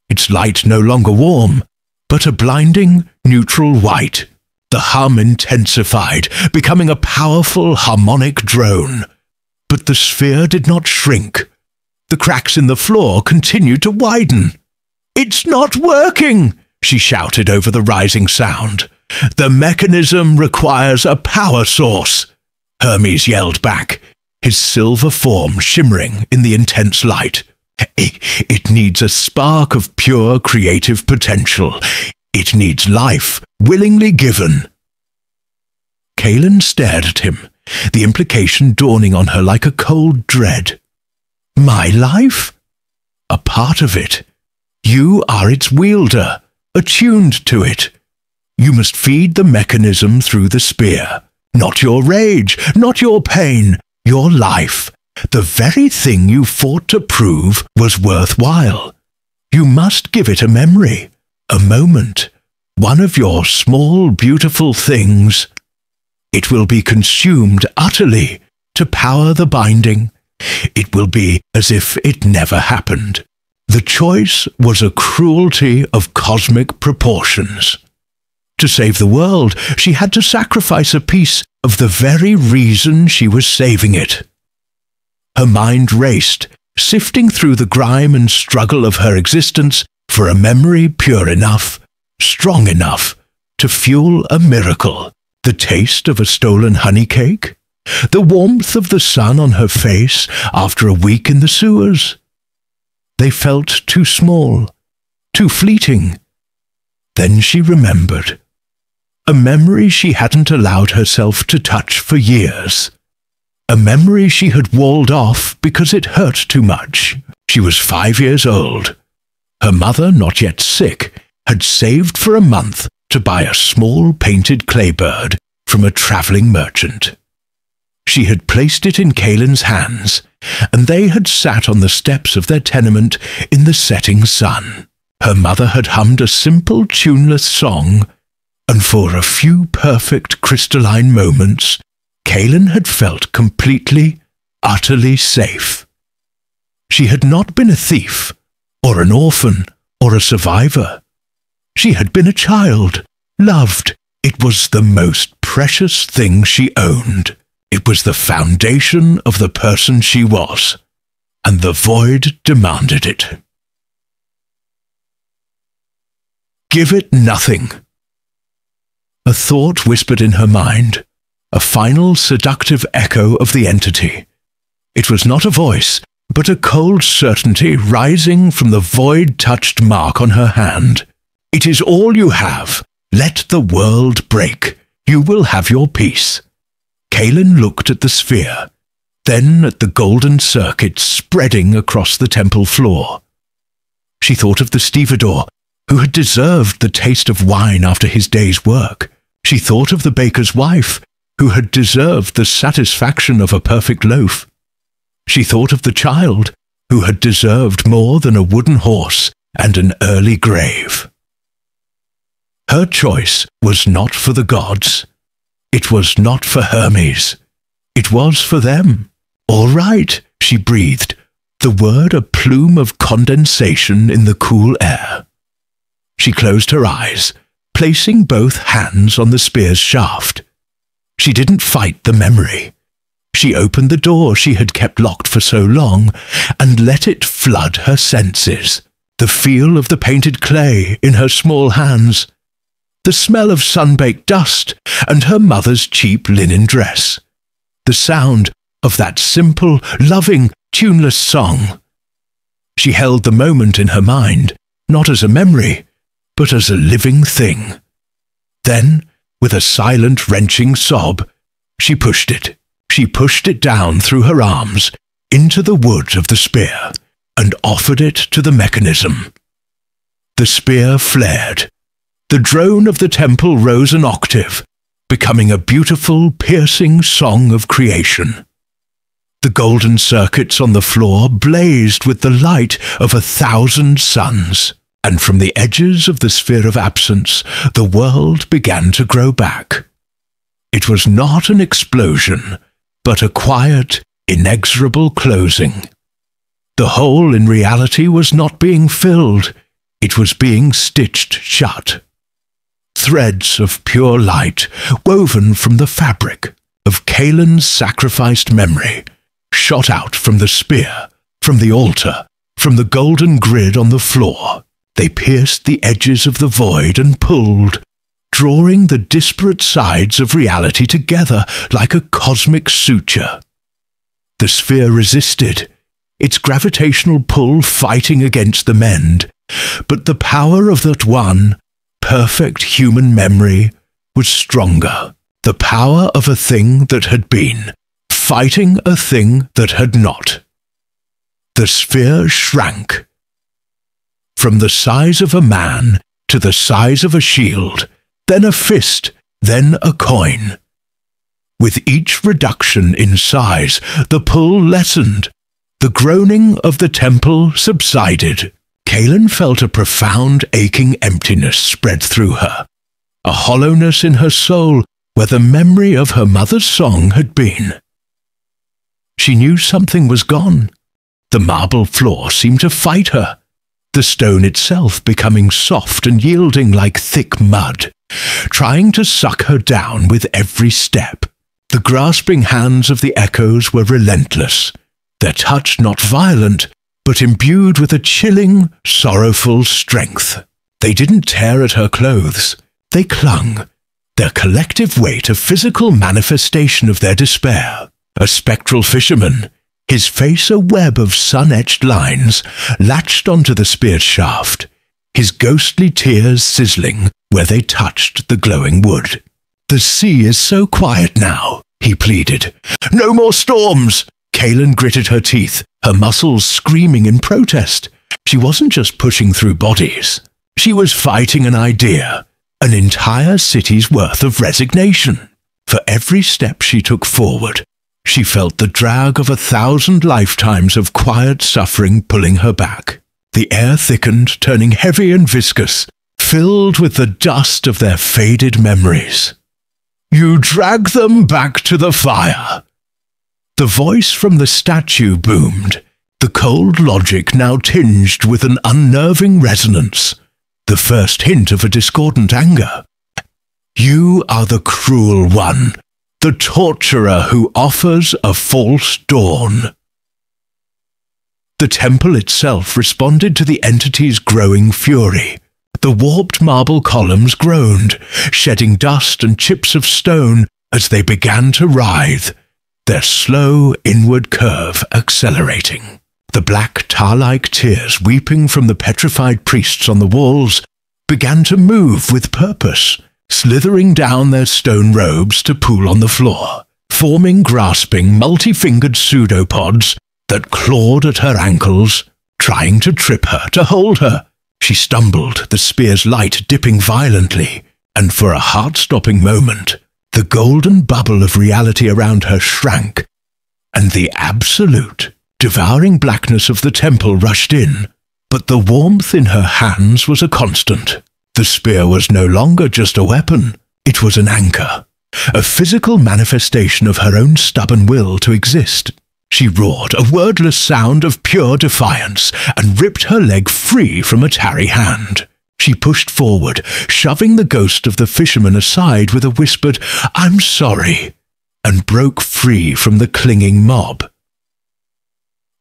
its light no longer warm, but a blinding, neutral white. The hum intensified, becoming a powerful harmonic drone. But the sphere did not shrink. The cracks in the floor continued to widen. "It's not working!" she shouted over the rising sound. "The mechanism requires a power source," Hermes yelled back, his silver form shimmering in the intense light. "It needs a spark of pure creative potential. It needs life, willingly given." Kaelin stared at him, the implication dawning on her like a cold dread. "My life? A part of it. You are its wielder, attuned to it. You must feed the mechanism through the spear. Not your rage, not your pain, your life. The very thing you fought to prove was worthwhile. You must give it a memory, a moment, one of your small, beautiful things. It will be consumed utterly to power the binding. It will be as if it never happened. The choice was a cruelty of cosmic proportions. To save the world, she had to sacrifice a piece of the very reason she was saving it." Her mind raced, sifting through the grime and struggle of her existence for a memory pure enough, strong enough, to fuel a miracle. The taste of a stolen honey cake? The warmth of the sun on her face after a week in the sewers? They felt too small, too fleeting. Then she remembered. A memory she hadn't allowed herself to touch for years. A memory she had walled off because it hurt too much. She was 5 years old. Her mother, not yet sick, had saved for a month to buy a small painted clay bird from a travelling merchant. She had placed it in Kaelin's hands, and they had sat on the steps of their tenement in the setting sun. Her mother had hummed a simple, tuneless song, and for a few perfect crystalline moments, Kaelin had felt completely, utterly safe. She had not been a thief, or an orphan, or a survivor. She had been a child, loved. It was the most precious thing she owned. It was the foundation of the person she was, and the void demanded it. Give it nothing. A thought whispered in her mind, a final seductive echo of the entity. It was not a voice, but a cold certainty rising from the void-touched mark on her hand. It is all you have. Let the world break. You will have your peace. Kaelin looked at the sphere, then at the golden circuit spreading across the temple floor. She thought of the stevedore, who had deserved the taste of wine after his day's work. She thought of the baker's wife, who had deserved the satisfaction of a perfect loaf. She thought of the child, who had deserved more than a wooden horse and an early grave. Her choice was not for the gods. It was not for Hermes. It was for them. All right, she breathed, the word a plume of condensation in the cool air. She closed her eyes, placing both hands on the spear's shaft. She didn't fight the memory. She opened the door she had kept locked for so long and let it flood her senses. The feel of the painted clay in her small hands, the smell of sun-baked dust and her mother's cheap linen dress, the sound of that simple, loving, tuneless song. She held the moment in her mind, not as a memory, but as a living thing. Then, with a silent, wrenching sob, she pushed it. She pushed it down through her arms into the wood of the spear and offered it to the mechanism. The spear flared. The drone of the temple rose an octave, becoming a beautiful, piercing song of creation. The golden circuits on the floor blazed with the light of 1,000 suns. and from the edges of the sphere of absence, the world began to grow back. It was not an explosion, but a quiet, inexorable closing. The hole in reality was not being filled, it was being stitched shut. Threads of pure light, woven from the fabric of Kaelin's sacrificed memory, shot out from the spear, from the altar, from the golden grid on the floor. They pierced the edges of the void and pulled, drawing the disparate sides of reality together like a cosmic suture. The sphere resisted, its gravitational pull fighting against the mend, but the power of that one, perfect human memory was stronger. The power of a thing that had been, fighting a thing that had not. The sphere shrank. From the size of a man to the size of a shield, then a fist, then a coin. With each reduction in size, the pull lessened. The groaning of the temple subsided. Kaelin felt a profound aching emptiness spread through her, a hollowness in her soul where the memory of her mother's song had been. She knew something was gone. The marble floor seemed to fight her, the stone itself becoming soft and yielding like thick mud, trying to suck her down with every step. The grasping hands of the echoes were relentless, their touch not violent, but imbued with a chilling, sorrowful strength. They didn't tear at her clothes, they clung, their collective weight a physical manifestation of their despair. A spectral fisherman, his face a web of sun-etched lines, latched onto the spear shaft, his ghostly tears sizzling where they touched the glowing wood. "The sea is so quiet now," he pleaded. "No more storms!" Kaelin gritted her teeth, her muscles screaming in protest. She wasn't just pushing through bodies. She was fighting an idea, an entire city's worth of resignation. For every step she took forward, she felt the drag of 1,000 lifetimes of quiet suffering pulling her back. The air thickened, turning heavy and viscous, filled with the dust of their faded memories. "You drag them back to the fire." The voice from the statue boomed, the cold logic now tinged with an unnerving resonance, the first hint of a discordant anger. "You are the cruel one, the torturer who offers a false dawn." The temple itself responded to the entity's growing fury. The warped marble columns groaned, shedding dust and chips of stone as they began to writhe, their slow inward curve accelerating. The black tar-like tears weeping from the petrified priests on the walls began to move with purpose, slithering down their stone robes to pool on the floor, forming grasping, multi-fingered pseudopods that clawed at her ankles, trying to trip her, to hold her. She stumbled, the spear's light dipping violently, and for a heart-stopping moment, the golden bubble of reality around her shrank, and the absolute, devouring blackness of the temple rushed in. But the warmth in her hands was a constant. The spear was no longer just a weapon, it was an anchor, a physical manifestation of her own stubborn will to exist. She roared, a wordless sound of pure defiance, and ripped her leg free from a tarry hand. She pushed forward, shoving the ghost of the fisherman aside with a whispered, "I'm sorry," and broke free from the clinging mob.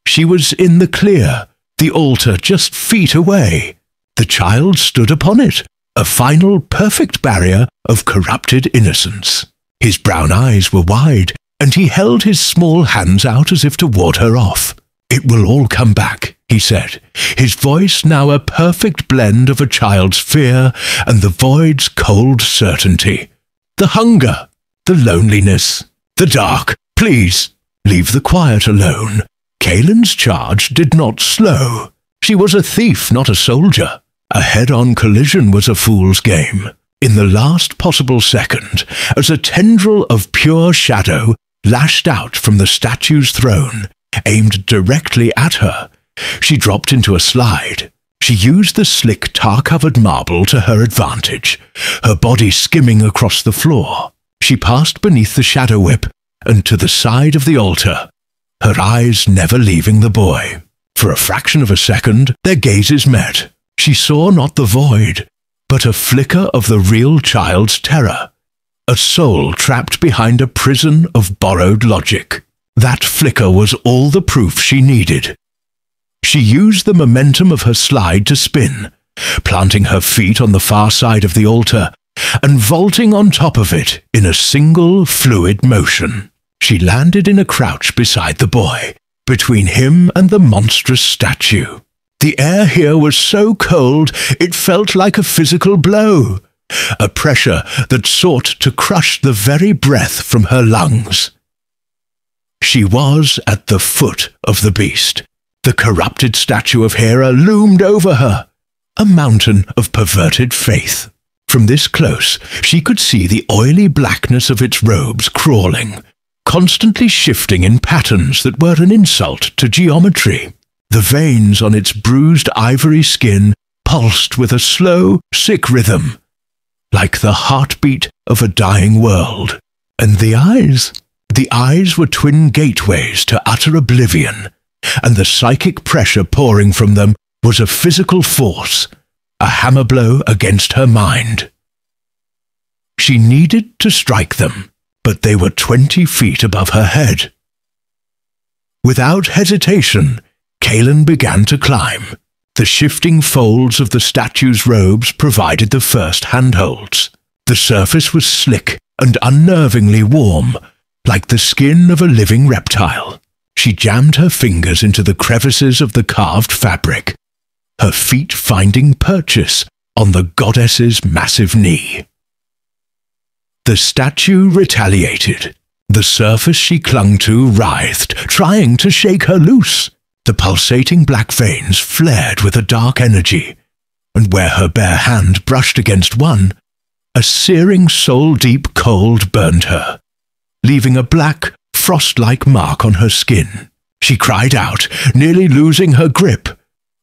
She was in the clear, the altar just feet away. The child stood upon it, a final perfect barrier of corrupted innocence. His brown eyes were wide, and he held his small hands out as if to ward her off. "It will all come back," he said, his voice now a perfect blend of a child's fear and the void's cold certainty. "The hunger, the loneliness, the dark. Please, leave the quiet alone." Kaelin's charge did not slow. She was a thief, not a soldier. A head-on collision was a fool's game. In the last possible second, as a tendril of pure shadow lashed out from the statue's throne, aimed directly at her, she dropped into a slide. She used the slick tar-covered marble to her advantage, her body skimming across the floor. She passed beneath the shadow whip and to the side of the altar, her eyes never leaving the boy. For a fraction of a second, their gazes met. She saw not the void, but a flicker of the real child's terror, a soul trapped behind a prison of borrowed logic. That flicker was all the proof she needed. She used the momentum of her slide to spin, planting her feet on the far side of the altar and vaulting on top of it in a single fluid motion. She landed in a crouch beside the boy, between him and the monstrous statue. The air here was so cold it felt like a physical blow, a pressure that sought to crush the very breath from her lungs. She was at the foot of the beast. The corrupted statue of Hera loomed over her, a mountain of perverted faith. From this close, she could see the oily blackness of its robes crawling, constantly shifting in patterns that were an insult to geometry. The veins on its bruised ivory skin pulsed with a slow, sick rhythm, like the heartbeat of a dying world. And the eyes were twin gateways to utter oblivion, and the psychic pressure pouring from them was a physical force, a hammer blow against her mind. She needed to strike them, but they were 20 feet above her head. Without hesitation, Kaelin began to climb. The shifting folds of the statue's robes provided the first handholds. The surface was slick and unnervingly warm, like the skin of a living reptile. She jammed her fingers into the crevices of the carved fabric, her feet finding purchase on the goddess's massive knee. The statue retaliated. The surface she clung to writhed, trying to shake her loose. The pulsating black veins flared with a dark energy, and where her bare hand brushed against one, a searing soul-deep cold burned her, leaving a black, frost-like mark on her skin. She cried out, nearly losing her grip,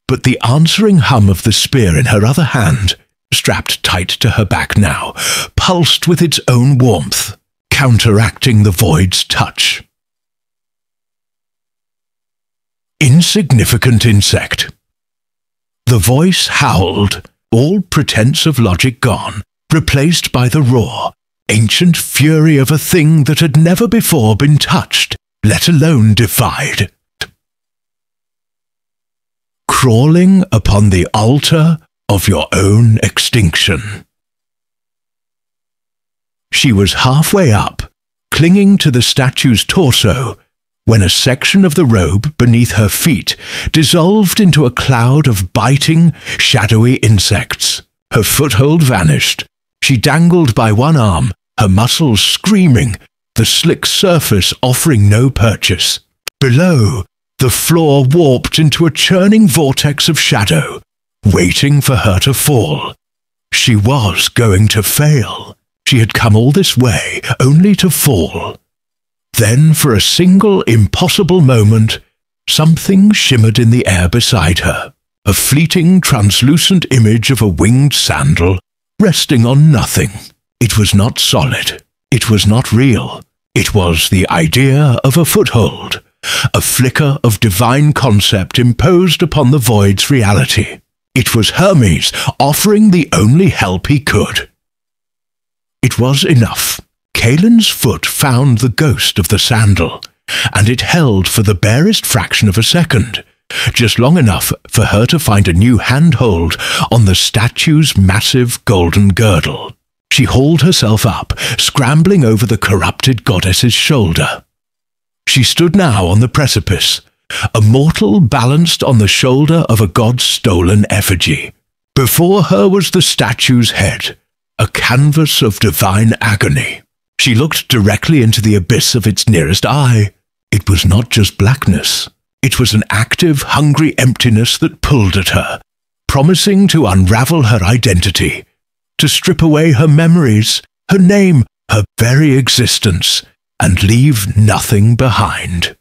but the answering hum of the spear in her other hand, strapped tight to her back now, pulsed with its own warmth, counteracting the void's touch. Insignificant insect. The voice howled, all pretense of logic gone, replaced by the raw, ancient fury of a thing that had never before been touched, let alone defied. Crawling upon the altar of your own extinction. She was halfway up, clinging to the statue's torso, when a section of the robe beneath her feet dissolved into a cloud of biting, shadowy insects. Her foothold vanished. She dangled by one arm, her muscles screaming, the slick surface offering no purchase. Below, the floor warped into a churning vortex of shadow, waiting for her to fall. She was going to fail. She had come all this way, only to fall. Then, for a single impossible moment, something shimmered in the air beside her, a fleeting, translucent image of a winged sandal, resting on nothing. It was not solid. It was not real. It was the idea of a foothold, a flicker of divine concept imposed upon the void's reality. It was Hermes offering the only help he could. It was enough. Kaelin's foot found the ghost of the sandal, and it held for the barest fraction of a second, just long enough for her to find a new handhold on the statue's massive golden girdle. She hauled herself up, scrambling over the corrupted goddess's shoulder. She stood now on the precipice, a mortal balanced on the shoulder of a god's stolen effigy. Before her was the statue's head, a canvas of divine agony. She looked directly into the abyss of its nearest eye. It was not just blackness. It was an active, hungry emptiness that pulled at her, promising to unravel her identity, to strip away her memories, her name, her very existence, and leave nothing behind.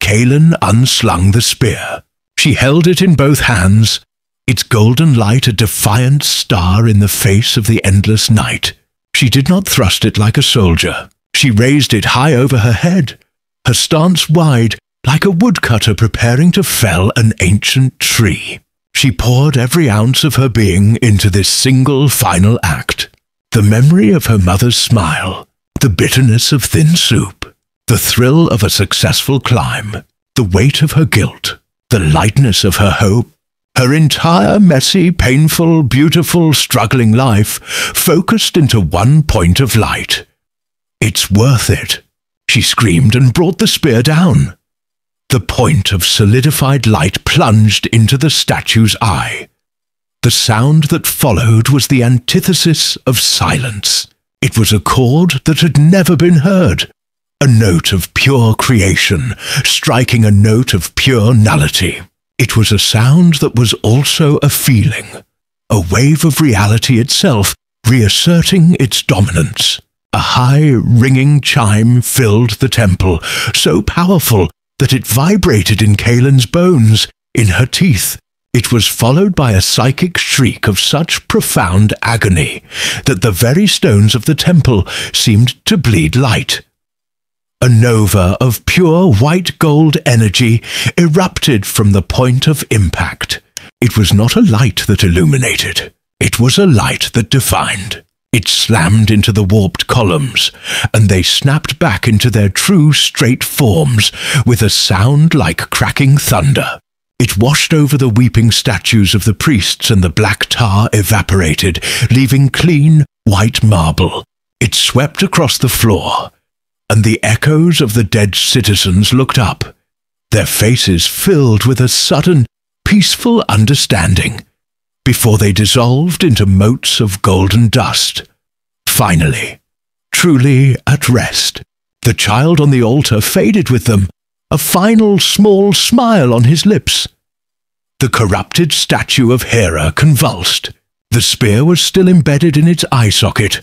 Kaelin unslung the spear. She held it in both hands, its golden light a defiant star in the face of the endless night. She did not thrust it like a soldier. She raised it high over her head, her stance wide, like a woodcutter preparing to fell an ancient tree. She poured every ounce of her being into this single final act. The memory of her mother's smile, the bitterness of thin soup, the thrill of a successful climb, the weight of her guilt, the lightness of her hope, her entire messy, painful, beautiful, struggling life focused into one point of light. "It's worth it," she screamed and brought the spear down. The point of solidified light plunged into the statue's eye. The sound that followed was the antithesis of silence. It was a chord that had never been heard, a note of pure creation, striking a note of pure nullity. It was a sound that was also a feeling, a wave of reality itself reasserting its dominance. A high, ringing chime filled the temple, so powerful that it vibrated in Kaelin's bones, in her teeth. It was followed by a psychic shriek of such profound agony that the very stones of the temple seemed to bleed light. A nova of pure white gold energy erupted from the point of impact. It was not a light that illuminated. It was a light that defined. It slammed into the warped columns, and they snapped back into their true straight forms with a sound like cracking thunder. It washed over the weeping statues of the priests, and the black tar evaporated, leaving clean, white marble. It swept across the floor, and the echoes of the dead citizens looked up, their faces filled with a sudden, peaceful understanding, before they dissolved into motes of golden dust. Finally, truly at rest, the child on the altar faded with them, a final small smile on his lips. The corrupted statue of Hera convulsed. The spear was still embedded in its eye socket,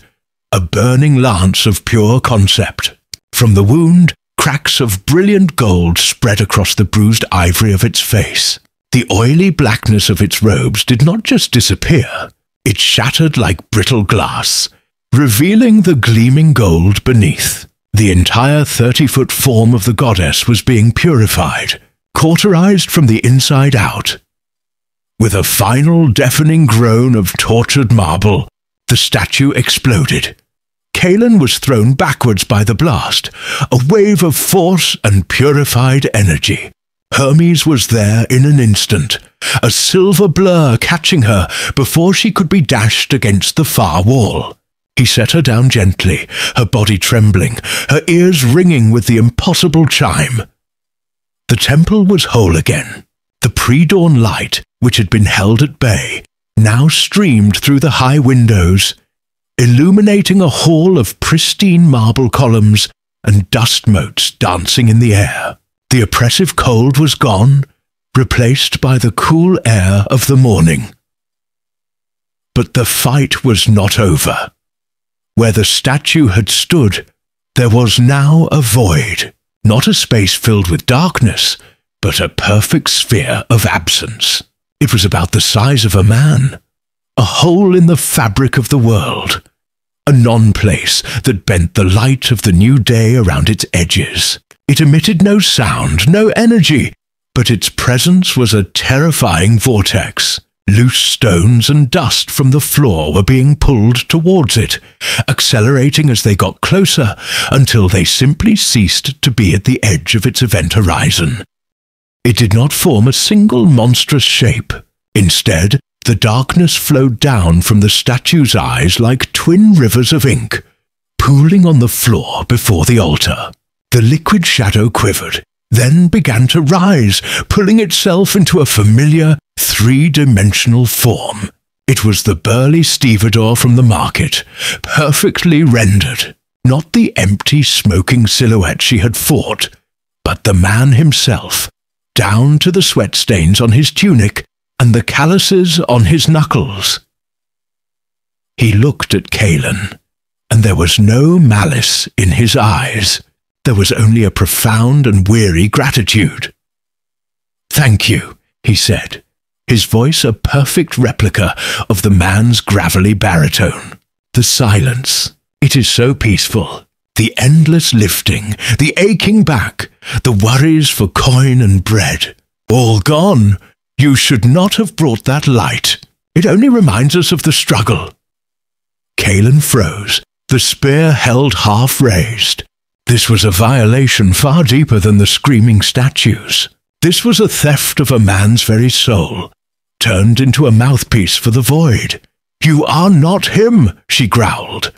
a burning lance of pure concept. From the wound, cracks of brilliant gold spread across the bruised ivory of its face. The oily blackness of its robes did not just disappear, it shattered like brittle glass, revealing the gleaming gold beneath. The entire 30-foot form of the goddess was being purified, cauterized from the inside out. With a final deafening groan of tortured marble, the statue exploded. Kaelin was thrown backwards by the blast, a wave of force and purified energy. Hermes was there in an instant, a silver blur catching her before she could be dashed against the far wall. He set her down gently, her body trembling, her ears ringing with the impossible chime. The temple was whole again. The pre-dawn light, which had been held at bay, now streamed through the high windows, illuminating a hall of pristine marble columns and dust motes dancing in the air. The oppressive cold was gone, replaced by the cool air of the morning. But the fight was not over. Where the statue had stood, there was now a void, not a space filled with darkness, but a perfect sphere of absence. It was about the size of a man, a hole in the fabric of the world, a non-place that bent the light of the new day around its edges. It emitted no sound, no energy, but its presence was a terrifying vortex. Loose stones and dust from the floor were being pulled towards it, accelerating as they got closer until they simply ceased to be at the edge of its event horizon. It did not form a single monstrous shape. Instead, the darkness flowed down from the statue's eyes like twin rivers of ink, pooling on the floor before the altar. The liquid shadow quivered, then began to rise, pulling itself into a familiar, three-dimensional form. It was the burly stevedore from the market, perfectly rendered. Not the empty, smoking silhouette she had fought, but the man himself, down to the sweat stains on his tunic and the calluses on his knuckles. He looked at Kaelin, and there was no malice in his eyes. There was only a profound and weary gratitude. "Thank you," he said, his voice a perfect replica of the man's gravelly baritone. The silence, it is so peaceful. The endless lifting, the aching back, the worries for coin and bread. All gone. You should not have brought that light. It only reminds us of the struggle. Kaelin froze, the spear held half raised. This was a violation far deeper than the screaming statues. This was a theft of a man's very soul, turned into a mouthpiece for the void. You are not him, she growled.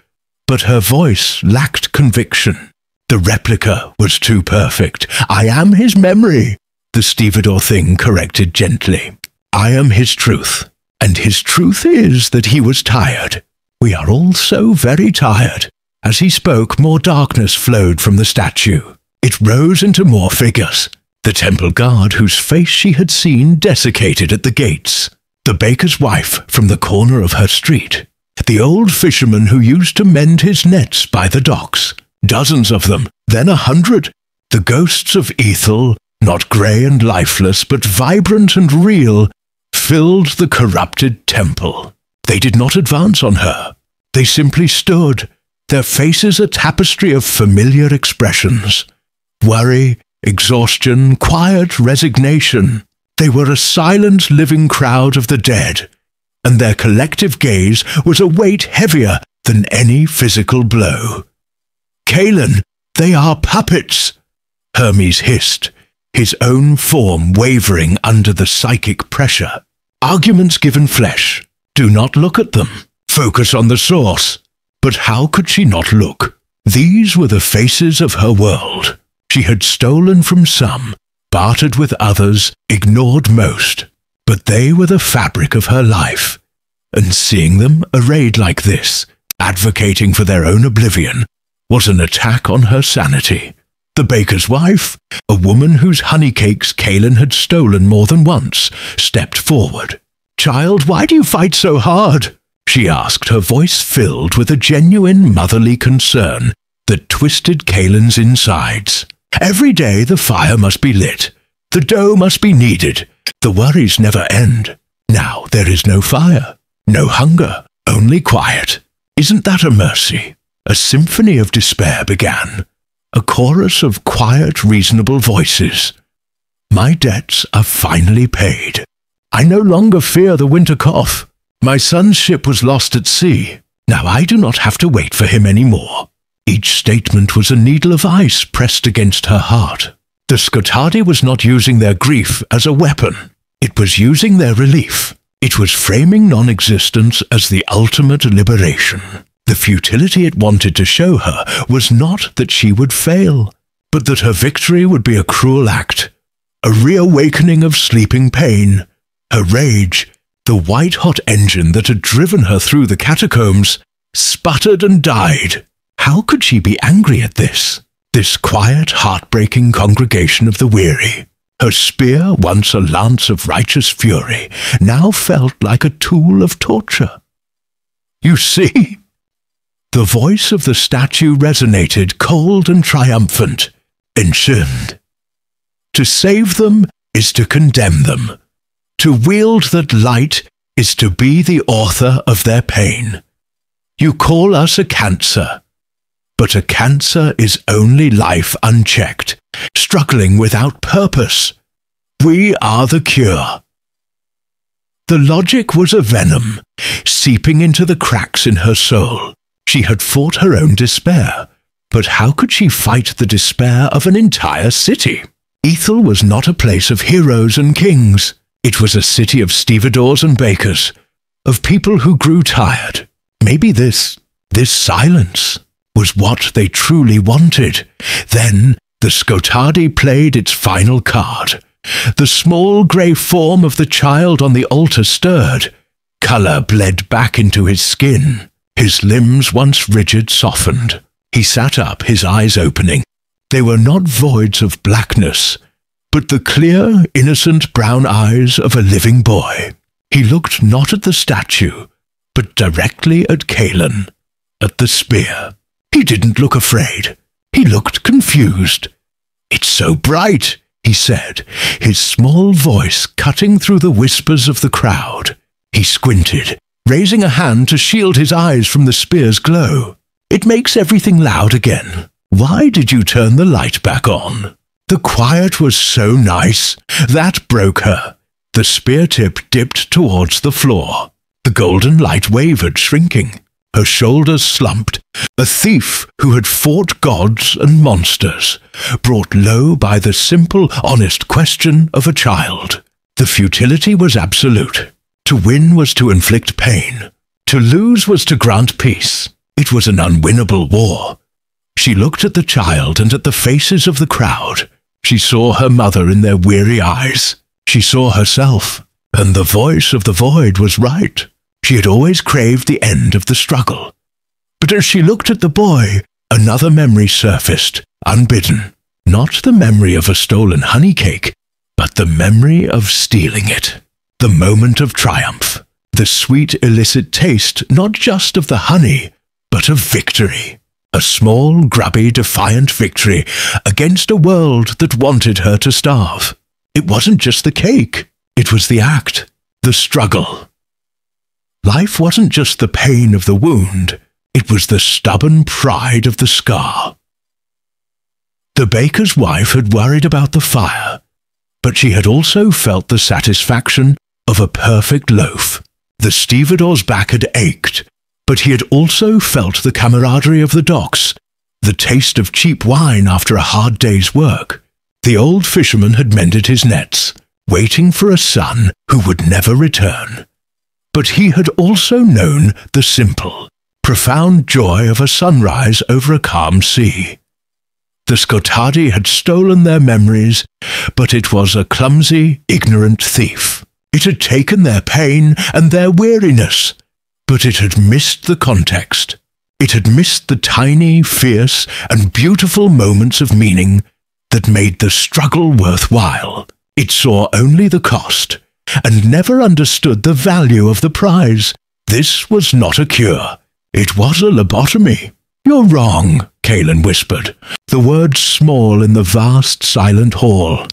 But her voice lacked conviction. The replica was too perfect. I am his memory, the stevedore thing corrected gently. I am his truth, and his truth is that he was tired. We are all so very tired. As he spoke, more darkness flowed from the statue. It rose into more figures. The temple guard whose face she had seen desiccated at the gates. The baker's wife from the corner of her street. The old fisherman who used to mend his nets by the docks. Dozens of them, then 100. The ghosts of Ethel, not grey and lifeless, but vibrant and real, filled the corrupted temple. They did not advance on her. They simply stood, their faces a tapestry of familiar expressions. Worry, exhaustion, quiet resignation. They were a silent living crowd of the dead, and their collective gaze was a weight heavier than any physical blow. Kaelin, they are puppets, Hermes hissed, his own form wavering under the psychic pressure. Arguments given flesh. Do not look at them. Focus on the source. But how could she not look? These were the faces of her world. She had stolen from some, bartered with others, ignored most. But they were the fabric of her life. And seeing them arrayed like this, advocating for their own oblivion, was an attack on her sanity. The baker's wife, a woman whose honeycakes Kaelin had stolen more than once, stepped forward. "Child, why do you fight so hard?" she asked, her voice filled with a genuine motherly concern that twisted Kaelin's insides. "Every day the fire must be lit. The dough must be kneaded. The worries never end. Now there is no fire, no hunger, only quiet. Isn't that a mercy?" A symphony of despair began. A chorus of quiet, reasonable voices. "My debts are finally paid. I no longer fear the winter cough. My son's ship was lost at sea. Now I do not have to wait for him any more." Each statement was a needle of ice pressed against her heart. The Skotadi was not using their grief as a weapon. It was using their relief. It was framing non-existence as the ultimate liberation. The futility it wanted to show her was not that she would fail, but that her victory would be a cruel act, a reawakening of sleeping pain. Her rage, the white-hot engine that had driven her through the catacombs, sputtered and died. How could she be angry at this quiet, heartbreaking congregation of the weary? Her spear, once a lance of righteous fury, now felt like a tool of torture. "You see?" The voice of the statue resonated, cold and triumphant. "Enchant. To save them is to condemn them. To wield that light is to be the author of their pain. You call us a cancer, but a cancer is only life unchecked, struggling without purpose. We are the cure." The logic was a venom, seeping into the cracks in her soul. She had fought her own despair, but how could she fight the despair of an entire city? Ethel was not a place of heroes and kings. It was a city of stevedores and bakers, of people who grew tired. Maybe this silence was what they truly wanted. Then the Skotadi played its final card. The small grey form of the child on the altar stirred. Colour bled back into his skin. His limbs, once rigid, softened. He sat up, his eyes opening. They were not voids of blackness, but the clear, innocent brown eyes of a living boy. He looked not at the statue, but directly at Kaelin, at the spear. He didn't look afraid. He looked confused. "It's so bright," he said, his small voice cutting through the whispers of the crowd. He squinted, raising a hand to shield his eyes from the spear's glow. It makes everything loud again. Why did you turn the light back on? The quiet was so nice. That broke her. The spear tip dipped towards the floor. The golden light wavered, shrinking. Her shoulders slumped. A thief who had fought gods and monsters, brought low by the simple, honest question of a child. The futility was absolute. To win was to inflict pain. To lose was to grant peace. It was an unwinnable war. She looked at the child and at the faces of the crowd. She saw her mother in their weary eyes. She saw herself, and the voice of the void was right. She had always craved the end of the struggle. But as she looked at the boy, another memory surfaced, unbidden. Not the memory of a stolen honey cake, but the memory of stealing it. The moment of triumph. The sweet illicit taste not just of the honey, but of victory. A small, grubby, defiant victory against a world that wanted her to starve. It wasn't just the cake. It was the act, the struggle. Life wasn't just the pain of the wound. It was the stubborn pride of the scar. The baker's wife had worried about the fire, but she had also felt the satisfaction of a perfect loaf. The stevedore's back had ached, but he had also felt the camaraderie of the docks, the taste of cheap wine after a hard day's work. The old fisherman had mended his nets, waiting for a son who would never return. But he had also known the simple, profound joy of a sunrise over a calm sea. The Skotadi had stolen their memories, but it was a clumsy, ignorant thief. It had taken their pain and their weariness, but it had missed the context. It had missed the tiny, fierce, and beautiful moments of meaning that made the struggle worthwhile. It saw only the cost, and never understood the value of the prize. This was not a cure. It was a lobotomy. "You're wrong," Kaelin whispered, the words small in the vast, silent hall.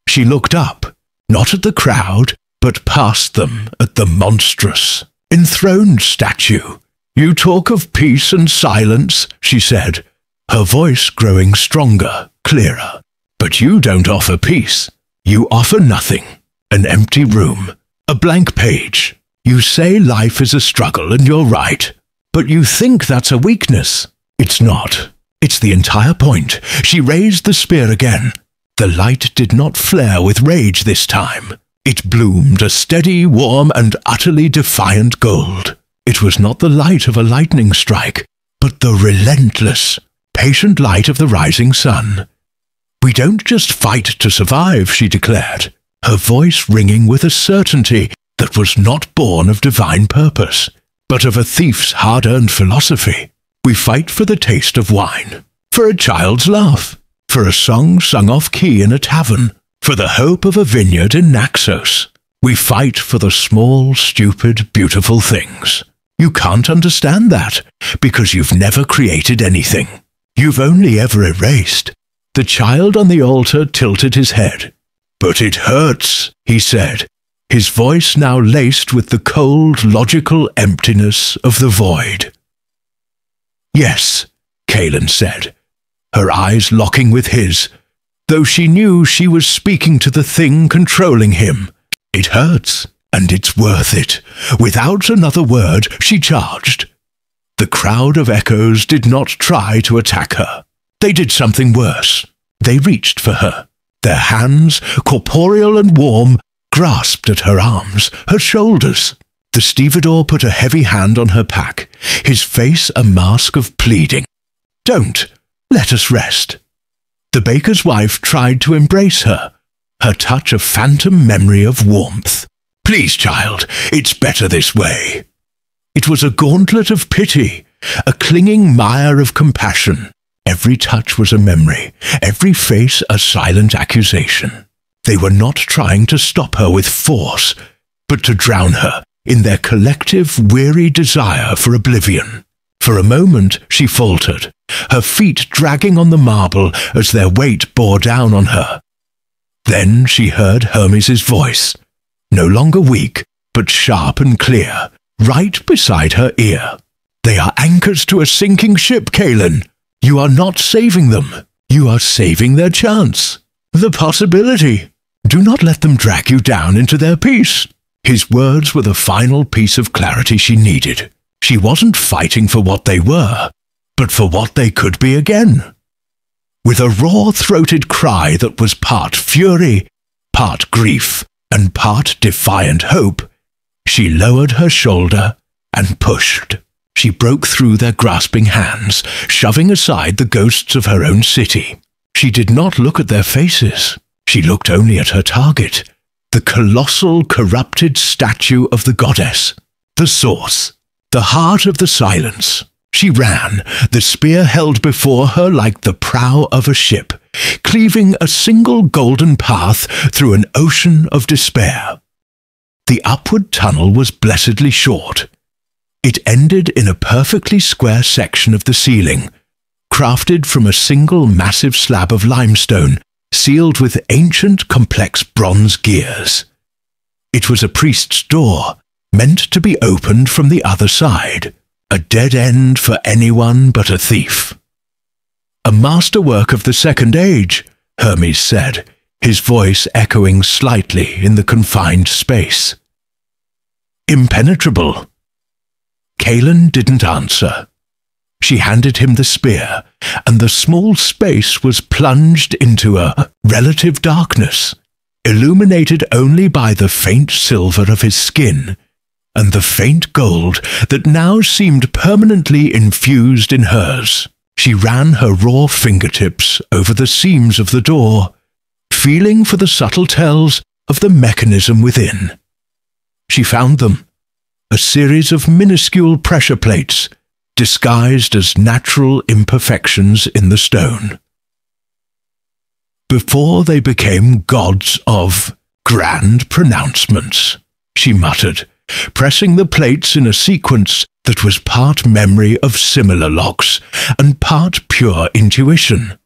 She looked up, not at the crowd, but past them at the monstrous, enthroned statue. "You talk of peace and silence," she said, her voice growing stronger, clearer. "But you don't offer peace. You offer nothing. An empty room, a blank page. You say life is a struggle, and you're right. But you think that's a weakness. It's not. It's the entire point." She raised the spear again. The light did not flare with rage this time. It bloomed a steady, warm, and utterly defiant gold. It was not the light of a lightning strike, but the relentless, patient light of the rising sun. "We don't just fight to survive," she declared, her voice ringing with a certainty that was not born of divine purpose, but of a thief's hard-earned philosophy. "We fight for the taste of wine, for a child's laugh, for a song sung off-key in a tavern, for the hope of a vineyard in Naxos. We fight for the small, stupid, beautiful things. You can't understand that, because you've never created anything. You've only ever erased." The child on the altar tilted his head. "But it hurts," he said, his voice now laced with the cold, logical emptiness of the void. "Yes," Kaelin said, her eyes locking with his, though she knew she was speaking to the thing controlling him. "It hurts, and it's worth it." Without another word, she charged. The crowd of echoes did not try to attack her. They did something worse. They reached for her. Their hands, corporeal and warm, grasped at her arms, her shoulders. The stevedore put a heavy hand on her pack, his face a mask of pleading. "Don't. Let us rest." The baker's wife tried to embrace her, her touch a phantom memory of warmth. "Please, child, it's better this way." It was a gauntlet of pity, a clinging mire of compassion. Every touch was a memory, every face a silent accusation. They were not trying to stop her with force, but to drown her in their collective weary desire for oblivion. For a moment she faltered, her feet dragging on the marble as their weight bore down on her. Then she heard Hermes' voice, no longer weak, but sharp and clear, right beside her ear. "They are anchors to a sinking ship, Kaelin. You are not saving them. You are saving their chance. The possibility. Do not let them drag you down into their peace." His words were the final piece of clarity she needed. She wasn't fighting for what they were, but for what they could be again. With a raw-throated cry that was part fury, part grief, and part defiant hope, she lowered her shoulder and pushed. She broke through their grasping hands, shoving aside the ghosts of her own city. She did not look at their faces. She looked only at her target, the colossal, corrupted statue of the goddess, the source, the heart of the silence. She ran, the spear held before her like the prow of a ship, cleaving a single golden path through an ocean of despair. The upward tunnel was blessedly short. It ended in a perfectly square section of the ceiling, crafted from a single massive slab of limestone, sealed with ancient, complex bronze gears. It was a priest's door, meant to be opened from the other side, a dead end for anyone but a thief. "A masterwork of the Second Age," Hermes said, his voice echoing slightly in the confined space. "Impenetrable." Kaelin didn't answer. She handed him the spear, and the small space was plunged into a relative darkness, illuminated only by the faint silver of his skin, and the faint gold that now seemed permanently infused in hers. She ran her raw fingertips over the seams of the door, feeling for the subtle tells of the mechanism within. She found them, a series of minuscule pressure plates, disguised as natural imperfections in the stone. "Before they became gods of grand pronouncements," she muttered, pressing the plates in a sequence that was part memory of similar locks and part pure intuition.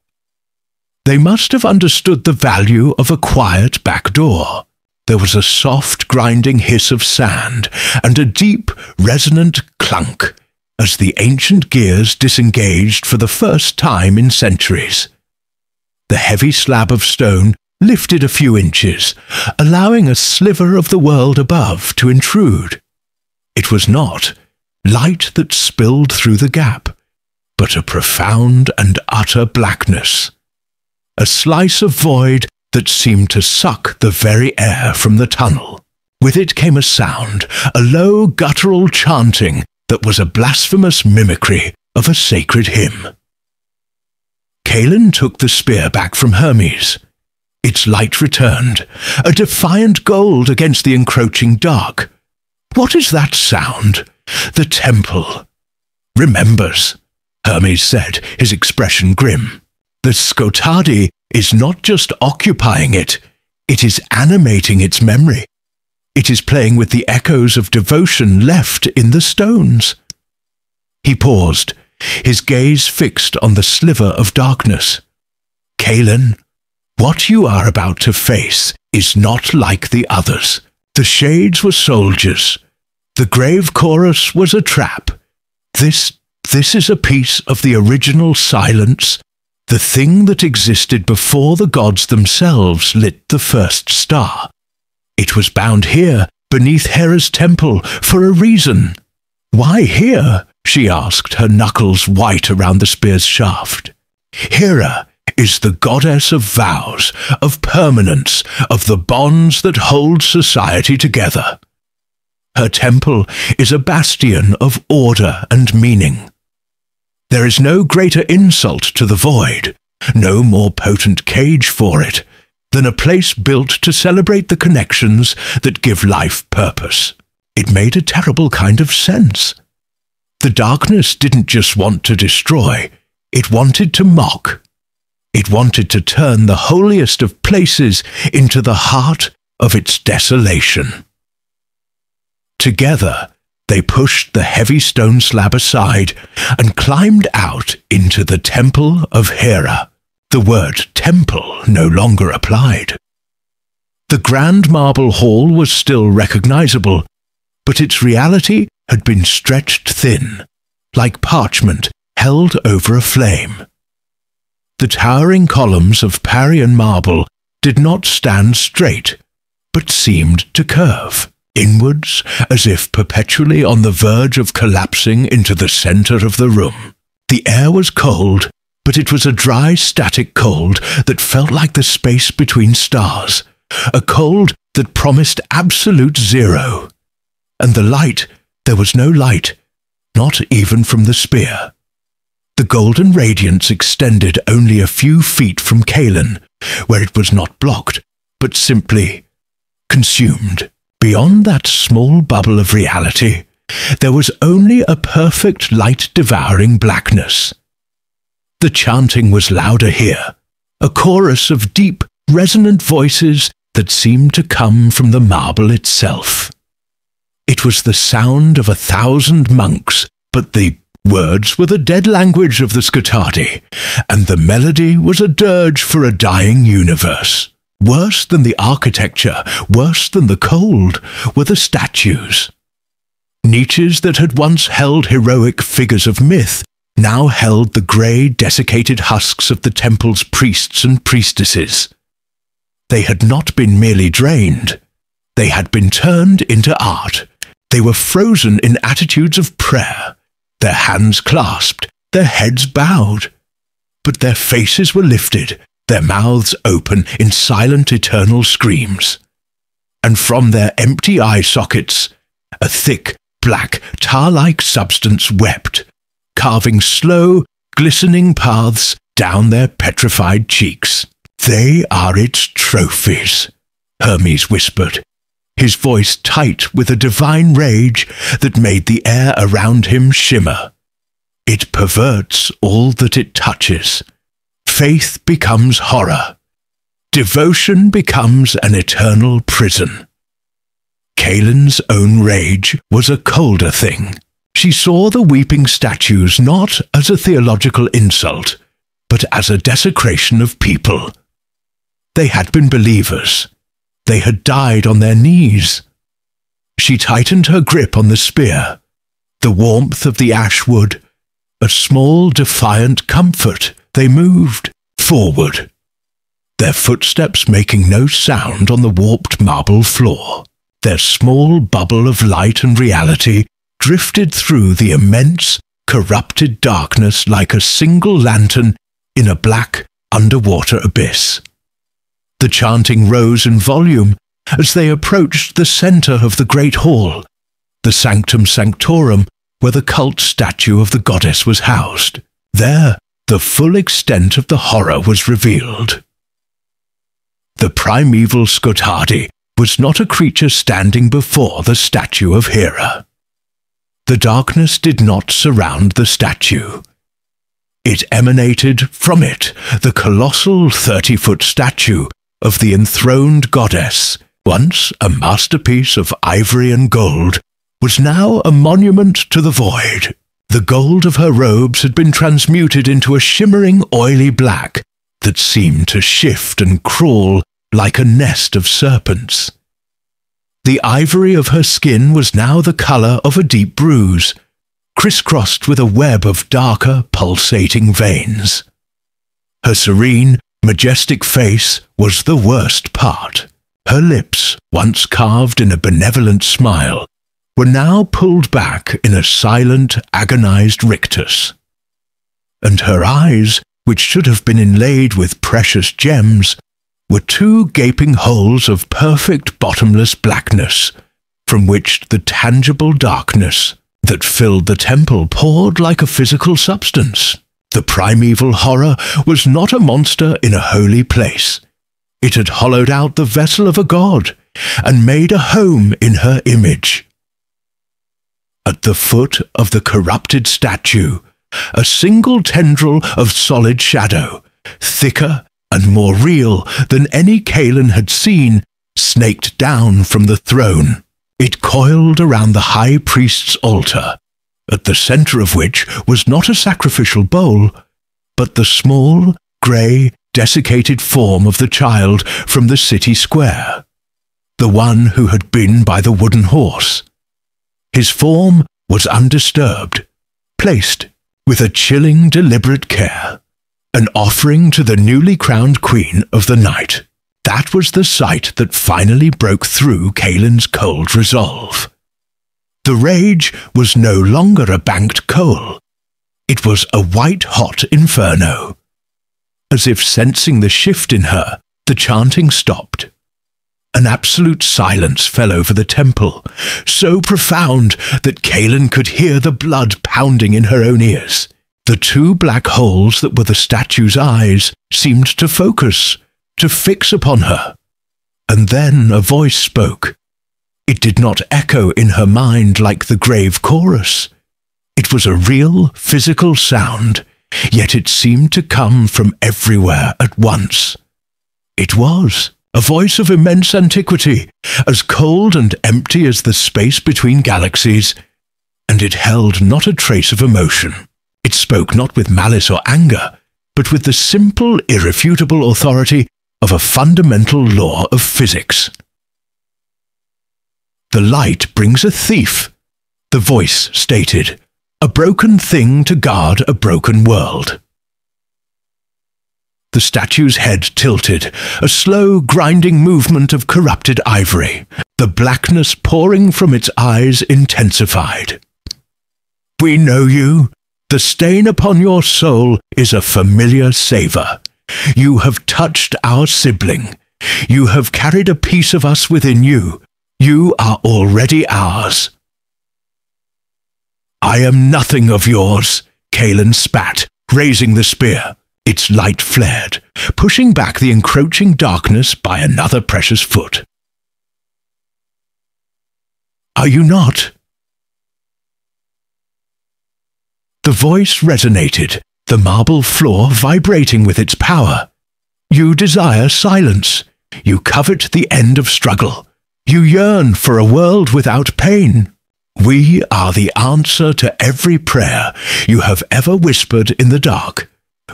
They must have understood the value of a quiet back door. There was a soft, grinding hiss of sand and a deep, resonant clunk as the ancient gears disengaged for the first time in centuries. The heavy slab of stone lifted a few inches, allowing a sliver of the world above to intrude. It was not light that spilled through the gap, but a profound and utter blackness, a slice of void that seemed to suck the very air from the tunnel. With it came a sound, a low guttural chanting that was a blasphemous mimicry of a sacred hymn. Kaelin took the spear back from Hermes. Its light returned, a defiant gold against the encroaching dark. "What is that sound?" "The temple." "Remembers," Hermes said, his expression grim. "The Skotadi is not just occupying it, it is animating its memory. It is playing with the echoes of devotion left in the stones." He paused, his gaze fixed on the sliver of darkness. "Kaelin, what you are about to face is not like the others. The shades were soldiers. The grave chorus was a trap. This is a piece of the original silence, the thing that existed before the gods themselves lit the first star. It was bound here, beneath Hera's temple, for a reason." "Why here?" she asked, her knuckles white around the spear's shaft. "Hera is the goddess of vows, of permanence, of the bonds that hold society together. Her temple is a bastion of order and meaning. There is no greater insult to the void, no more potent cage for it, than a place built to celebrate the connections that give life purpose." It made a terrible kind of sense. The darkness didn't just want to destroy, it wanted to mock. It wanted to turn the holiest of places into the heart of its desolation. Together, they pushed the heavy stone slab aside and climbed out into the temple of Hera. The word temple no longer applied. The grand marble hall was still recognizable, but its reality had been stretched thin, like parchment held over a flame. The towering columns of Parian marble did not stand straight, but seemed to curve inwards, as if perpetually on the verge of collapsing into the center of the room. The air was cold, but it was a dry, static cold that felt like the space between stars, a cold that promised absolute zero. And the light, there was no light, not even from the spear. The golden radiance extended only a few feet from Kaelin, where it was not blocked, but simply consumed. Beyond that small bubble of reality, there was only a perfect light-devouring blackness. The chanting was louder here, a chorus of deep, resonant voices that seemed to come from the marble itself. It was the sound of 1,000 monks, but the words were the dead language of the Skotadi, and the melody was a dirge for a dying universe. Worse than the architecture, worse than the cold, were the statues. Niches that had once held heroic figures of myth now held the grey, desiccated husks of the temple's priests and priestesses. They had not been merely drained. They had been turned into art. They were frozen in attitudes of prayer, their hands clasped, their heads bowed. But their faces were lifted, their mouths open in silent eternal screams. And from their empty eye sockets, a thick, black, tar-like substance wept, carving slow, glistening paths down their petrified cheeks. "They are its trophies," Hermes whispered, his voice tight with a divine rage that made the air around him shimmer. "It perverts all that it touches. Faith becomes horror. Devotion becomes an eternal prison." Kaelin's own rage was a colder thing. She saw the weeping statues not as a theological insult, but as a desecration of people. They had been believers. They had died on their knees. She tightened her grip on the spear. The warmth of the ash wood, a small defiant comfort. They moved forward, their footsteps making no sound on the warped marble floor. Their small bubble of light and reality drifted through the immense, corrupted darkness like a single lantern in a black, underwater abyss. The chanting rose in volume as they approached the center of the great hall, the sanctum sanctorum where the cult statue of the goddess was housed. There, the full extent of the horror was revealed. The primeval Skotadi was not a creature standing before the statue of Hera. The darkness did not surround the statue. It emanated from it, the colossal 30-foot statue of the enthroned goddess, once a masterpiece of ivory and gold, was now a monument to the void. The gold of her robes had been transmuted into a shimmering, oily black that seemed to shift and crawl like a nest of serpents. The ivory of her skin was now the color of a deep bruise, crisscrossed with a web of darker, pulsating veins. Her serene, majestic face was the worst part. Her lips, once carved in a benevolent smile, were now pulled back in a silent, agonized rictus. And her eyes, which should have been inlaid with precious gems, were two gaping holes of perfect bottomless blackness, from which the tangible darkness that filled the temple poured like a physical substance. The primeval horror was not a monster in a holy place. It had hollowed out the vessel of a god and made a home in her image. At the foot of the corrupted statue, a single tendril of solid shadow, thicker and more real than any Kaelin had seen, snaked down from the throne. It coiled around the high priest's altar, at the center of which was not a sacrificial bowl, but the small, grey, desiccated form of the child from the city square. the one who had been by the wooden horse. His form was undisturbed, placed with a chilling, deliberate care, an offering to the newly crowned queen of the night. That was the sight that finally broke through Kaelin's cold resolve. The rage was no longer a banked coal. It was a white-hot inferno. As if sensing the shift in her, the chanting stopped. An absolute silence fell over the temple, so profound that Kaelin could hear the blood pounding in her own ears. The two black holes that were the statue's eyes seemed to focus, to fix upon her. And then a voice spoke. It did not echo in her mind like the grave chorus. It was a real, physical sound, yet it seemed to come from everywhere at once. It was a voice of immense antiquity, as cold and empty as the space between galaxies, and it held not a trace of emotion. It spoke not with malice or anger, but with the simple, irrefutable authority of a fundamental law of physics. The light brings a thief, the voice stated, a broken thing to guard a broken world. The statue's head tilted, a slow, grinding movement of corrupted ivory. The blackness pouring from its eyes intensified. We know you. The stain upon your soul is a familiar savor. You have touched our sibling. You have carried a piece of us within you. You are already ours. I am nothing of yours, Kaelin spat, raising the spear. Its light flared, pushing back the encroaching darkness by another precious foot. Are you not? The voice resonated, the marble floor vibrating with its power. You desire silence. You covet the end of struggle. You yearn for a world without pain. We are the answer to every prayer you have ever whispered in the dark.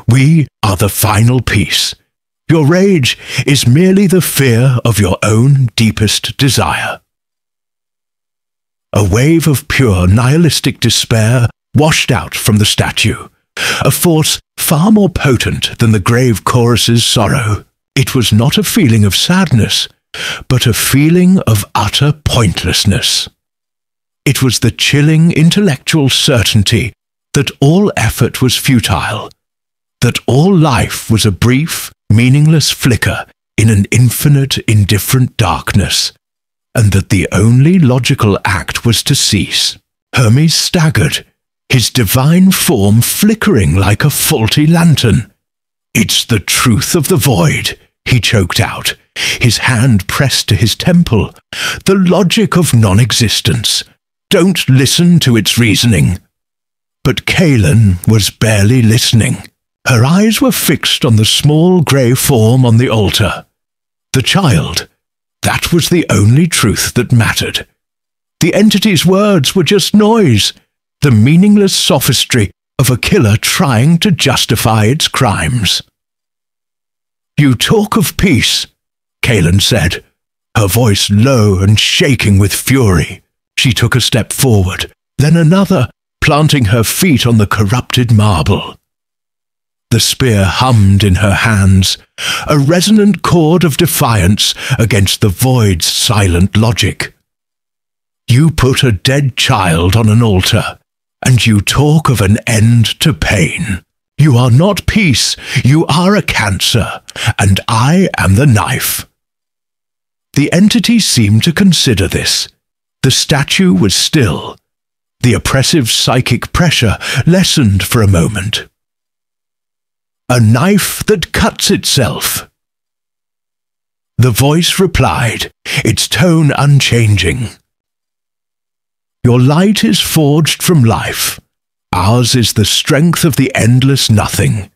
We are the final piece. Your rage is merely the fear of your own deepest desire. A wave of pure nihilistic despair washed out from the statue, a force far more potent than the grave chorus's sorrow. It was not a feeling of sadness, but a feeling of utter pointlessness. It was the chilling intellectual certainty that all effort was futile, that all life was a brief, meaningless flicker in an infinite, indifferent darkness, and that the only logical act was to cease. Hermes staggered, his divine form flickering like a faulty lantern. It's the truth of the void, he choked out, his hand pressed to his temple. The logic of non-existence. Don't listen to its reasoning. But Kaelin was barely listening. Her eyes were fixed on the small grey form on the altar. The child. That was the only truth that mattered. The entity's words were just noise, the meaningless sophistry of a killer trying to justify its crimes. You talk of peace, Kaelin said, her voice low and shaking with fury. She took a step forward, then another, planting her feet on the corrupted marble. The spear hummed in her hands, a resonant chord of defiance against the void's silent logic. You put a dead child on an altar, and you talk of an end to pain. You are not peace, you are a cancer, and I am the knife. The entity seemed to consider this. The statue was still. The oppressive psychic pressure lessened for a moment. A knife that cuts itself. The voice replied, its tone unchanging. Your light is forged from life. Ours is the strength of the endless nothing.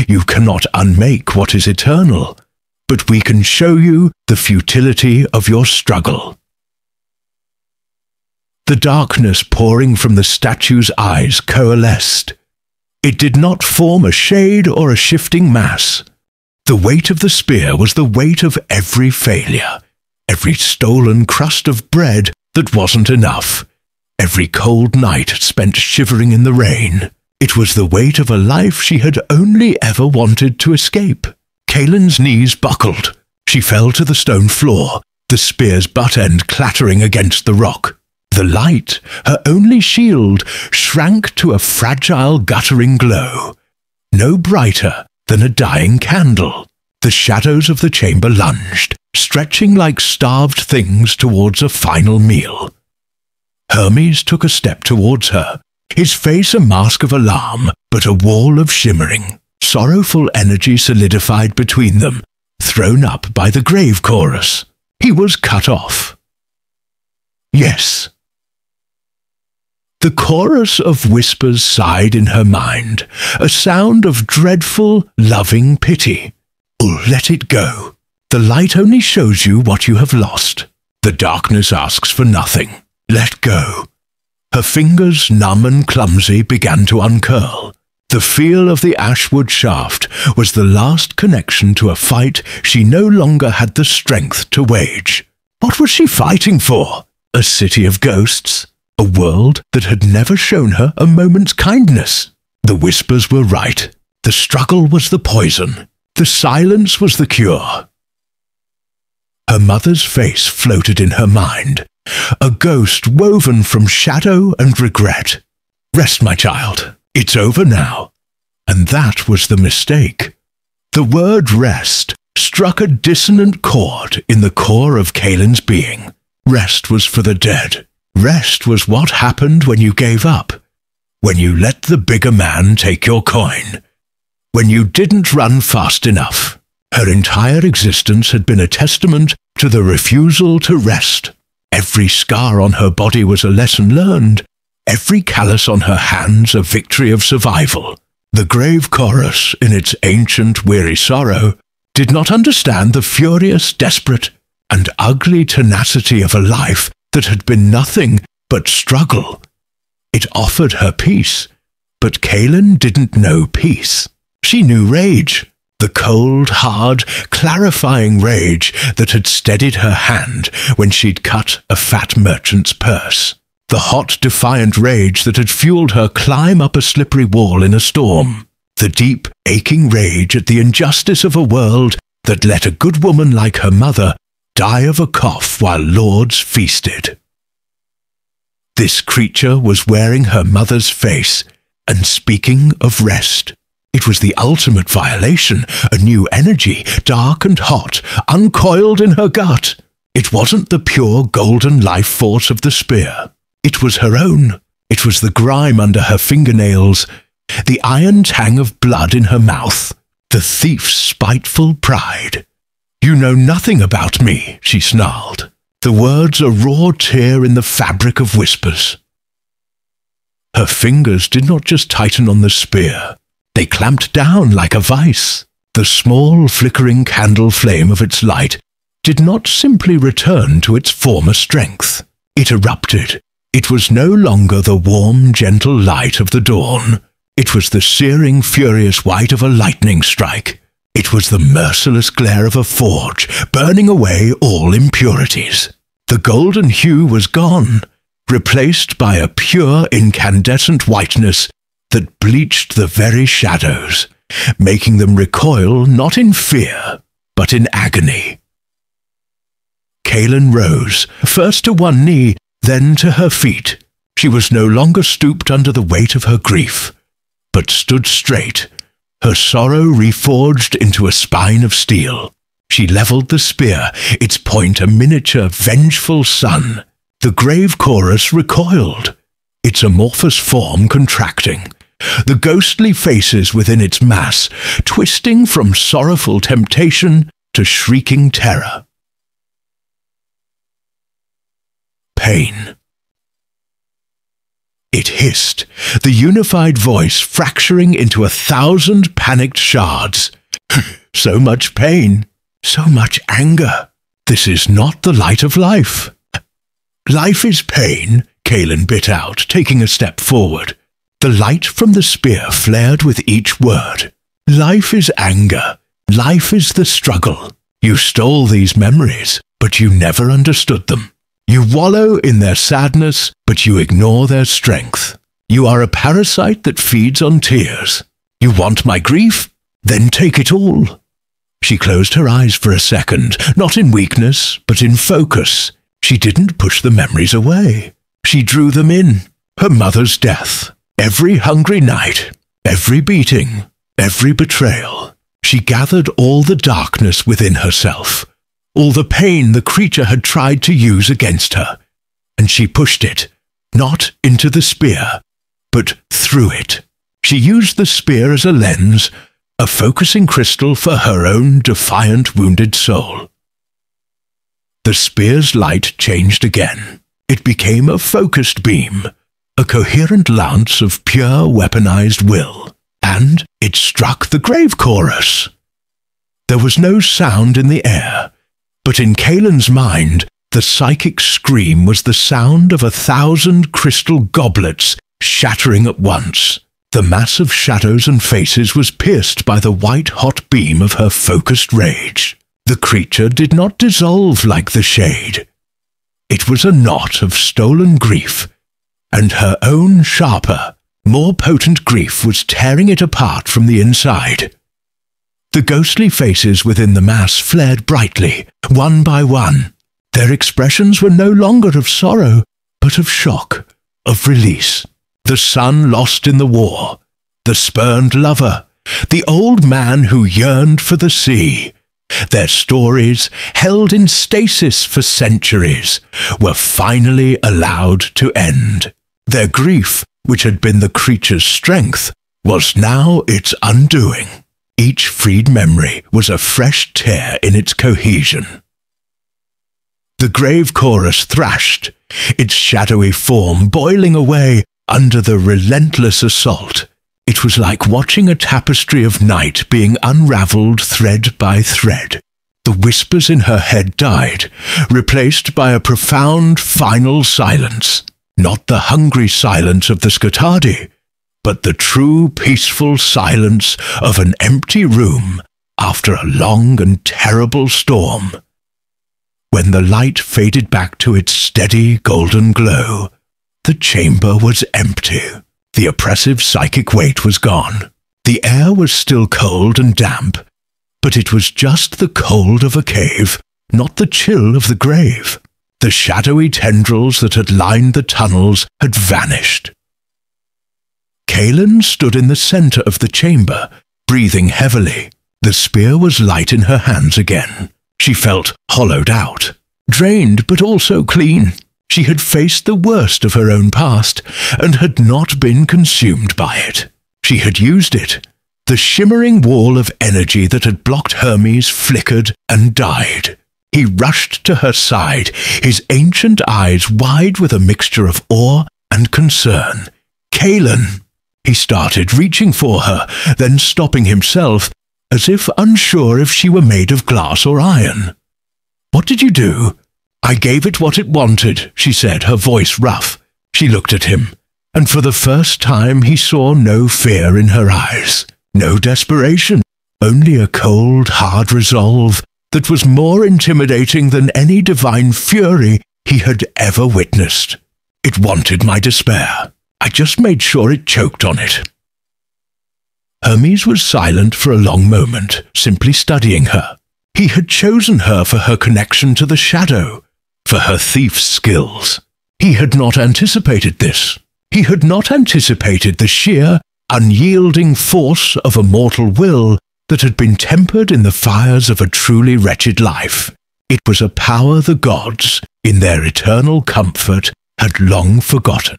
You cannot unmake what is eternal, but we can show you the futility of your struggle. The darkness pouring from the statue's eyes coalesced. It did not form a shade or a shifting mass. The weight of the spear was the weight of every failure, every stolen crust of bread that wasn't enough, every cold night spent shivering in the rain. It was the weight of a life she had only ever wanted to escape. Kaelin's knees buckled. She fell to the stone floor, the spear's butt end clattering against the rock. The light, her only shield, shrank to a fragile, guttering glow, no brighter than a dying candle. The shadows of the chamber lunged, stretching like starved things towards a final meal. Hermes took a step towards her, his face a mask of alarm, but a wall of shimmering, sorrowful energy solidified between them, thrown up by the grave chorus. He was cut off. Yes. The chorus of whispers sighed in her mind, a sound of dreadful, loving pity. Oh, let it go. The light only shows you what you have lost. The darkness asks for nothing. Let go. Her fingers, numb and clumsy, began to uncurl. The feel of the ashwood shaft was the last connection to a fight she no longer had the strength to wage. What was she fighting for? A city of ghosts? A world that had never shown her a moment's kindness? The whispers were right. The struggle was the poison. The silence was the cure. Her mother's face floated in her mind, a ghost woven from shadow and regret. Rest, my child. It's over now. And that was the mistake. The word rest struck a dissonant chord in the core of Kaelin's being. Rest was for the dead. Rest was what happened when you gave up, when you let the bigger man take your coin, when you didn't run fast enough. Her entire existence had been a testament to the refusal to rest. Every scar on her body was a lesson learned, every callus on her hands a victory of survival. The grave chorus, in its ancient weary sorrow, did not understand the furious, desperate, and ugly tenacity of a life that had been nothing but struggle. It offered her peace, but Kaelin didn't know peace. She knew rage, the cold, hard, clarifying rage that had steadied her hand when she'd cut a fat merchant's purse. The hot, defiant rage that had fueled her climb up a slippery wall in a storm. The deep, aching rage at the injustice of a world that let a good woman like her mother die of a cough while lords feasted. This creature was wearing her mother's face and speaking of rest. It was the ultimate violation, a new energy, dark and hot, uncoiled in her gut. It wasn't the pure golden life force of the spear. It was her own. It was the grime under her fingernails, the iron tang of blood in her mouth, the thief's spiteful pride. You know nothing about me, she snarled, the words a raw tear in the fabric of whispers. Her fingers did not just tighten on the spear. They clamped down like a vice. The small, flickering candle flame of its light did not simply return to its former strength. It erupted. It was no longer the warm, gentle light of the dawn. It was the searing, furious white of a lightning strike. It was the merciless glare of a forge, burning away all impurities. The golden hue was gone, replaced by a pure, incandescent whiteness that bleached the very shadows, making them recoil not in fear, but in agony. Kaelin rose, first to one knee, then to her feet. She was no longer stooped under the weight of her grief, but stood straight, her sorrow reforged into a spine of steel. She levelled the spear, its point a miniature, vengeful sun. The grave chorus recoiled, its amorphous form contracting, the ghostly faces within its mass twisting from sorrowful temptation to shrieking terror. Pain. It hissed, the unified voice fracturing into 1,000 panicked shards. So much pain, so much anger. This is not the light of life. Life is pain, Kaelin bit out, taking a step forward. The light from the spear flared with each word. Life is anger. Life is the struggle. You stole these memories, but you never understood them. You wallow in their sadness, but you ignore their strength. You are a parasite that feeds on tears. You want my grief? Then take it all. She closed her eyes for a second, not in weakness, but in focus. She didn't push the memories away. She drew them in. Her mother's death, every hungry night, every beating, every betrayal. She gathered all the darkness within herself, all the pain the creature had tried to use against her, and she pushed it, not into the spear, but through it. She used the spear as a lens, a focusing crystal for her own defiant, wounded soul. The spear's light changed again. It became a focused beam, a coherent lance of pure weaponized will, and it struck the grave chorus. There was no sound in the air, but in Kaelin's mind, the psychic scream was the sound of 1,000 crystal goblets shattering at once. The mass of shadows and faces was pierced by the white-hot beam of her focused rage. The creature did not dissolve like the shade. It was a knot of stolen grief, and her own sharper, more potent grief was tearing it apart from the inside. The ghostly faces within the mass flared brightly, one by one. Their expressions were no longer of sorrow, but of shock, of release. The son lost in the war, the spurned lover, the old man who yearned for the sea. Their stories, held in stasis for centuries, were finally allowed to end. Their grief, which had been the creature's strength, was now its undoing. Each freed memory was a fresh tear in its cohesion. The grave chorus thrashed, its shadowy form boiling away under the relentless assault. It was like watching a tapestry of night being unraveled thread by thread. The whispers in her head died, replaced by a profound final silence. Not the hungry silence of the Skotadi, but the true peaceful silence of an empty room after a long and terrible storm. When the light faded back to its steady golden glow, the chamber was empty. The oppressive psychic weight was gone. The air was still cold and damp, but it was just the cold of a cave, not the chill of the grave. The shadowy tendrils that had lined the tunnels had vanished. Kaelin stood in the center of the chamber, breathing heavily. The spear was light in her hands again. She felt hollowed out, drained but also clean. She had faced the worst of her own past, and had not been consumed by it. She had used it. The shimmering wall of energy that had blocked Hermes flickered and died. He rushed to her side, his ancient eyes wide with a mixture of awe and concern. "Kaelin!" He started, reaching for her, then stopping himself, as if unsure if she were made of glass or iron. "What did you do?" "I gave it what it wanted," she said, her voice rough. She looked at him, and for the first time he saw no fear in her eyes, no desperation, only a cold, hard resolve that was more intimidating than any divine fury he had ever witnessed. "It wanted my despair. I just made sure it choked on it." Hermes was silent for a long moment, simply studying her. He had chosen her for her connection to the shadow, for her thief's skills. He had not anticipated this. He had not anticipated the sheer, unyielding force of a mortal will that had been tempered in the fires of a truly wretched life. It was a power the gods, in their eternal comfort, had long forgotten.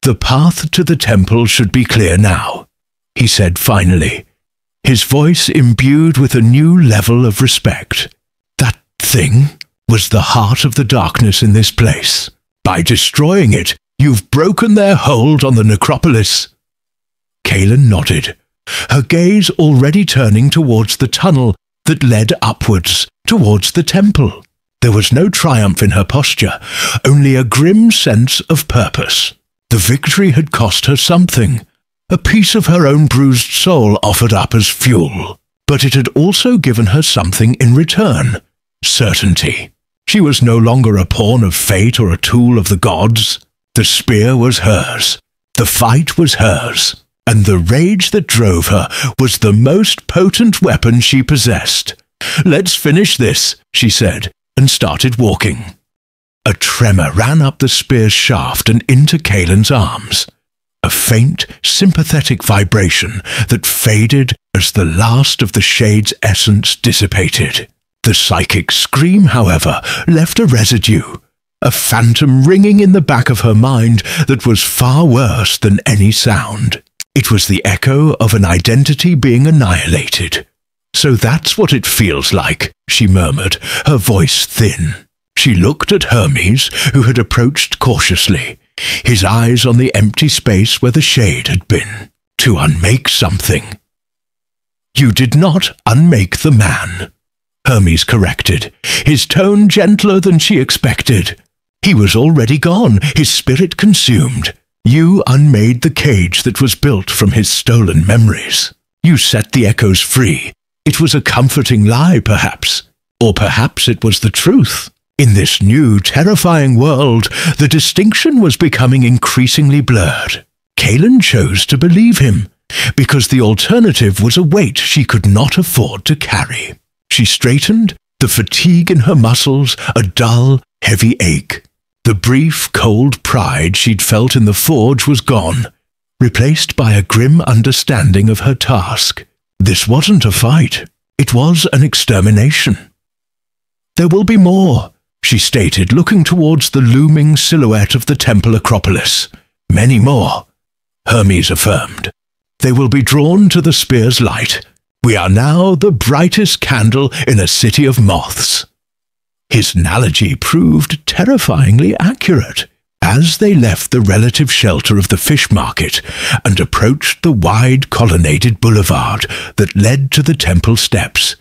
"The path to the temple should be clear now," he said finally, his voice imbued with a new level of respect. "That thing was the heart of the darkness in this place. By destroying it, you've broken their hold on the necropolis." Kaelin nodded, her gaze already turning towards the tunnel that led upwards, towards the temple. There was no triumph in her posture, only a grim sense of purpose. The victory had cost her something, a piece of her own bruised soul offered up as fuel. But it had also given her something in return, certainty. She was no longer a pawn of fate or a tool of the gods. The spear was hers, the fight was hers, and the rage that drove her was the most potent weapon she possessed. "Let's finish this," she said, and started walking. A tremor ran up the spear's shaft and into Kaelin's arms. A faint, sympathetic vibration that faded as the last of the shade's essence dissipated. The psychic scream, however, left a residue, a phantom ringing in the back of her mind that was far worse than any sound. It was the echo of an identity being annihilated. "So that's what it feels like," she murmured, her voice thin. She looked at Hermes, who had approached cautiously, his eyes on the empty space where the shade had been. "To unmake something." "You did not unmake the man," Hermes corrected, his tone gentler than she expected. "He was already gone, his spirit consumed. You unmade the cage that was built from his stolen memories. You set the echoes free. It was a comforting lie, perhaps. Or perhaps it was the truth. In this new, terrifying world, the distinction was becoming increasingly blurred. Kaelin chose to believe him, because the alternative was a weight she could not afford to carry. She straightened, the fatigue in her muscles a dull, heavy ache. The brief, cold pride she'd felt in the forge was gone, replaced by a grim understanding of her task. This wasn't a fight. It was an extermination. "There will be more," she stated, looking towards the looming silhouette of the temple Acropolis. "Many more," Hermes affirmed. "They will be drawn to the spear's light. We are now the brightest candle in a city of moths." His analogy proved terrifyingly accurate. As they left the relative shelter of the fish market and approached the wide colonnaded boulevard that led to the temple steps,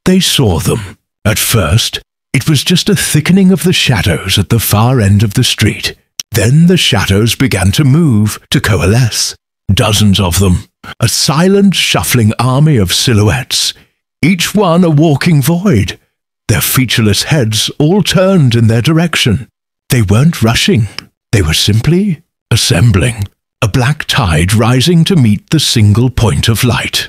they saw them. At first, it was just a thickening of the shadows at the far end of the street. Then the shadows began to move, to coalesce. Dozens of them, a silent, shuffling army of silhouettes, each one a walking void. Their featureless heads all turned in their direction. They weren't rushing. They were simply assembling, a black tide rising to meet the single point of light.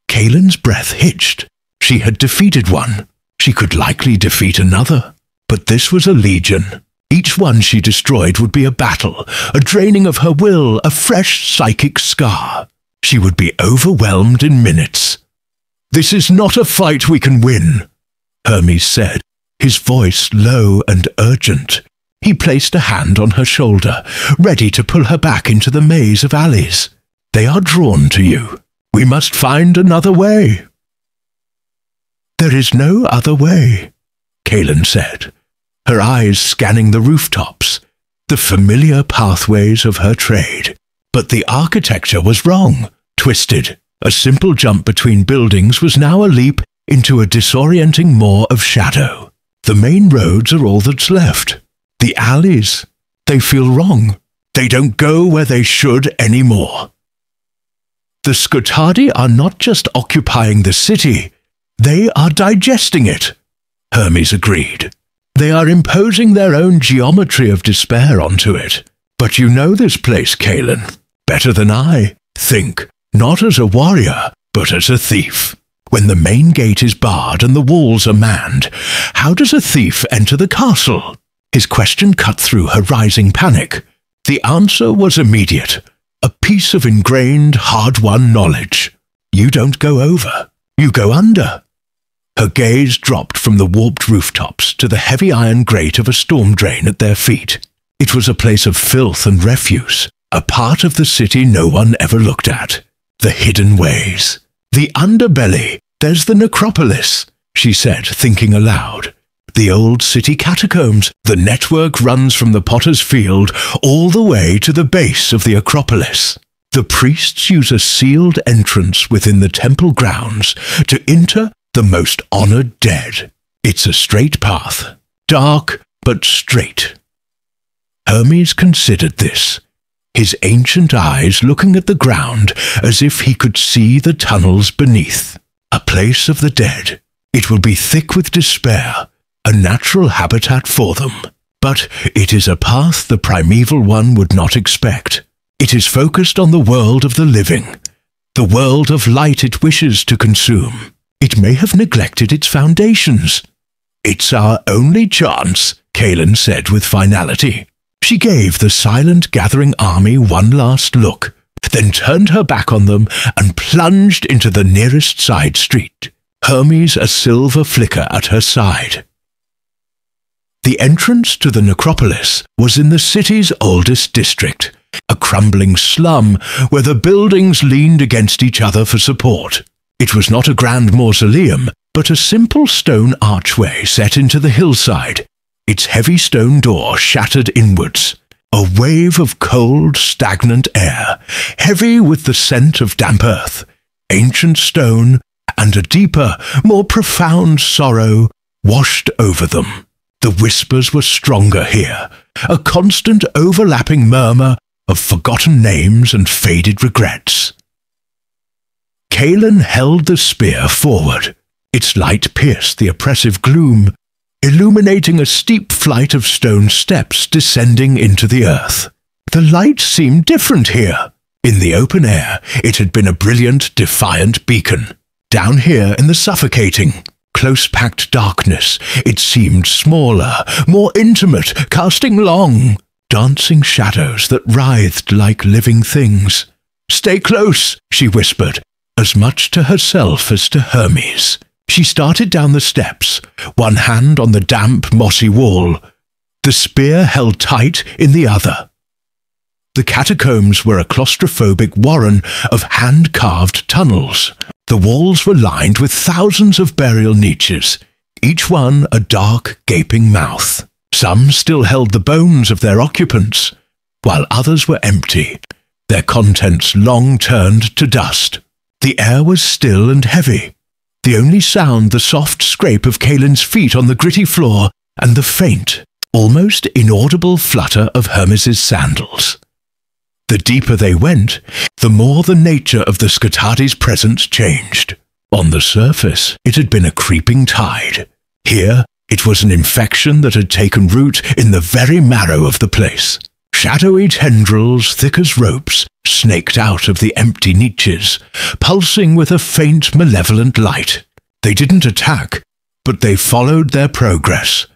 Kaelin's breath hitched. She had defeated one. She could likely defeat another. But this was a legion. Each one she destroyed would be a battle, a draining of her will, a fresh psychic scar. She would be overwhelmed in minutes. "This is not a fight we can win," Hermes said, his voice low and urgent. He placed a hand on her shoulder, ready to pull her back into the maze of alleys. "They are drawn to you. We must find another way." "There is no other way," Kaelin said, her eyes scanning the rooftops, the familiar pathways of her trade. But the architecture was wrong, twisted. A simple jump between buildings was now a leap into a disorienting maw of shadow. The main roads are all that's left. The alleys, they feel wrong. They don't go where they should anymore. The Skotadi are not just occupying the city, they are digesting it, Hermes agreed. They are imposing their own geometry of despair onto it. But you know this place, Kaelin, better than I. Think, not as a warrior, but as a thief. When the main gate is barred and the walls are manned, how does a thief enter the castle? His question cut through her rising panic. The answer was immediate. A piece of ingrained, hard-won knowledge. You don't go over. You go under. Her gaze dropped from the warped rooftops to the heavy iron grate of a storm drain at their feet. It was a place of filth and refuse, a part of the city no one ever looked at. The hidden ways. The underbelly. There's the necropolis, she said, thinking aloud. The old city catacombs. The network runs from the potter's field all the way to the base of the Acropolis. The priests use a sealed entrance within the temple grounds to enter the most honored dead. It's a straight path, dark but straight. Hermes considered this, his ancient eyes looking at the ground as if he could see the tunnels beneath. A place of the dead. It will be thick with despair, a natural habitat for them. But it is a path the primeval one would not expect. It is focused on the world of the living, the world of light it wishes to consume. It may have neglected its foundations. It's our only chance, Kaelin said with finality. She gave the silent gathering army one last look, then turned her back on them and plunged into the nearest side street, Hermes a silver flicker at her side. The entrance to the necropolis was in the city's oldest district, a crumbling slum where the buildings leaned against each other for support. It was not a grand mausoleum, but a simple stone archway set into the hillside, its heavy stone door shattered inwards. A wave of cold, stagnant air, heavy with the scent of damp earth, ancient stone, and a deeper, more profound sorrow washed over them. The whispers were stronger here, a constant overlapping murmur of forgotten names and faded regrets. Kaelin held the spear forward. Its light pierced the oppressive gloom, illuminating a steep flight of stone steps descending into the earth. The light seemed different here. In the open air, it had been a brilliant, defiant beacon. Down here in the suffocating, close-packed darkness, it seemed smaller, more intimate, casting long, dancing shadows that writhed like living things. "Stay close," she whispered, as much to herself as to Hermes. She started down the steps, one hand on the damp, mossy wall, the spear held tight in the other. The catacombs were a claustrophobic warren of hand-carved tunnels. The walls were lined with thousands of burial niches, each one a dark, gaping mouth. Some still held the bones of their occupants, while others were empty, their contents long turned to dust. The air was still and heavy. The only sound the soft scrape of Kaelin's feet on the gritty floor and the faint, almost inaudible flutter of Hermes's sandals. The deeper they went, the more the nature of the Skataadi's presence changed. On the surface, it had been a creeping tide. Here, it was an infection that had taken root in the very marrow of the place. Shadowy tendrils, thick as ropes, snaked out of the empty niches, pulsing with a faint, malevolent light. They didn't attack, but they followed their progress,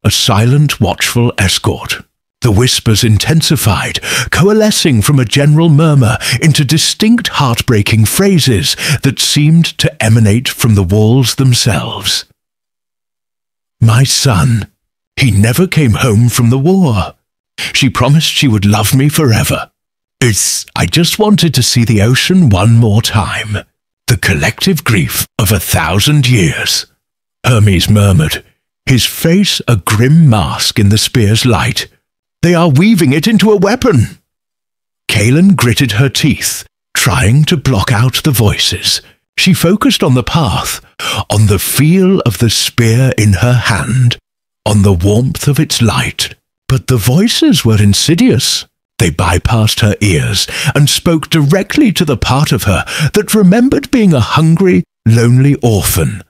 a silent, watchful escort. The whispers intensified, coalescing from a general murmur into distinct, heartbreaking phrases that seemed to emanate from the walls themselves. "My son, he never came home from the war. She promised she would love me forever. I just wanted to see the ocean one more time. The collective grief of 1,000 years. Hermes murmured, his face a grim mask in the spear's light. "They are weaving it into a weapon." Kaelin gritted her teeth, trying to block out the voices. She focused on the path, on the feel of the spear in her hand, on the warmth of its light. But the voices were insidious. They bypassed her ears and spoke directly to the part of her that remembered being a hungry, lonely orphan,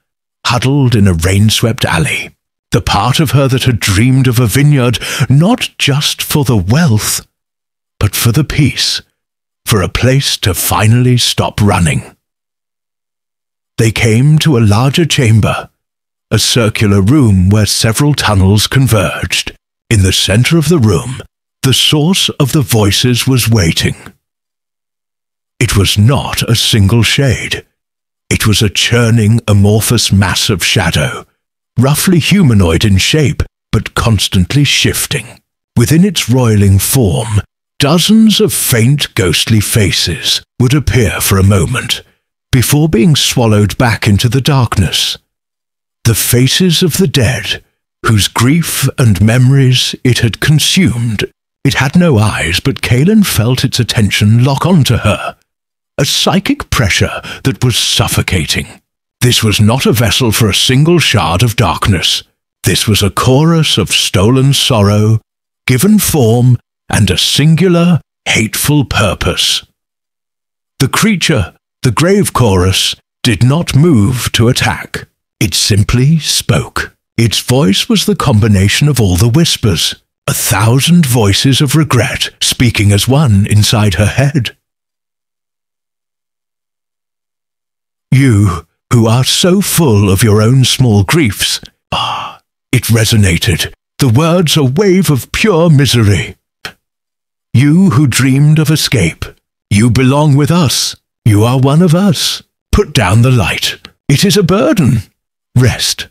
huddled in a rain-swept alley. The part of her that had dreamed of a vineyard not just for the wealth, but for the peace, for a place to finally stop running. They came to a larger chamber, a circular room where several tunnels converged. In the center of the room, the source of the voices was waiting. It was not a single shade. It was a churning, amorphous mass of shadow, roughly humanoid in shape, but constantly shifting. Within its roiling form, dozens of faint, ghostly faces would appear for a moment, before being swallowed back into the darkness. The faces of the dead, whose grief and memories it had consumed. It had no eyes, but Kaelin felt its attention lock onto her, a psychic pressure that was suffocating. This was not a vessel for a single shard of darkness. This was a chorus of stolen sorrow, given form, and a singular, hateful purpose. The creature, the grave chorus, did not move to attack. It simply spoke. Its voice was the combination of all the whispers, 1,000 voices of regret speaking as one inside her head. You, who are so full of your own small griefs, it resonated, the words a wave of pure misery. You who dreamed of escape, you belong with us. You are one of us. Put down the light. It is a burden. Rest.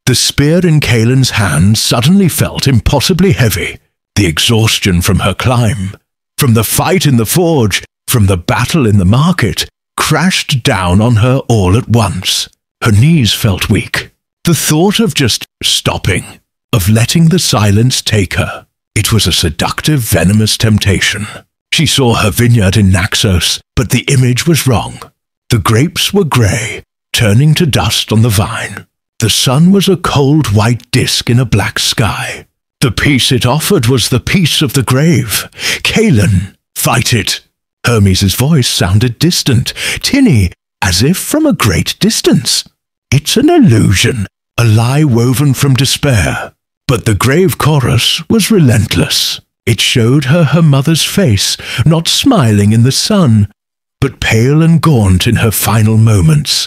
The spear in Kaelin's hand suddenly felt impossibly heavy. The exhaustion from her climb, from the fight in the forge, from the battle in the market, crashed down on her all at once. Her knees felt weak. The thought of just stopping, of letting the silence take her. It was a seductive, venomous temptation. She saw her vineyard in Naxos, but the image was wrong. The grapes were grey, turning to dust on the vine. The sun was a cold white disk in a black sky. The peace it offered was the peace of the grave. Kaelin, fight it! Hermes' voice sounded distant, tinny, as if from a great distance. It's an illusion, a lie woven from despair. But the grave chorus was relentless. It showed her mother's face, not smiling in the sun, but pale and gaunt in her final moments,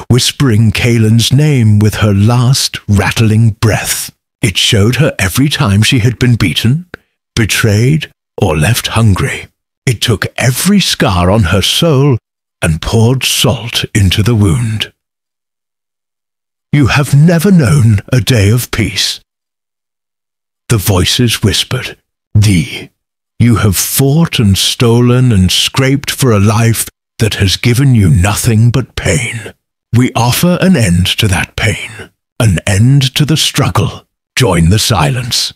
whispering Kaelin's name with her last rattling breath. It showed her every time she had been beaten, betrayed, or left hungry. It took every scar on her soul and poured salt into the wound. You have never known a day of peace. The voices whispered, You have fought and stolen and scraped for a life that has given you nothing but pain. We offer an end to that pain, an end to the struggle. Join the silence.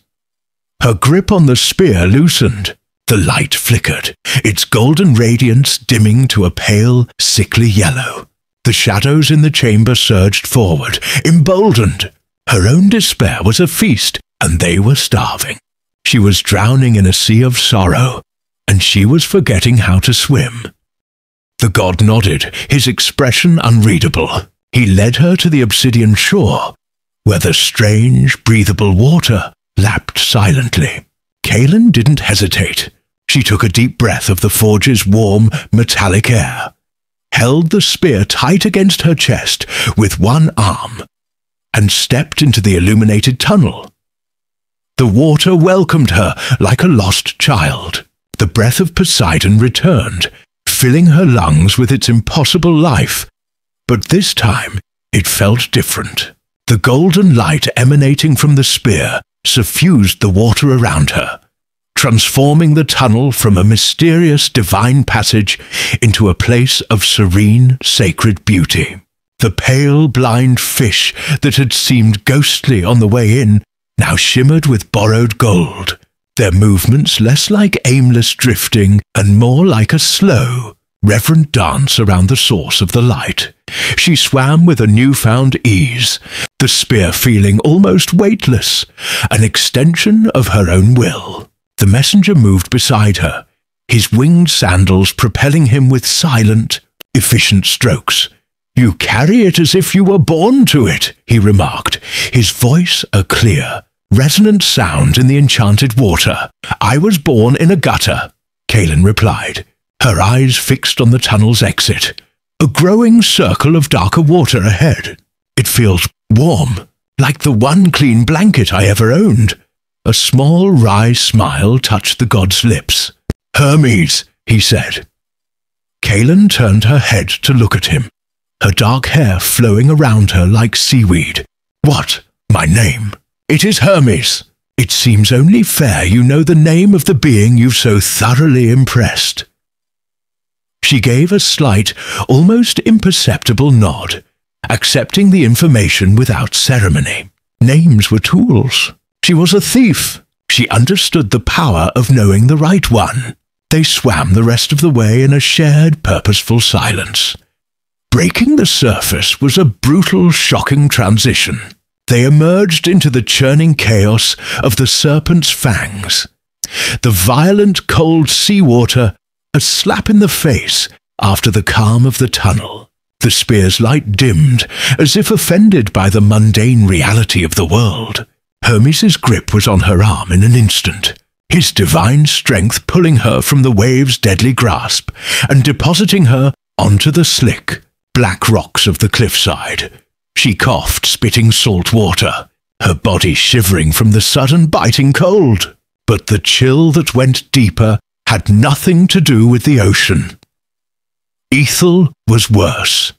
Her grip on the spear loosened. The light flickered, its golden radiance dimming to a pale, sickly yellow. The shadows in the chamber surged forward, emboldened. Her own despair was a feast, and they were starving. She was drowning in a sea of sorrow, and she was forgetting how to swim. The god nodded, his expression unreadable. He led her to the obsidian shore, where the strange, breathable water lapped silently. Kaelin didn't hesitate. She took a deep breath of the forge's warm, metallic air, held the spear tight against her chest with one arm, and stepped into the illuminated tunnel. The water welcomed her like a lost child. The breath of Poseidon returned, filling her lungs with its impossible life, but this time it felt different. The golden light emanating from the spear suffused the water around her, transforming the tunnel from a mysterious divine passage into a place of serene, sacred beauty. The pale, blind fish that had seemed ghostly on the way in now shimmered with borrowed gold, their movements less like aimless drifting and more like a slow, reverent dance around the source of the light. She swam with a newfound ease, the spear feeling almost weightless, an extension of her own will. The messenger moved beside her, his winged sandals propelling him with silent, efficient strokes. You carry it as if you were born to it, he remarked, his voice a clear, resonant sound in the enchanted water. I was born in a gutter, Kaelin replied, her eyes fixed on the tunnel's exit. A growing circle of darker water ahead. It feels warm, like the one clean blanket I ever owned. A small, wry smile touched the god's lips. Hermes, he said. Kaelin turned her head to look at him, her dark hair flowing around her like seaweed. What? My name? It is Hermes. It seems only fair you know the name of the being you've so thoroughly impressed. She gave a slight, almost imperceptible nod, accepting the information without ceremony. Names were tools. She was a thief. She understood the power of knowing the right one. They swam the rest of the way in a shared, purposeful silence. Breaking the surface was a brutal, shocking transition. They emerged into the churning chaos of the serpent's fangs. The violent, cold seawater, a slap in the face after the calm of the tunnel. The spear's light dimmed, as if offended by the mundane reality of the world. Hermes' grip was on her arm in an instant, his divine strength pulling her from the wave's deadly grasp and depositing her onto the slick, black rocks of the cliffside. She coughed, spitting salt water, her body shivering from the sudden biting cold. But the chill that went deeper had nothing to do with the ocean. Ethel was worse.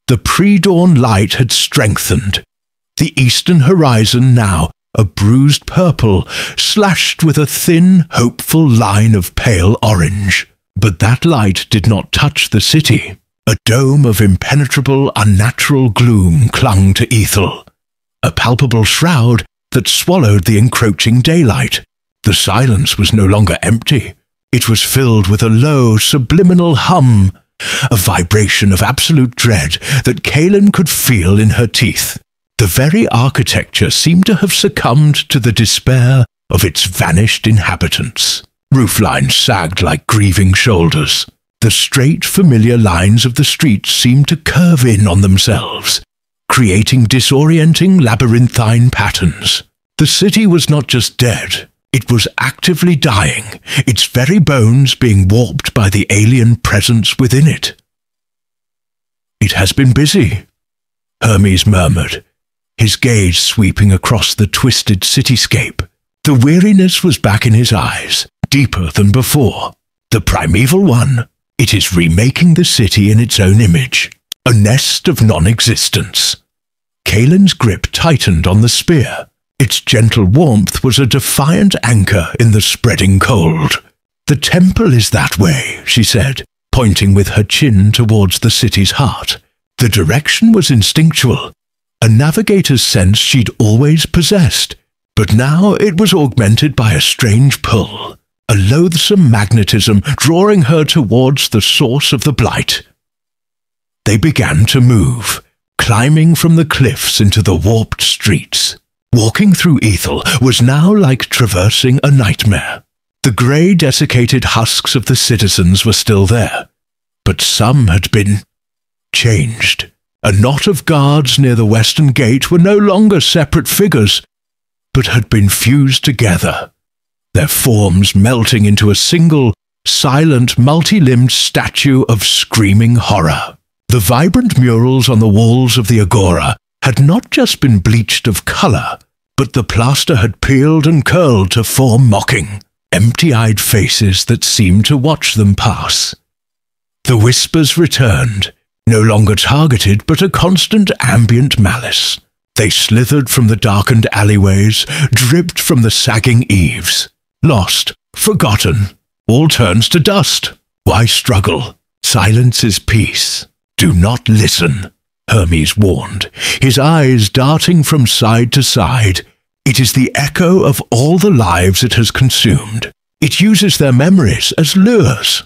The pre-dawn light had strengthened. The eastern horizon now a bruised purple, slashed with a thin, hopeful line of pale orange. But that light did not touch the city. A dome of impenetrable, unnatural gloom clung to Ethel, a palpable shroud that swallowed the encroaching daylight. The silence was no longer empty. It was filled with a low, subliminal hum, a vibration of absolute dread that Kaelin could feel in her teeth. The very architecture seemed to have succumbed to the despair of its vanished inhabitants. Rooflines sagged like grieving shoulders. The straight, familiar lines of the streets seemed to curve in on themselves, creating disorienting labyrinthine patterns. The city was not just dead, it was actively dying, its very bones being warped by the alien presence within it. "It has been busy," Hermes murmured, his gaze sweeping across the twisted cityscape. The weariness was back in his eyes, deeper than before. The primeval one, it is remaking the city in its own image, a nest of non-existence. Kaelin's grip tightened on the spear. Its gentle warmth was a defiant anchor in the spreading cold. "The temple is that way," she said, pointing with her chin towards the city's heart. The direction was instinctual, a navigator's sense she'd always possessed, but now it was augmented by a strange pull, a loathsome magnetism drawing her towards the source of the blight. They began to move, climbing from the cliffs into the warped streets. Walking through Ethel was now like traversing a nightmare. The grey, desiccated husks of the citizens were still there, but some had been changed. A knot of guards near the western gate were no longer separate figures, but had been fused together, their forms melting into a single, silent, multi-limbed statue of screaming horror. The vibrant murals on the walls of the agora had not just been bleached of colour, but the plaster had peeled and curled to form mocking, empty-eyed faces that seemed to watch them pass. The whispers returned, no longer targeted but a constant ambient malice. They slithered from the darkened alleyways, dripped from the sagging eaves. Lost, forgotten, all turns to dust. Why struggle? Silence is peace. Do not listen, Hermes warned, his eyes darting from side to side. It is the echo of all the lives it has consumed. It uses their memories as lures.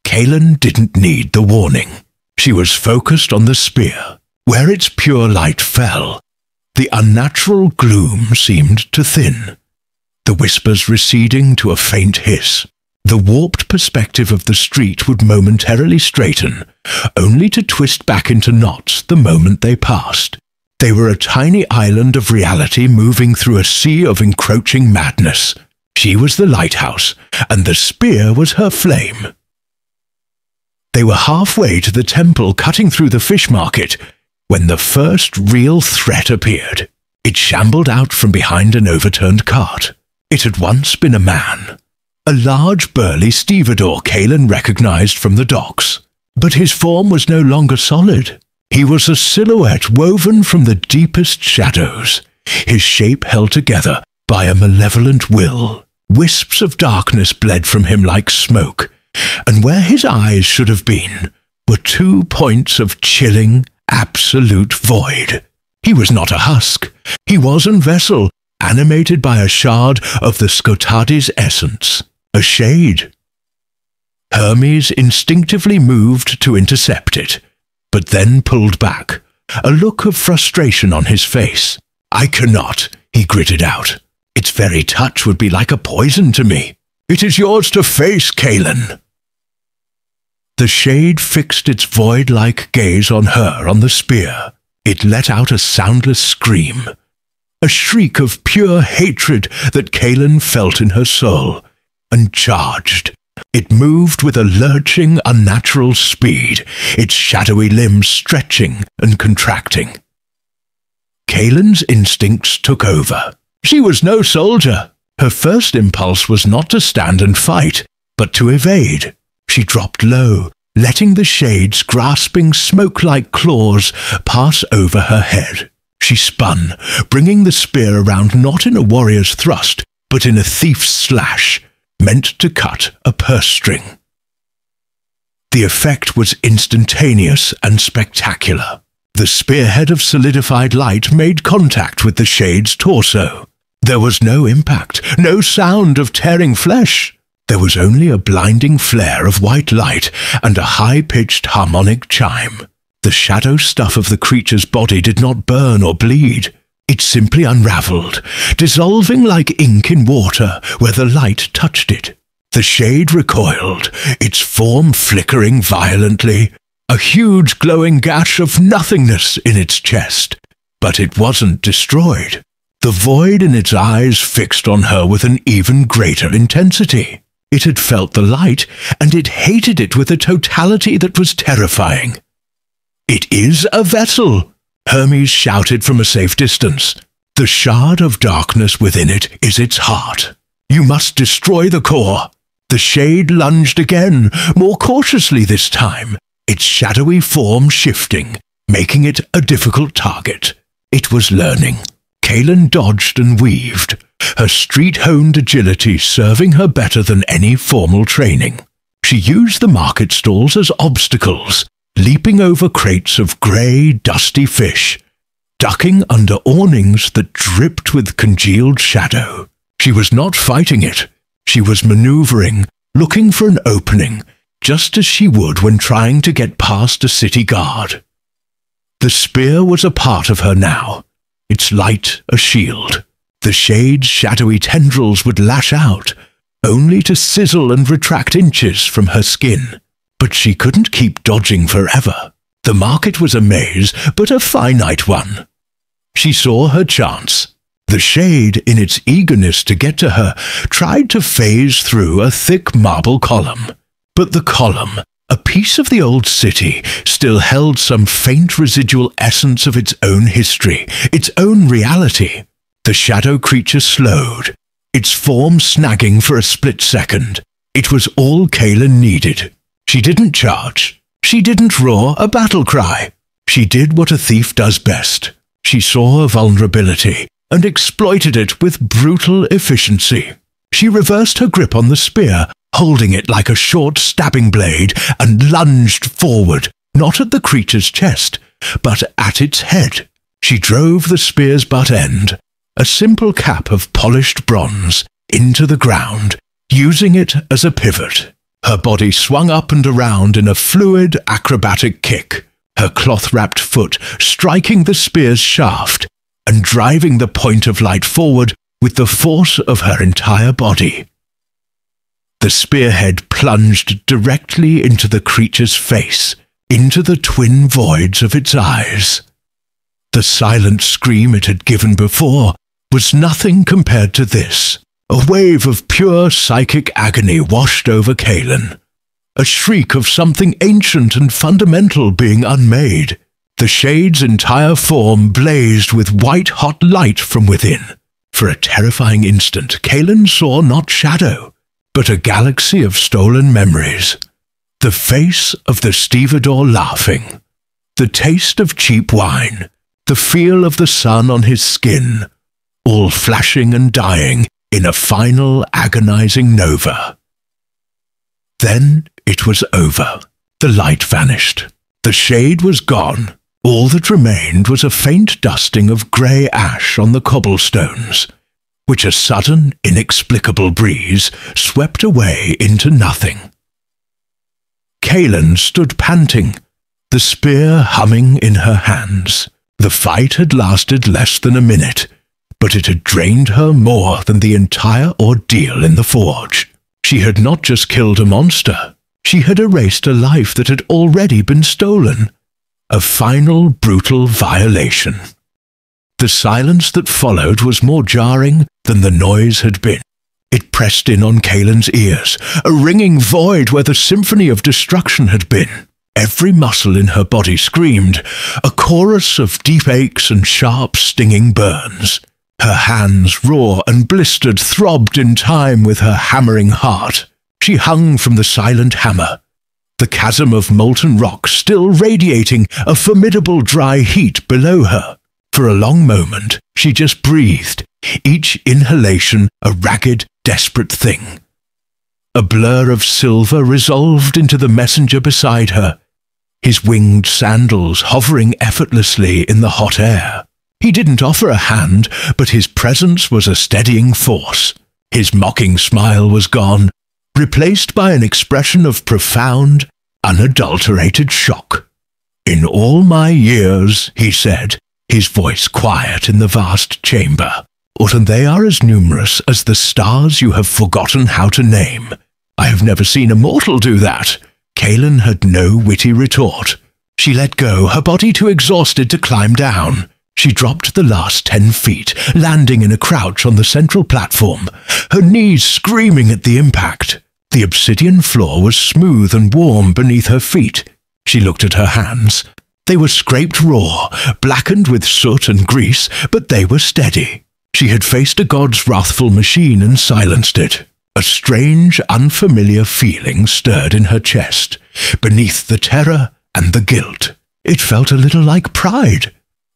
Kaelin didn't need the warning. She was focused on the spear. Where its pure light fell, the unnatural gloom seemed to thin, the whispers receding to a faint hiss. The warped perspective of the street would momentarily straighten, only to twist back into knots the moment they passed. They were a tiny island of reality moving through a sea of encroaching madness. She was the lighthouse, and the spear was her flame. They were halfway to the temple, cutting through the fish market, when the first real threat appeared. It shambled out from behind an overturned cart. It had once been a man. A large, burly stevedore Kaelin recognized from the docks. But his form was no longer solid. He was a silhouette woven from the deepest shadows, his shape held together by a malevolent will. Wisps of darkness bled from him like smoke, and where his eyes should have been were 2 points of chilling, absolute void. He was not a husk. He was a vessel, animated by a shard of the Skotadi's essence, a shade. Hermes instinctively moved to intercept it, but then pulled back, a look of frustration on his face. "I cannot," he gritted out. "Its very touch would be like a poison to me. It is yours to face, Kaelin." The shade fixed its void-like gaze on her on the spear. It let out a soundless scream, a shriek of pure hatred that Kaelin felt in her soul, and charged. It moved with a lurching, unnatural speed, its shadowy limbs stretching and contracting. Kaelin's instincts took over. She was no soldier. Her first impulse was not to stand and fight, but to evade. She dropped low, letting the shade's grasping smoke-like claws pass over her head. She spun, bringing the spear around not in a warrior's thrust, but in a thief's slash, meant to cut a purse string. The effect was instantaneous and spectacular. The spearhead of solidified light made contact with the shade's torso. There was no impact, no sound of tearing flesh. There was only a blinding flare of white light and a high-pitched harmonic chime. The shadow stuff of the creature's body did not burn or bleed. It simply unraveled, dissolving like ink in water where the light touched it. The shade recoiled, its form flickering violently, a huge glowing gash of nothingness in its chest. But it wasn't destroyed. The void in its eyes fixed on her with an even greater intensity. It had felt the light, and it hated it with a totality that was terrifying. "It is a vessel!" Hermes shouted from a safe distance. "The shard of darkness within it is its heart. You must destroy the core." The shade lunged again, more cautiously this time, its shadowy form shifting, making it a difficult target. It was learning. Kaelin dodged and weaved, her street-honed agility serving her better than any formal training. She used the market stalls as obstacles, leaping over crates of grey, dusty fish, ducking under awnings that dripped with congealed shadow. She was not fighting it. She was maneuvering, looking for an opening, just as she would when trying to get past a city guard. The spear was a part of her now, its light a shield. The shade's shadowy tendrils would lash out, only to sizzle and retract inches from her skin. But she couldn't keep dodging forever. The market was a maze, but a finite one. She saw her chance. The shade, in its eagerness to get to her, tried to phase through a thick marble column. But the column, a piece of the old city, still held some faint residual essence of its own history, its own reality. The shadow creature slowed, its form snagging for a split second. It was all Kaelin needed. She didn't charge. She didn't roar a battle cry. She did what a thief does best. She saw a vulnerability and exploited it with brutal efficiency. She reversed her grip on the spear, holding it like a short stabbing blade, and lunged forward, not at the creature's chest, but at its head. She drove the spear's butt end, a simple cap of polished bronze, into the ground, using it as a pivot. Her body swung up and around in a fluid, acrobatic kick, her cloth-wrapped foot striking the spear's shaft and driving the point of light forward with the force of her entire body. The spearhead plunged directly into the creature's face, into the twin voids of its eyes. The silent scream it had given before was nothing compared to this. A wave of pure psychic agony washed over Kaelin, a shriek of something ancient and fundamental being unmade. The shade's entire form blazed with white-hot light from within. For a terrifying instant, Kaelin saw not shadow, but a galaxy of stolen memories. The face of the stevedore laughing, the taste of cheap wine, the feel of the sun on his skin, all flashing and dying in a final agonizing nova. Then it was over. The light vanished. The shade was gone. All that remained was a faint dusting of grey ash on the cobblestones, which a sudden, inexplicable breeze swept away into nothing. Kaelin stood panting, the spear humming in her hands. The fight had lasted less than a minute, but it had drained her more than the entire ordeal in the forge. She had not just killed a monster. She had erased a life that had already been stolen. A final, brutal violation. The silence that followed was more jarring than the noise had been. It pressed in on Kaelin's ears, a ringing void where the symphony of destruction had been. Every muscle in her body screamed, a chorus of deep aches and sharp, stinging burns. Her hands, raw and blistered, throbbed in time with her hammering heart. She hung from the silent hammer, the chasm of molten rock still radiating a formidable dry heat below her. For a long moment, she just breathed, each inhalation a ragged, desperate thing. A blur of silver resolved into the messenger beside her, his winged sandals hovering effortlessly in the hot air. He didn't offer a hand, but his presence was a steadying force. His mocking smile was gone, replaced by an expression of profound, unadulterated shock. "In all my years," he said, his voice quiet in the vast chamber, "and they are as numerous as the stars you have forgotten how to name. I have never seen a mortal do that." Kaelin had no witty retort. She let go, her body too exhausted to climb down. She dropped the last 10 feet, landing in a crouch on the central platform, her knees screaming at the impact. The obsidian floor was smooth and warm beneath her feet. She looked at her hands. They were scraped raw, blackened with soot and grease, but they were steady. She had faced a god's wrathful machine and silenced it. A strange, unfamiliar feeling stirred in her chest, beneath the terror and the guilt. It felt a little like pride.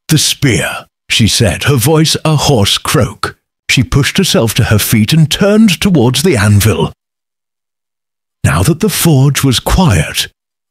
"The spear," she said, her voice a hoarse croak. She pushed herself to her feet and turned towards the anvil. Now that the forge was quiet,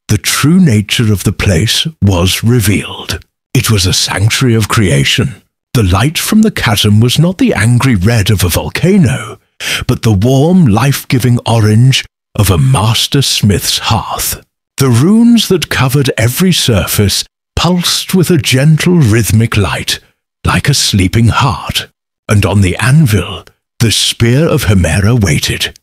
the true nature of the place was revealed. It was a sanctuary of creation. The light from the chasm was not the angry red of a volcano, but the warm, life-giving orange of a master smith's hearth. The runes that covered every surface pulsed with a gentle rhythmic light, like a sleeping heart, and on the anvil the spear of Hera waited.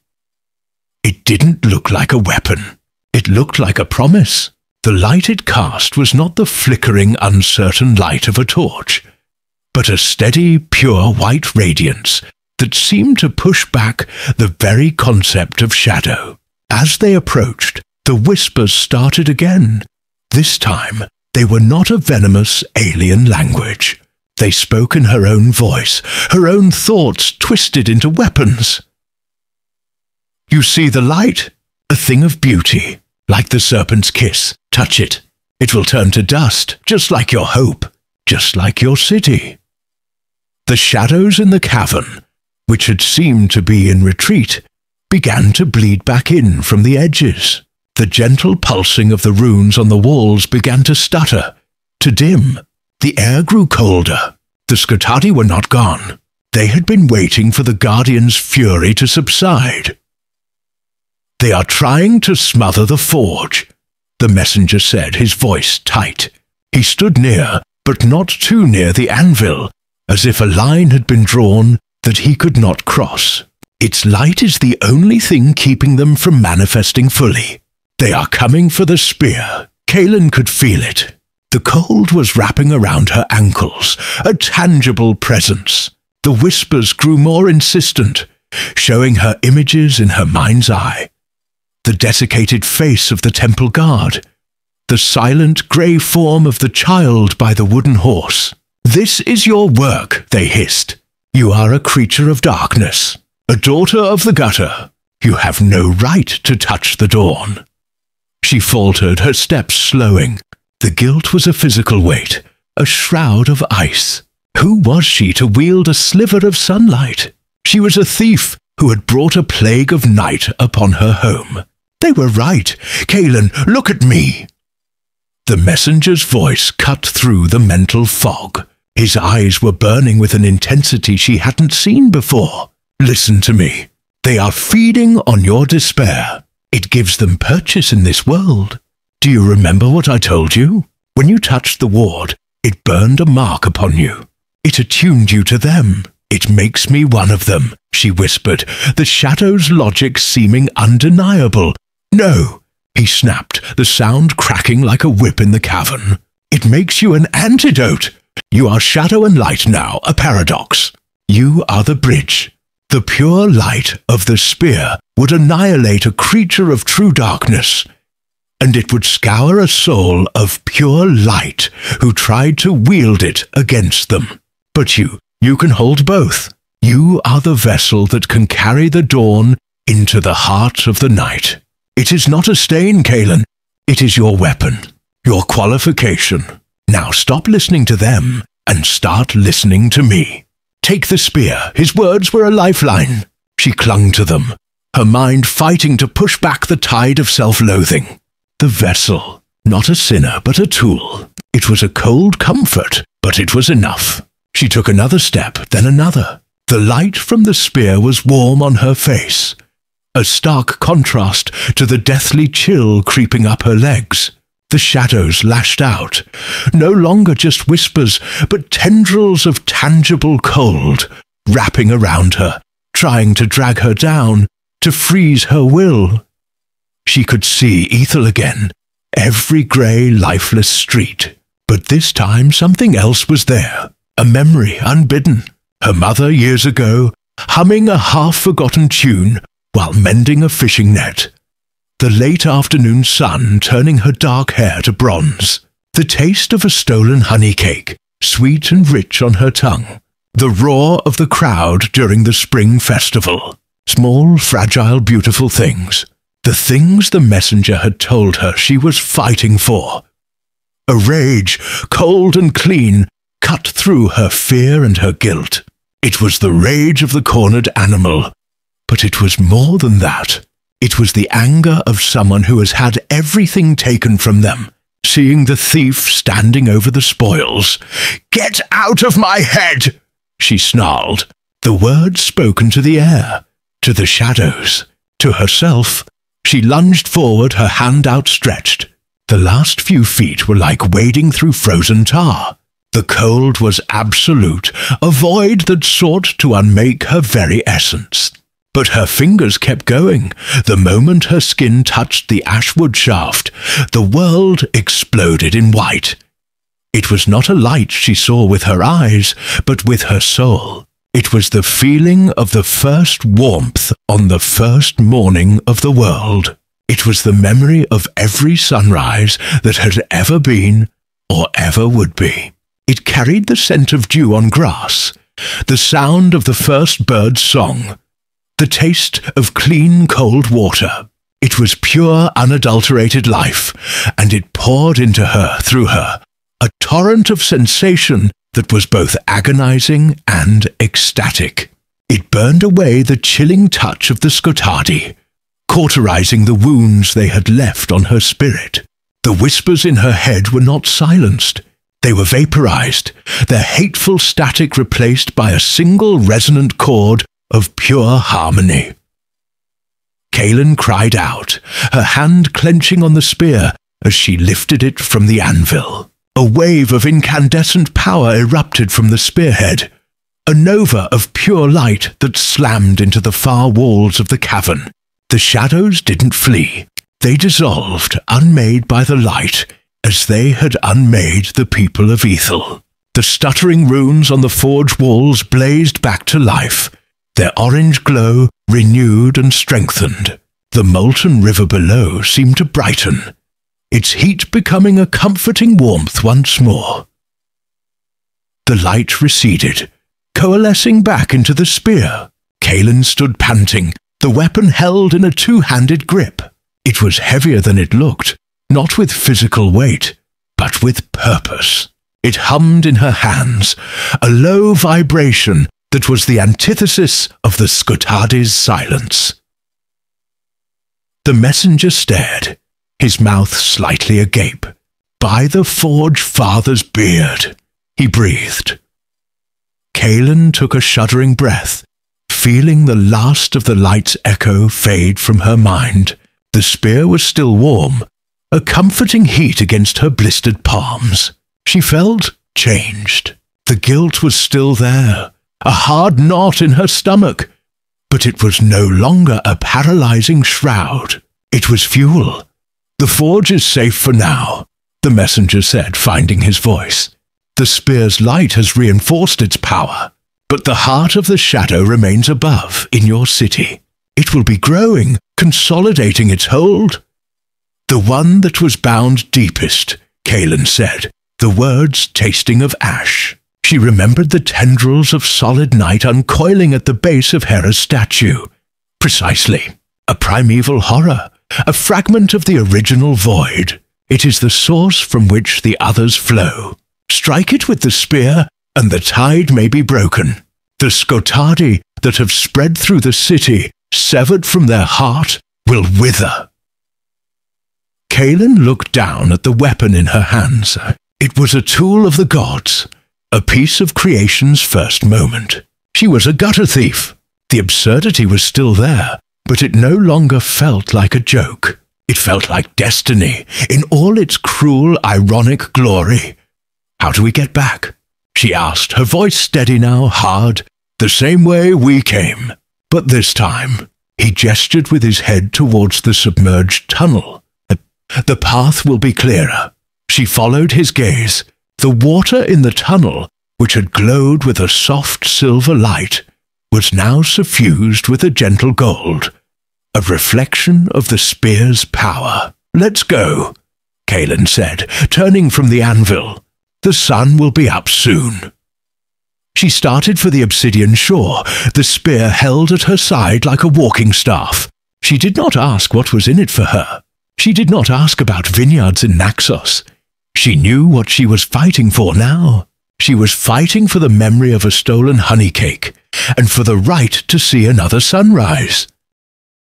It didn't look like a weapon. It looked like a promise. The light it cast was not the flickering, uncertain light of a torch, but a steady, pure white radiance that seemed to push back the very concept of shadow. As they approached, the whispers started again. This time, they were not a venomous alien language. They spoke in her own voice, her own thoughts twisted into weapons. "You see the light? A thing of beauty, like the serpent's kiss. Touch it. It will turn to dust, just like your hope, just like your city." The shadows in the cavern, which had seemed to be in retreat, began to bleed back in from the edges. The gentle pulsing of the runes on the walls began to stutter, to dim. The air grew colder. The Skotadi were not gone. They had been waiting for the Guardian's fury to subside. "They are trying to smother the forge," the messenger said, his voice tight. He stood near, but not too near the anvil, as if a line had been drawn that he could not cross. "Its light is the only thing keeping them from manifesting fully. They are coming for the spear." Kaelin could feel it. The cold was wrapping around her ankles, a tangible presence. The whispers grew more insistent, showing her images in her mind's eye. The desiccated face of the temple guard, the silent grey form of the child by the wooden horse. "This is your work," they hissed. "You are a creature of darkness, a daughter of the gutter. You have no right to touch the dawn." She faltered, her steps slowing. The guilt was a physical weight, a shroud of ice. Who was she to wield a sliver of sunlight? She was a thief who had brought a plague of night upon her home. They were right. "Kaelin, look at me." The messenger's voice cut through the mental fog. His eyes were burning with an intensity she hadn't seen before. "Listen to me. They are feeding on your despair. It gives them purchase in this world. Do you remember what I told you? When you touched the ward, it burned a mark upon you. It attuned you to them. It makes me one of them," she whispered, the shadow's logic seeming undeniable. "No," he snapped, the sound cracking like a whip in the cavern. "It makes you an antidote. You are shadow and light now, a paradox. You are the bridge. The pure light of the spear would annihilate a creature of true darkness, and it would scour a soul of pure light who tried to wield it against them. But you can hold both. You are the vessel that can carry the dawn into the heart of the night. It is not a stain, Kaelin. It is your weapon, your qualification. Now stop listening to them and start listening to me. Take the spear." His words were a lifeline. She clung to them, her mind fighting to push back the tide of self-loathing. The vessel, not a sinner but a tool. It was a cold comfort, but it was enough. She took another step, then another. The light from the spear was warm on her face, a stark contrast to the deathly chill creeping up her legs. The shadows lashed out, no longer just whispers, but tendrils of tangible cold, wrapping around her, trying to drag her down, to freeze her will. She could see Ethel again, every grey, lifeless street. But this time something else was there, a memory unbidden. Her mother years ago, humming a half-forgotten tune while mending a fishing net. The late afternoon sun turning her dark hair to bronze. The taste of a stolen honey cake, sweet and rich on her tongue. The roar of the crowd during the spring festival. Small, fragile, beautiful things. The things the messenger had told her she was fighting for. A rage, cold and clean, cut through her fear and her guilt. It was the rage of the cornered animal. But it was more than that. It was the anger of someone who has had everything taken from them, seeing the thief standing over the spoils. "Get out of my head!" she snarled, the words spoken to the air, to the shadows, to herself. She lunged forward, her hand outstretched. The last few feet were like wading through frozen tar. The cold was absolute, a void that sought to unmake her very essence. But her fingers kept going. The moment her skin touched the ashwood shaft, the world exploded in white. It was not a light she saw with her eyes, but with her soul. It was the feeling of the first warmth on the first morning of the world. It was the memory of every sunrise that had ever been or ever would be. It carried the scent of dew on grass, the sound of the first bird's song, the taste of clean, cold water. It was pure, unadulterated life, and it poured into her, through her, a torrent of sensation that was both agonizing and ecstatic. It burned away the chilling touch of the Skotadi, cauterizing the wounds they had left on her spirit. The whispers in her head were not silenced. They were vaporized, their hateful static replaced by a single resonant chord of pure harmony. Kaelin cried out, her hand clenching on the spear as she lifted it from the anvil. A wave of incandescent power erupted from the spearhead, a nova of pure light that slammed into the far walls of the cavern. The shadows didn't flee. They dissolved, unmade by the light, as they had unmade the people of Ethel. The stuttering runes on the forge walls blazed back to life, their orange glow renewed and strengthened. The molten river below seemed to brighten, its heat becoming a comforting warmth once more. The light receded, coalescing back into the spear. Kaelin stood panting, the weapon held in a two-handed grip. It was heavier than it looked, not with physical weight, but with purpose. It hummed in her hands, a low vibration that was the antithesis of the Skotadi's silence. The messenger stared, his mouth slightly agape. "By the Forge Father's beard," he breathed. Kaelin took a shuddering breath, feeling the last of the light's echo fade from her mind. The spear was still warm, a comforting heat against her blistered palms. She felt changed. The guilt was still there, a hard knot in her stomach, but it was no longer a paralyzing shroud. It was fuel, "The forge is safe for now," the messenger said, finding his voice. "The spear's light has reinforced its power, but the heart of the shadow remains above, in your city. It will be growing, consolidating its hold." "The one that was bound deepest," Kaelin said, the words tasting of ash. She remembered the tendrils of solid night uncoiling at the base of Hera's statue. Precisely. A primeval horror, a fragment of the original void. It is the source from which the others flow. Strike it with the spear, and the tide may be broken. The Skotadi that have spread through the city, severed from their heart, will wither. Kaelin looked down at the weapon in her hands. It was a tool of the gods, a piece of creation's first moment. She was a gutter thief. The absurdity was still there, but it no longer felt like a joke. It felt like destiny, in all its cruel, ironic glory. "How do we get back?" she asked, her voice steady now, hard. "The same way we came. But this time," he gestured with his head towards the submerged tunnel. "The path will be clearer." She followed his gaze. The water in the tunnel, which had glowed with a soft silver light, was now suffused with a gentle gold, a reflection of the spear's power. "Let's go," Kaelin said, turning from the anvil. "The sun will be up soon." She started for the obsidian shore, the spear held at her side like a walking staff. She did not ask what was in it for her. She did not ask about vineyards in Naxos. She knew what she was fighting for now. She was fighting for the memory of a stolen honey cake, and for the right to see another sunrise.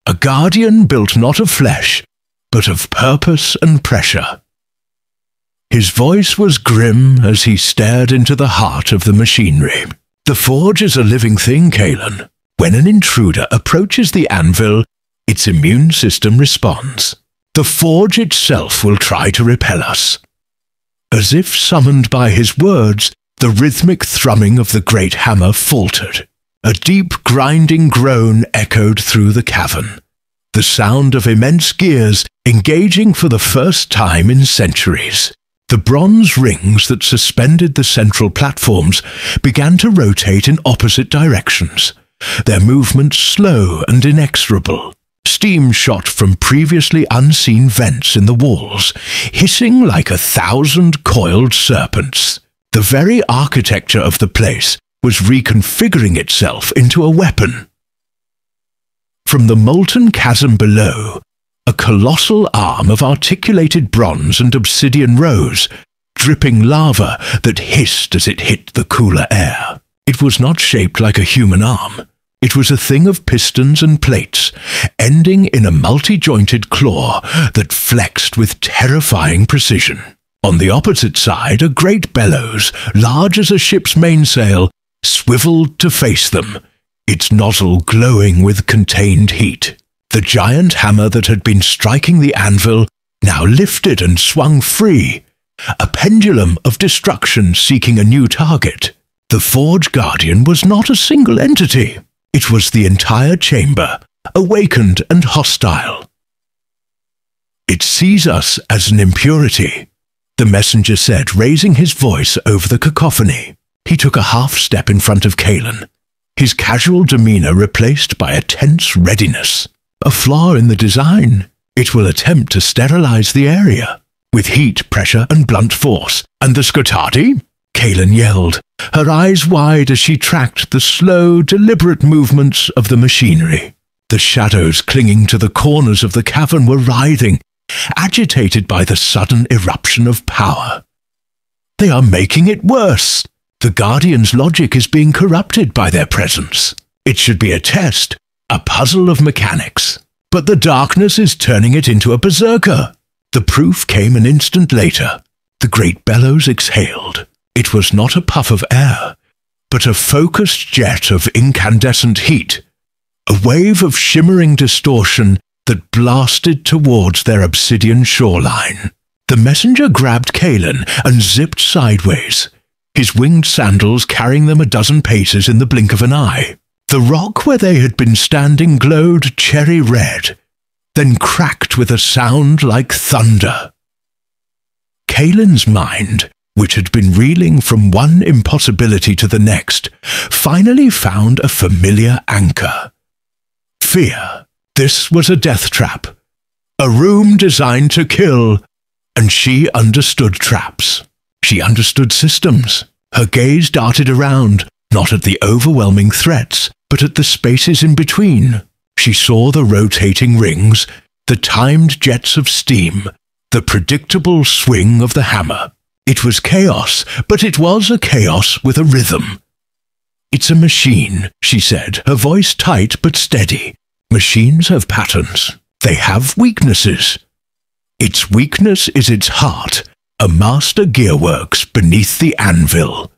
A guardian built not of flesh, but of purpose and pressure. His voice was grim as he stared into the heart of the machinery. "The forge is a living thing, Kaelin. When an intruder approaches the anvil, its immune system responds. The forge itself will try to repel us." As if summoned by his words, the rhythmic thrumming of the great hammer faltered. A deep grinding groan echoed through the cavern, the sound of immense gears engaging for the first time in centuries. The bronze rings that suspended the central platforms began to rotate in opposite directions, their movements slow and inexorable. Steam shot from previously unseen vents in the walls, hissing like 1,000 coiled serpents. The very architecture of the place was reconfiguring itself into a weapon. From the molten chasm below, a colossal arm of articulated bronze and obsidian rose, dripping lava that hissed as it hit the cooler air. It was not shaped like a human arm. It was a thing of pistons and plates, ending in a multi-jointed claw that flexed with terrifying precision. On the opposite side, a great bellows, large as a ship's mainsail, swiveled to face them, its nozzle glowing with contained heat. The giant hammer that had been striking the anvil now lifted and swung free, a pendulum of destruction seeking a new target. The Forge Guardian was not a single entity. It was the entire chamber, awakened and hostile. "It sees us as an impurity," the messenger said, raising his voice over the cacophony. He took a half step in front of Kaelin, his casual demeanor replaced by a tense readiness. "A flaw in the design. It will attempt to sterilize the area, with heat, pressure, and blunt force. And the Skotadi?" Kaelin yelled, her eyes wide as she tracked the slow, deliberate movements of the machinery. The shadows clinging to the corners of the cavern were writhing, agitated by the sudden eruption of power. "They are making it worse. The Guardian's logic is being corrupted by their presence. It should be a test, a puzzle of mechanics. But the darkness is turning it into a berserker." The proof came an instant later. The great bellows exhaled. It was not a puff of air, but a focused jet of incandescent heat, a wave of shimmering distortion that blasted towards their obsidian shoreline. The messenger grabbed Kaelin and zipped sideways, his winged sandals carrying them a dozen paces in the blink of an eye. The rock where they had been standing glowed cherry red. then cracked with a sound like thunder. Kaelin's mind, which had been reeling from one impossibility to the next, finally found a familiar anchor. Fear. This was a death trap. A room designed to kill, and she understood traps. She understood systems. Her gaze darted around, not at the overwhelming threats, but at the spaces in between. She saw the rotating rings, the timed jets of steam, the predictable swing of the hammer. It was chaos, but it was a chaos with a rhythm. "It's a machine," she said, her voice tight but steady. "Machines have patterns. They have weaknesses. Its weakness is its heart, a master gearworks beneath the anvil."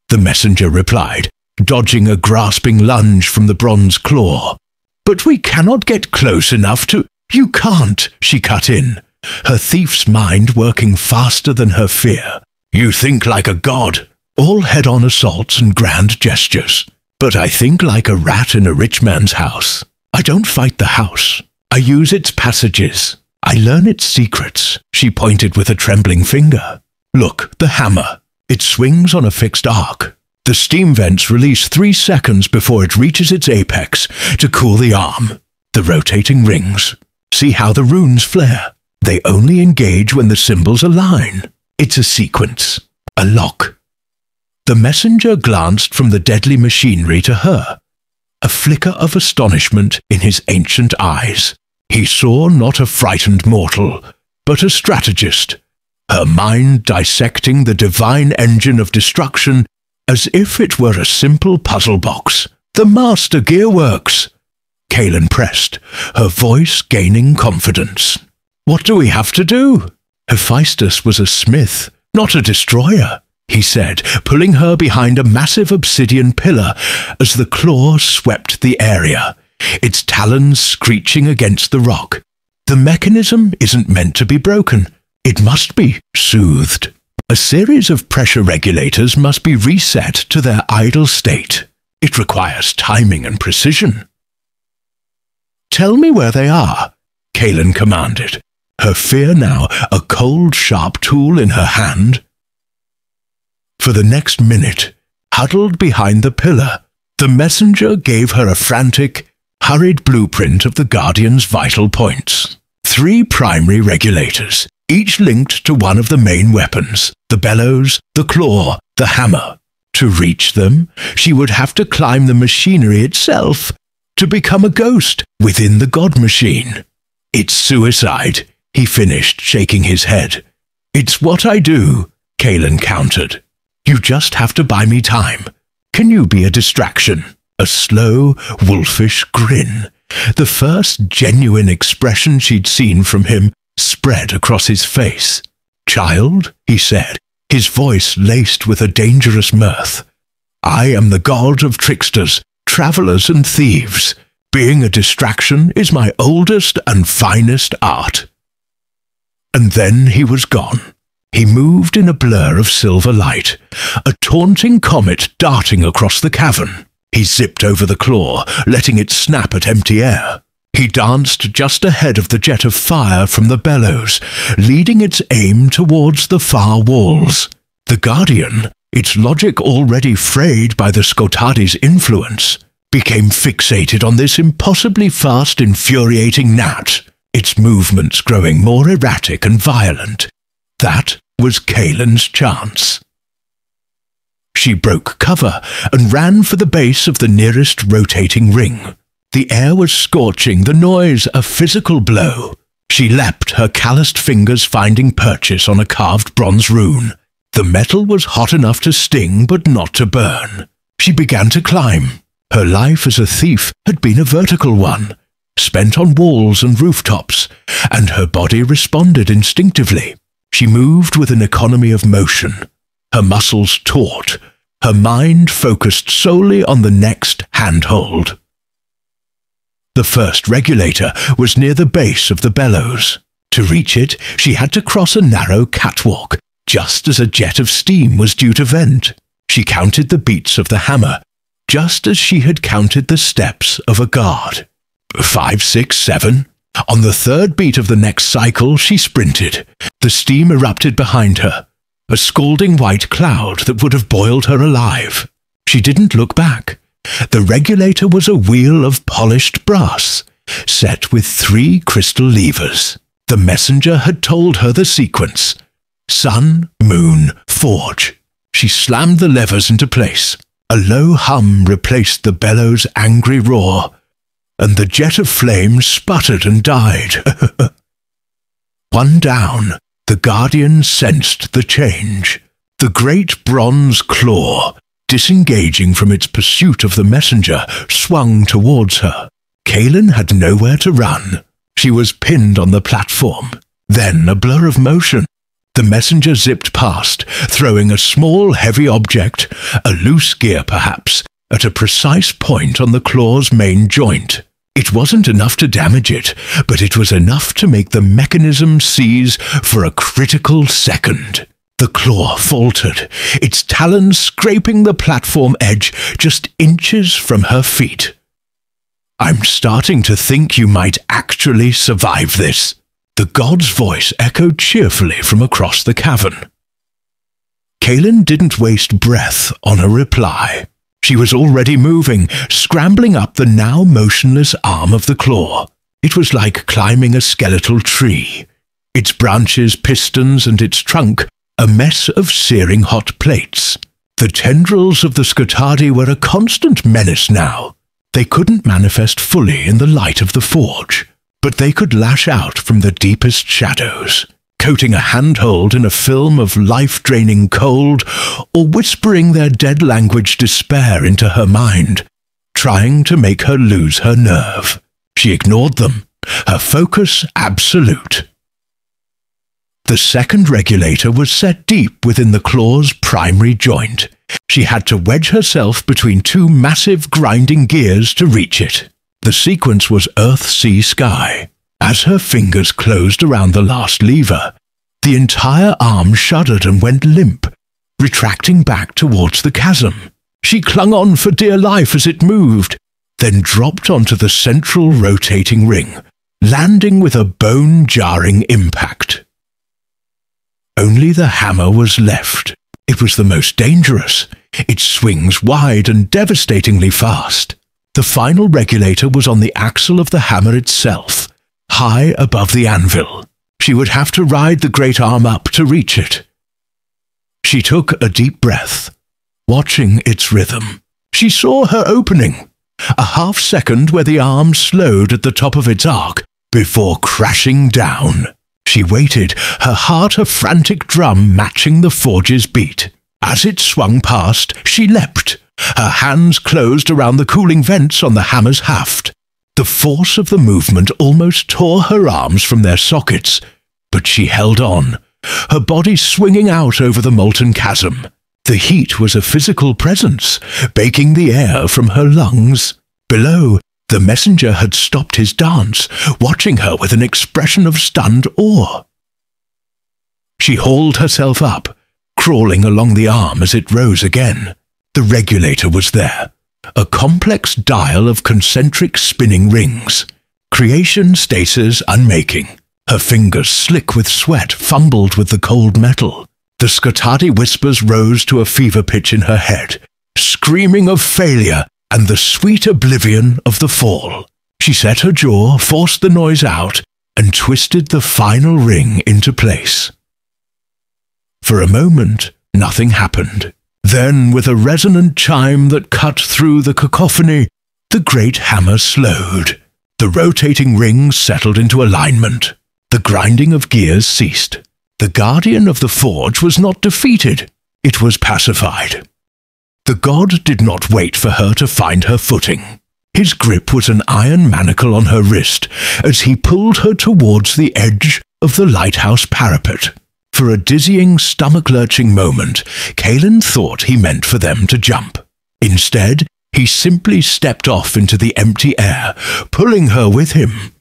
The messenger replied, dodging a grasping lunge from the bronze claw. "But we cannot get close enough to—" "You can't," she cut in, her thief's mind working faster than her fear. "You think like a god, all head-on assaults and grand gestures. But I think like a rat in a rich man's house. I don't fight the house. I use its passages. I learn its secrets." She pointed with a trembling finger. "Look, the hammer. It swings on a fixed arc. The steam vents release 3 seconds before it reaches its apex to cool the arm. The rotating rings. See how the runes flare? They only engage when the symbols align. It's a sequence. A lock." The messenger glanced from the deadly machinery to her, a flicker of astonishment in his ancient eyes. He saw not a frightened mortal, but a strategist, her mind dissecting the divine engine of destruction as if it were a simple puzzle box. "The master gearworks." Kaelin pressed, her voice gaining confidence. "What do we have to do?" "Hephaestus was a smith, not a destroyer," he said, pulling her behind a massive obsidian pillar as the claw swept the area, its talons screeching against the rock. "The mechanism isn't meant to be broken. It must be soothed. A series of pressure regulators must be reset to their idle state. It requires timing and precision." "Tell me where they are," Kaelin commanded, her fear now a cold, sharp tool in her hand. For the next minute, huddled behind the pillar, the messenger gave her a frantic, hurried blueprint of the Guardian's vital points. 3 primary regulators, each linked to one of the main weapons, the bellows, the claw, the hammer. To reach them, she would have to climb the machinery itself, to become a ghost within the god machine. "It's suicide," he finished, shaking his head. "It's what I do," Kaelin countered. "You just have to buy me time. Can you be a distraction?" A slow, wolfish grin, the first genuine expression she'd seen from him, spread across his face. "Child," he said, his voice laced with a dangerous mirth. "I am the god of tricksters, travelers and thieves. Being a distraction is my oldest and finest art." And then he was gone. He moved in a blur of silver light, a taunting comet darting across the cavern. He zipped over the claw, letting it snap at empty air. He danced just ahead of the jet of fire from the bellows, leading its aim towards the far walls. The Guardian, its logic already frayed by the Skotadi's influence, became fixated on this impossibly fast, infuriating gnat, its movements growing more erratic and violent. That was Kaelin's chance. She broke cover and ran for the base of the nearest rotating ring. The air was scorching, the noise a physical blow. She leapt, her calloused fingers finding purchase on a carved bronze rune. The metal was hot enough to sting but not to burn. She began to climb. Her life as a thief had been a vertical one, spent on walls and rooftops, and her body responded instinctively. She moved with an economy of motion, her muscles taut, her mind focused solely on the next handhold. The first regulator was near the base of the bellows. To reach it, she had to cross a narrow catwalk, just as a jet of steam was due to vent. She counted the beats of the hammer, just as she had counted the steps of a guard. 5, 6, 7. On the third beat of the next cycle, she sprinted. The steam erupted behind her, a scalding white cloud that would have boiled her alive. She didn't look back. The regulator was a wheel of polished brass, set with 3 crystal levers. The messenger had told her the sequence: sun, moon, forge. She slammed the levers into place. A low hum replaced the bellow's angry roar, and the jet of flame sputtered and died. One down, the Guardian sensed the change. The great bronze claw, disengaging from its pursuit of the messenger, swung towards her. Kaelin had nowhere to run. She was pinned on the platform. Then a blur of motion. The messenger zipped past, throwing a small, heavy object, a loose gear perhaps, at a precise point on the claw's main joint. It wasn't enough to damage it, but it was enough to make the mechanism seize for a critical second. The claw faltered, its talons scraping the platform edge just inches from her feet. "I'm starting to think you might actually survive this." The god's voice echoed cheerfully from across the cavern. Kaelin didn't waste breath on a reply. She was already moving, scrambling up the now motionless arm of the claw. It was like climbing a skeletal tree. Its branches, pistons, and its trunk, a mess of searing hot plates. The tendrils of the Skotadi were a constant menace now. They couldn't manifest fully in the light of the forge, but they could lash out from the deepest shadows, coating a handhold in a film of life-draining cold, or whispering their dead language despair into her mind, trying to make her lose her nerve. She ignored them, her focus absolute. The second regulator was set deep within the claw's primary joint. She had to wedge herself between 2 massive grinding gears to reach it. The sequence was earth, sea, sky. As her fingers closed around the last lever, the entire arm shuddered and went limp, retracting back towards the chasm. She clung on for dear life as it moved, then dropped onto the central rotating ring, landing with a bone-jarring impact. Only the hammer was left. It was the most dangerous. It swings wide and devastatingly fast. The final regulator was on the axle of the hammer itself, high above the anvil. She would have to ride the great arm up to reach it. She took a deep breath, watching its rhythm. She saw her opening, a half-second where the arm slowed at the top of its arc before crashing down. She waited, her heart a frantic drum matching the forge's beat. As it swung past, she leapt. Her hands closed around the cooling vents on the hammer's haft. The force of the movement almost tore her arms from their sockets, but she held on, her body swinging out over the molten chasm. The heat was a physical presence, baking the air from her lungs. Below, the messenger had stopped his dance, watching her with an expression of stunned awe. She hauled herself up, crawling along the arm as it rose again. The regulator was there, a complex dial of concentric spinning rings. Creation, stasis, unmaking. Her fingers, slick with sweat, fumbled with the cold metal. The Skotadi whispers rose to a fever pitch in her head, screaming of failure and the sweet oblivion of the fall. She set her jaw, forced the noise out, and twisted the final ring into place. For a moment, nothing happened. Then, with a resonant chime that cut through the cacophony, the great hammer slowed. The rotating rings settled into alignment. The grinding of gears ceased. The guardian of the forge was not defeated. It was pacified. The god did not wait for her to find her footing. His grip was an iron manacle on her wrist as he pulled her towards the edge of the lighthouse parapet. For a dizzying, stomach-lurching moment, Kaelin thought he meant for them to jump. Instead, he simply stepped off into the empty air, pulling her with him.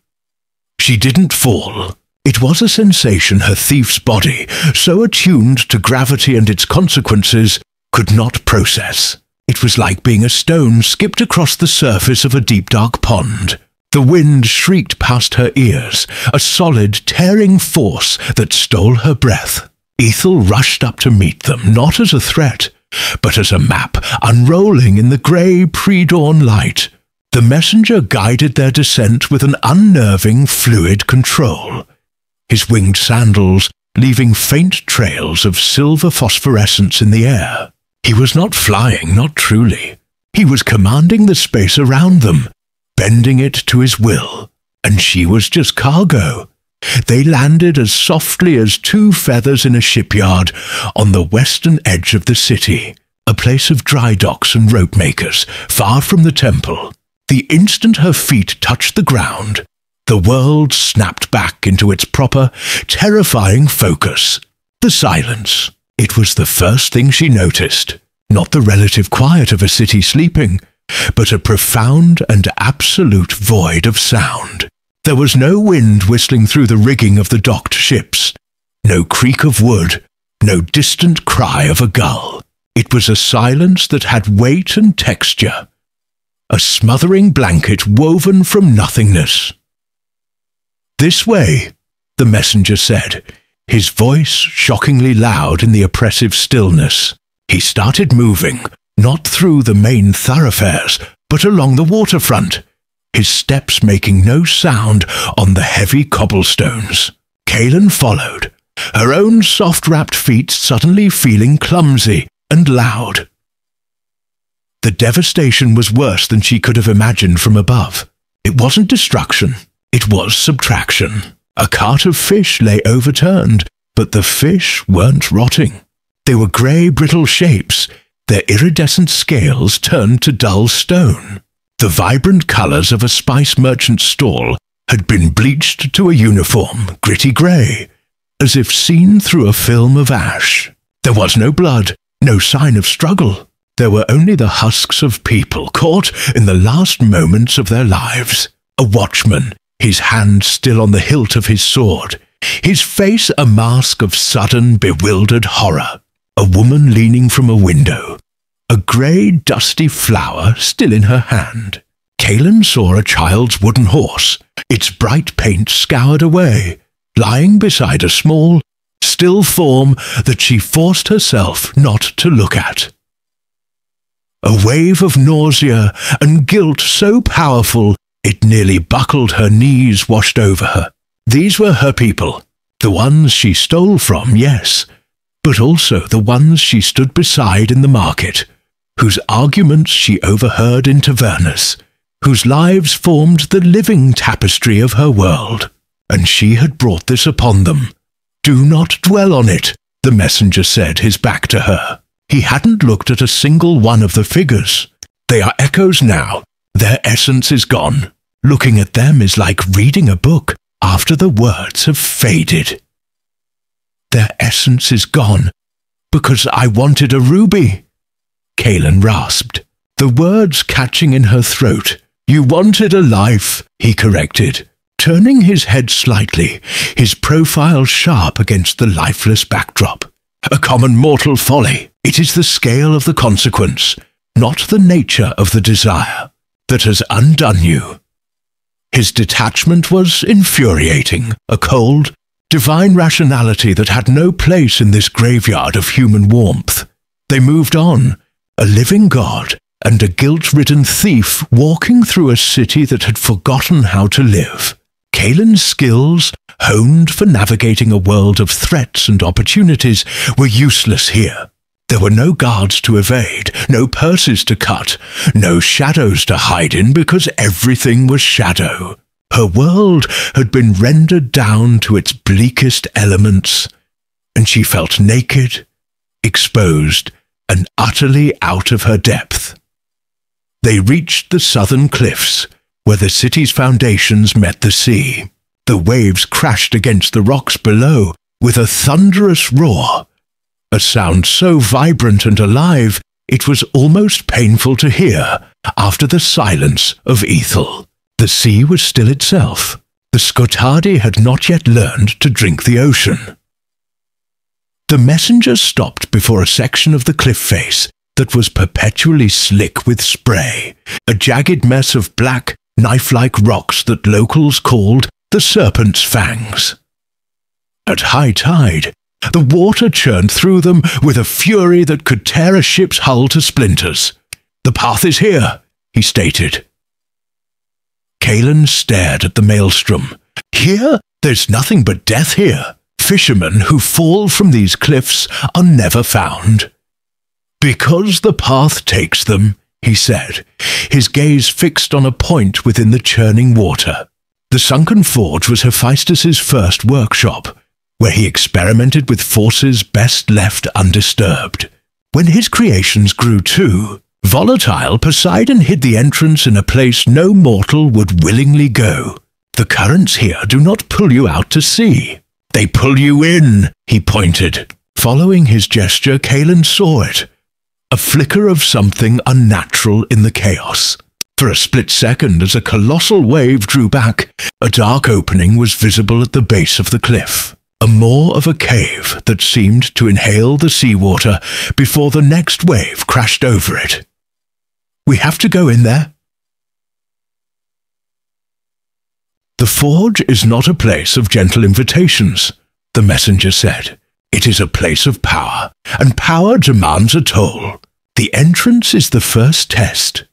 She didn't fall. It was a sensation her thief's body, so attuned to gravity and its consequences, could not process. It was like being a stone skipped across the surface of a deep dark pond. The wind shrieked past her ears, a solid, tearing force that stole her breath. Ethel rushed up to meet them, not as a threat, but as a map unrolling in the grey pre-dawn light. The messenger guided their descent with an unnerving, fluid control, his winged sandals leaving faint trails of silver phosphorescence in the air. He was not flying, not truly. He was commanding the space around them, bending it to his will, and she was just cargo. They landed as softly as two feathers in a shipyard on the western edge of the city, a place of dry docks and rope makers, far from the temple. The instant her feet touched the ground, the world snapped back into its proper, terrifying focus. The silence. It was the first thing she noticed. Not the relative quiet of a city sleeping, but a profound and absolute void of sound. There was no wind whistling through the rigging of the docked ships, no creak of wood, no distant cry of a gull. It was a silence that had weight and texture, a smothering blanket woven from nothingness. "This way," the messenger said, his voice shockingly loud in the oppressive stillness. He started moving, not through the main thoroughfares, but along the waterfront, his steps making no sound on the heavy cobblestones. Kaelin followed, her own soft-wrapped feet suddenly feeling clumsy and loud. The devastation was worse than she could have imagined from above. It wasn't destruction, it was subtraction. A cart of fish lay overturned, but the fish weren't rotting. They were grey, brittle shapes, their iridescent scales turned to dull stone. The vibrant colours of a spice merchant's stall had been bleached to a uniform, gritty grey, as if seen through a film of ash. There was no blood, no sign of struggle. There were only the husks of people caught in the last moments of their lives. A watchman, his hand still on the hilt of his sword, his face a mask of sudden, bewildered horror. A woman leaning from a window, a grey, dusty flower still in her hand. Kaelin saw a child's wooden horse, its bright paint scoured away, lying beside a small, still form that she forced herself not to look at. A wave of nausea and guilt so powerful it nearly buckled her knees washed over her. These were her people, the ones she stole from, yes, but also the ones she stood beside in the market, whose arguments she overheard in tavernas, whose lives formed the living tapestry of her world. And she had brought this upon them. "Do not dwell on it," the messenger said, his back to her. He hadn't looked at a single one of the figures. They are echoes now. Their essence is gone. Looking at them is like reading a book after the words have faded. "Their essence is gone, because I wanted a ruby," Kaelin rasped, the words catching in her throat. "You wanted a life," he corrected, turning his head slightly, his profile sharp against the lifeless backdrop. "A common mortal folly. It is the scale of the consequence, not the nature of the desire, that has undone you." His detachment was infuriating, a cold, divine rationality that had no place in this graveyard of human warmth. They moved on, a living god and a guilt-ridden thief walking through a city that had forgotten how to live. Kaelin's skills, honed for navigating a world of threats and opportunities, were useless here. There were no guards to evade, no purses to cut, no shadows to hide in because everything was shadow. Her world had been rendered down to its bleakest elements, and she felt naked, exposed, and utterly out of her depth. They reached the southern cliffs, where the city's foundations met the sea. The waves crashed against the rocks below with a thunderous roar, a sound so vibrant and alive it was almost painful to hear after the silence of Ethel. The sea was still itself. The Skotadi had not yet learned to drink the ocean. The messenger stopped before a section of the cliff face that was perpetually slick with spray, a jagged mess of black, knife-like rocks that locals called the Serpent's Fangs. At high tide, the water churned through them with a fury that could tear a ship's hull to splinters. "The path is here," he stated. Kaelin stared at the maelstrom. "Here? There's nothing but death here. Fishermen who fall from these cliffs are never found." "Because the path takes them," he said, his gaze fixed on a point within the churning water. The sunken forge was Hephaestus's first workshop, where he experimented with forces best left undisturbed. When his creations grew too volatile, Poseidon hid the entrance in a place no mortal would willingly go. "The currents here do not pull you out to sea. They pull you in," he pointed. Following his gesture, Kaelin saw it. A flicker of something unnatural in the chaos. For a split second, as a colossal wave drew back, a dark opening was visible at the base of the cliff. A maw of a cave that seemed to inhale the seawater before the next wave crashed over it. "We have to go in there." "The forge is not a place of gentle invitations," the messenger said. "It is a place of power, and power demands a toll. The entrance is the first test."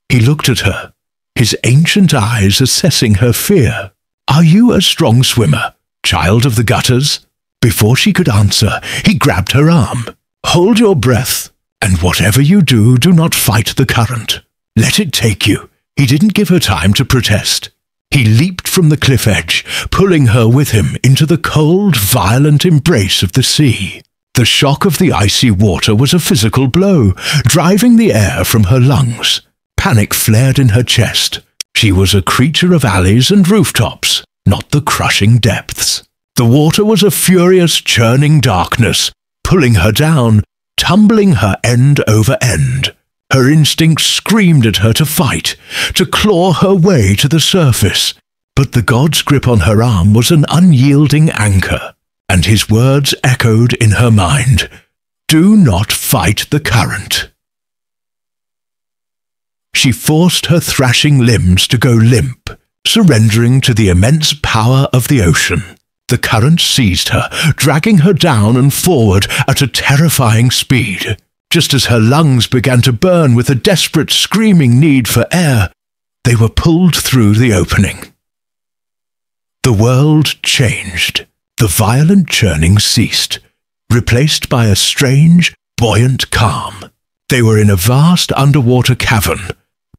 He looked at her, his ancient eyes assessing her fear. "Are you a strong swimmer, child of the gutters?" Before she could answer, he grabbed her arm. "Hold your breath, and whatever you do, do not fight the current. Let it take you." He didn't give her time to protest. He leaped from the cliff edge, pulling her with him into the cold, violent embrace of the sea. The shock of the icy water was a physical blow, driving the air from her lungs. Panic flared in her chest. She was a creature of alleys and rooftops, not the crushing depths. The water was a furious, churning darkness, pulling her down, tumbling her end over end. Her instincts screamed at her to fight, to claw her way to the surface. But the god's grip on her arm was an unyielding anchor, and his words echoed in her mind. "Do not fight the current." She forced her thrashing limbs to go limp, surrendering to the immense power of the ocean. The current seized her, dragging her down and forward at a terrifying speed. Just as her lungs began to burn with a desperate, screaming need for air, they were pulled through the opening. The world changed. The violent churning ceased, replaced by a strange, buoyant calm. They were in a vast underwater cavern,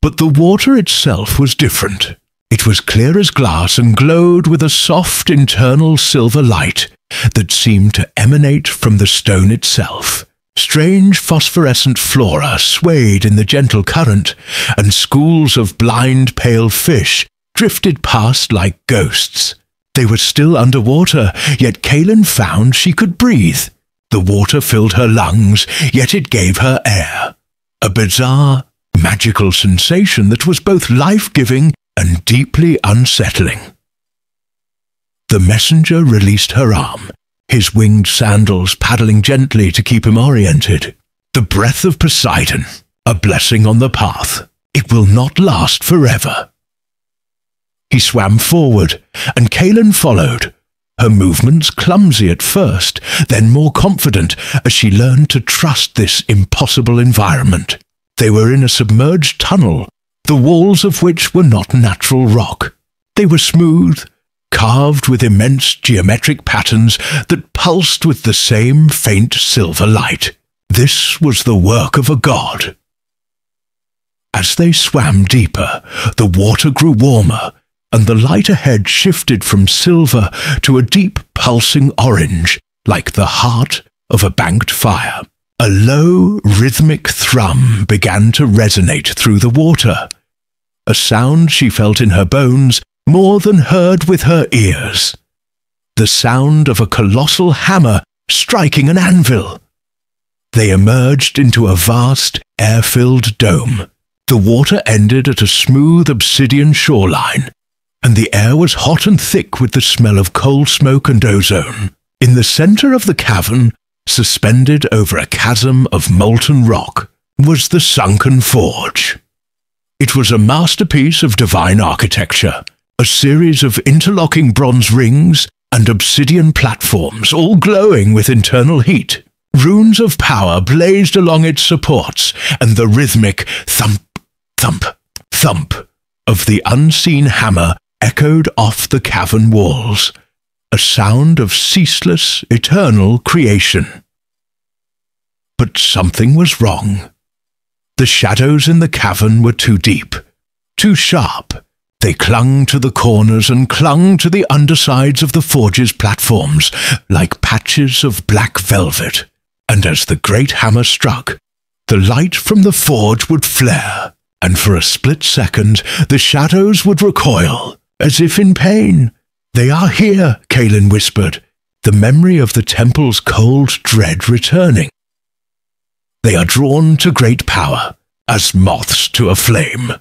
but the water itself was different. It was clear as glass and glowed with a soft internal silver light that seemed to emanate from the stone itself. Strange phosphorescent flora swayed in the gentle current, and schools of blind pale fish drifted past like ghosts. They were still underwater, yet Kaelin found she could breathe. The water filled her lungs, yet it gave her air. A bizarre, magical sensation that was both life-giving and deeply unsettling. The messenger released her arm, his winged sandals paddling gently to keep him oriented. The breath of Poseidon, a blessing on the path. It will not last forever. He swam forward, and Kaelin followed, her movements clumsy at first, then more confident as she learned to trust this impossible environment. They were in a submerged tunnel, the walls of which were not natural rock. They were smooth, carved with immense geometric patterns that pulsed with the same faint silver light. This was the work of a god. As they swam deeper, the water grew warmer, and the light ahead shifted from silver to a deep pulsing orange, like the heart of a banked fire. A low, rhythmic thrum began to resonate through the water, a sound she felt in her bones more than heard with her ears. The sound of a colossal hammer striking an anvil. They emerged into a vast, air-filled dome. The water ended at a smooth obsidian shoreline, and the air was hot and thick with the smell of coal smoke and ozone. In the center of the cavern, suspended over a chasm of molten rock, was the sunken forge. It was a masterpiece of divine architecture, a series of interlocking bronze rings and obsidian platforms, all glowing with internal heat. Runes of power blazed along its supports, and the rhythmic thump, thump, thump of the unseen hammer echoed off the cavern walls, a sound of ceaseless, eternal creation. But something was wrong. The shadows in the cavern were too deep, too sharp. They clung to the corners and clung to the undersides of the forge's platforms like patches of black velvet, and as the great hammer struck, the light from the forge would flare, and for a split second the shadows would recoil, as if in pain. "They are here," Kaelin whispered, the memory of the temple's cold dread returning. "They are drawn to great power, as moths to a flame,"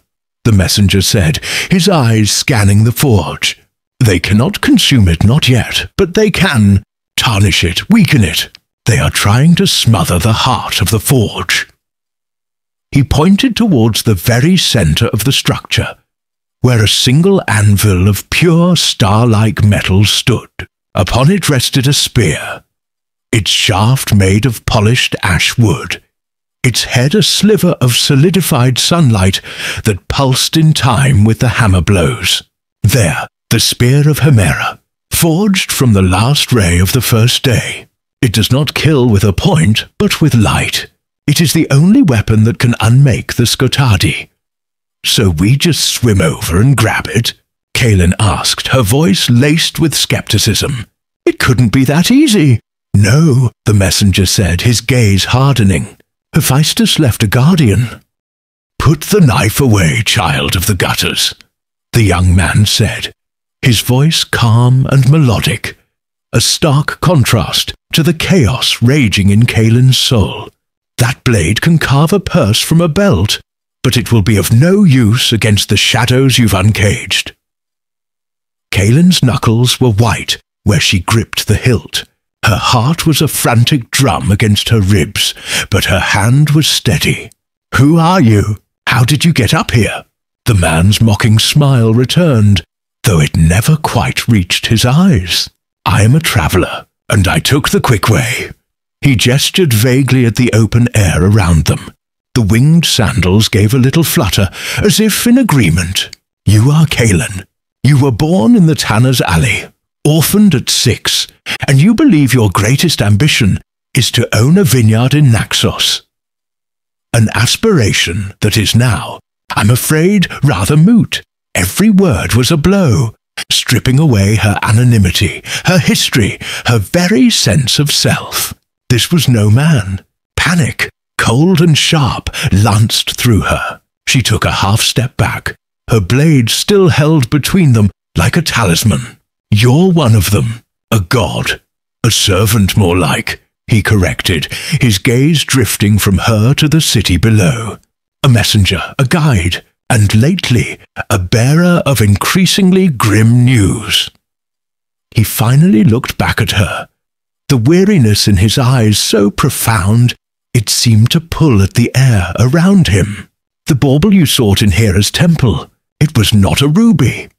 the messenger said, his eyes scanning the forge. "They cannot consume it, not yet, but they can tarnish it, weaken it. They are trying to smother the heart of the forge." He pointed towards the very center of the structure, where a single anvil of pure star-like metal stood. Upon it rested a spear, its shaft made of polished ash wood, its head a sliver of solidified sunlight that pulsed in time with the hammer blows. There, the spear of Hera, forged from the last ray of the first day. It does not kill with a point, but with light. It is the only weapon that can unmake the Skotadi. "So we just swim over and grab it?" Kaelin asked, her voice laced with skepticism. "It couldn't be that easy." "No," the messenger said, his gaze hardening. "Hephaestus left a guardian." "Put the knife away, child of the gutters," the young man said, his voice calm and melodic, a stark contrast to the chaos raging in Kaelin's soul. "That blade can carve a purse from a belt, but it will be of no use against the shadows you've uncaged." Kaelin's knuckles were white where she gripped the hilt. Her heart was a frantic drum against her ribs, but her hand was steady. "Who are you? How did you get up here?" The man's mocking smile returned, though it never quite reached his eyes. "I am a traveler, and I took the quick way." He gestured vaguely at the open air around them. The winged sandals gave a little flutter, as if in agreement. "You are Kaelin. You were born in the Tanner's Alley, orphaned at 6, and you believe your greatest ambition is to own a vineyard in Naxos. An aspiration that is now, I'm afraid, rather moot. Every word was a blow, stripping away her anonymity, her history, her very sense of self. This was no man. Panic, cold and sharp, lanced through her. She took a half-step back, her blade still held between them like a talisman. "You're one of them. A god. A servant, more like," he corrected, his gaze drifting from her to the city below. "A messenger, a guide, and lately a bearer of increasingly grim news." He finally looked back at her, the weariness in his eyes so profound it seemed to pull at the air around him. "The bauble you sought in Hera's temple, it was not a ruby."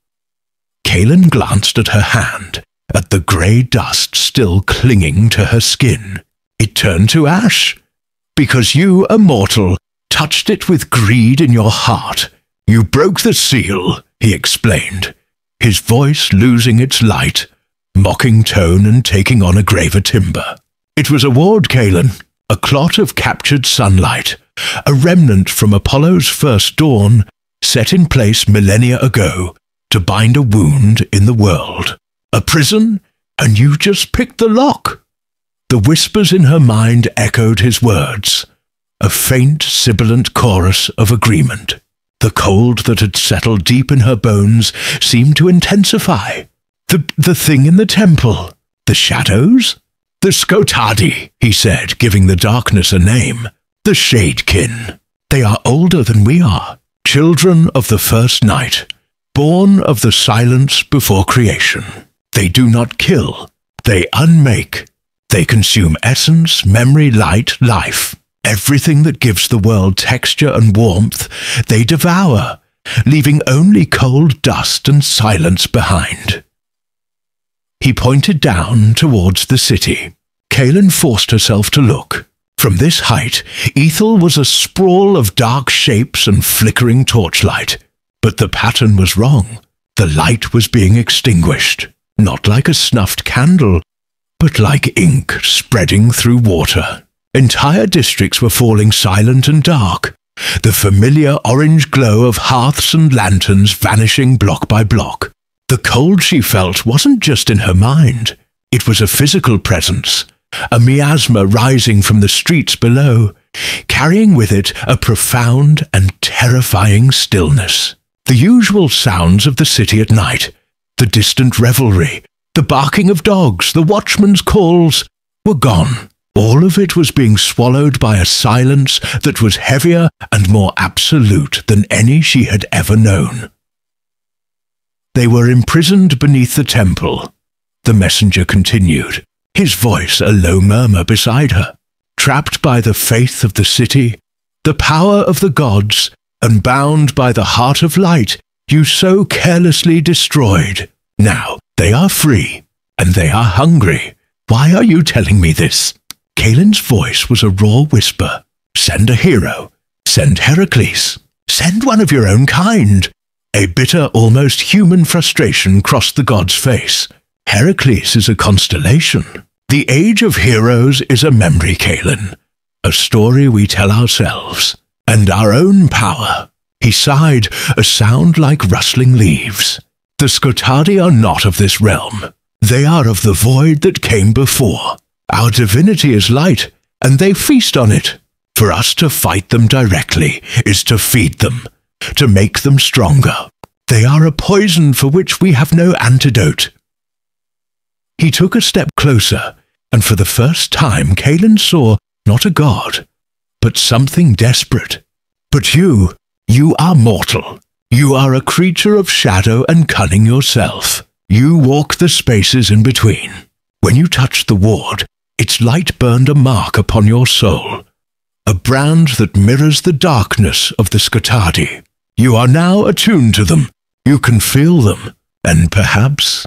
Kaelin glanced at her hand, at the grey dust still clinging to her skin. "It turned to ash, because you, a mortal, touched it with greed in your heart. You broke the seal," he explained, his voice losing its light, mocking tone and taking on a graver timbre. "It was a ward, Kaelin, a clot of captured sunlight, a remnant from Apollo's first dawn, set in place millennia ago to bind a wound in the world. A prison, and you just picked the lock." The whispers in her mind echoed his words, a faint, sibilant chorus of agreement. The cold that had settled deep in her bones seemed to intensify. The thing in the temple, the shadows? "The Skotadi," he said, giving the darkness a name. "The Shadekin. They are older than we are, children of the first night, born of the silence before creation. They do not kill, they unmake. They consume essence, memory, light, life. Everything that gives the world texture and warmth they devour, leaving only cold dust and silence behind. He pointed down towards the city. Kaelin forced herself to look. From this height, Ethel was a sprawl of dark shapes and flickering torchlight. But the pattern was wrong. The light was being extinguished, not like a snuffed candle, but like ink spreading through water. Entire districts were falling silent and dark, the familiar orange glow of hearths and lanterns vanishing block by block. The cold she felt wasn't just in her mind. It was a physical presence, a miasma rising from the streets below, carrying with it a profound and terrifying stillness. The usual sounds of the city at night, the distant revelry, the barking of dogs, the watchman's calls, were gone. All of it was being swallowed by a silence that was heavier and more absolute than any she had ever known. They were imprisoned beneath the temple, the messenger continued, his voice a low murmur beside her. Trapped by the faith of the city, the power of the gods, and bound by the heart of light you so carelessly destroyed. Now they are free, and they are hungry. Why are you telling me this? Kaelin's voice was a raw whisper. Send a hero. Send Heracles. Send one of your own kind. A bitter, almost human frustration crossed the god's face. Heracles is a constellation. The age of heroes is a memory, Kaelin. A story we tell ourselves. And our own power. He sighed, a sound like rustling leaves. The Skotadi are not of this realm. They are of the void that came before. Our divinity is light, and they feast on it. For us to fight them directly is to feed them, to make them stronger. They are a poison for which we have no antidote. He took a step closer, and for the first time Kaelin saw not a god, but something desperate. But you are mortal. You are a creature of shadow and cunning yourself. You walk the spaces in between. When you touched the ward, its light burned a mark upon your soul, a brand that mirrors the darkness of the Skotadi. You are now attuned to them. You can feel them, and perhaps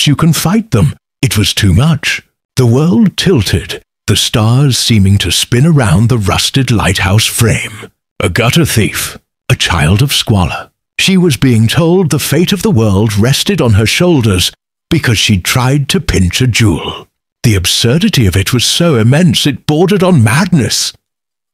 you can fight them. It was too much. The world tilted, the stars seeming to spin around the rusted lighthouse frame. A gutter thief, a child of squalor. She was being told the fate of the world rested on her shoulders because she'd tried to pinch a jewel. The absurdity of it was so immense it bordered on madness.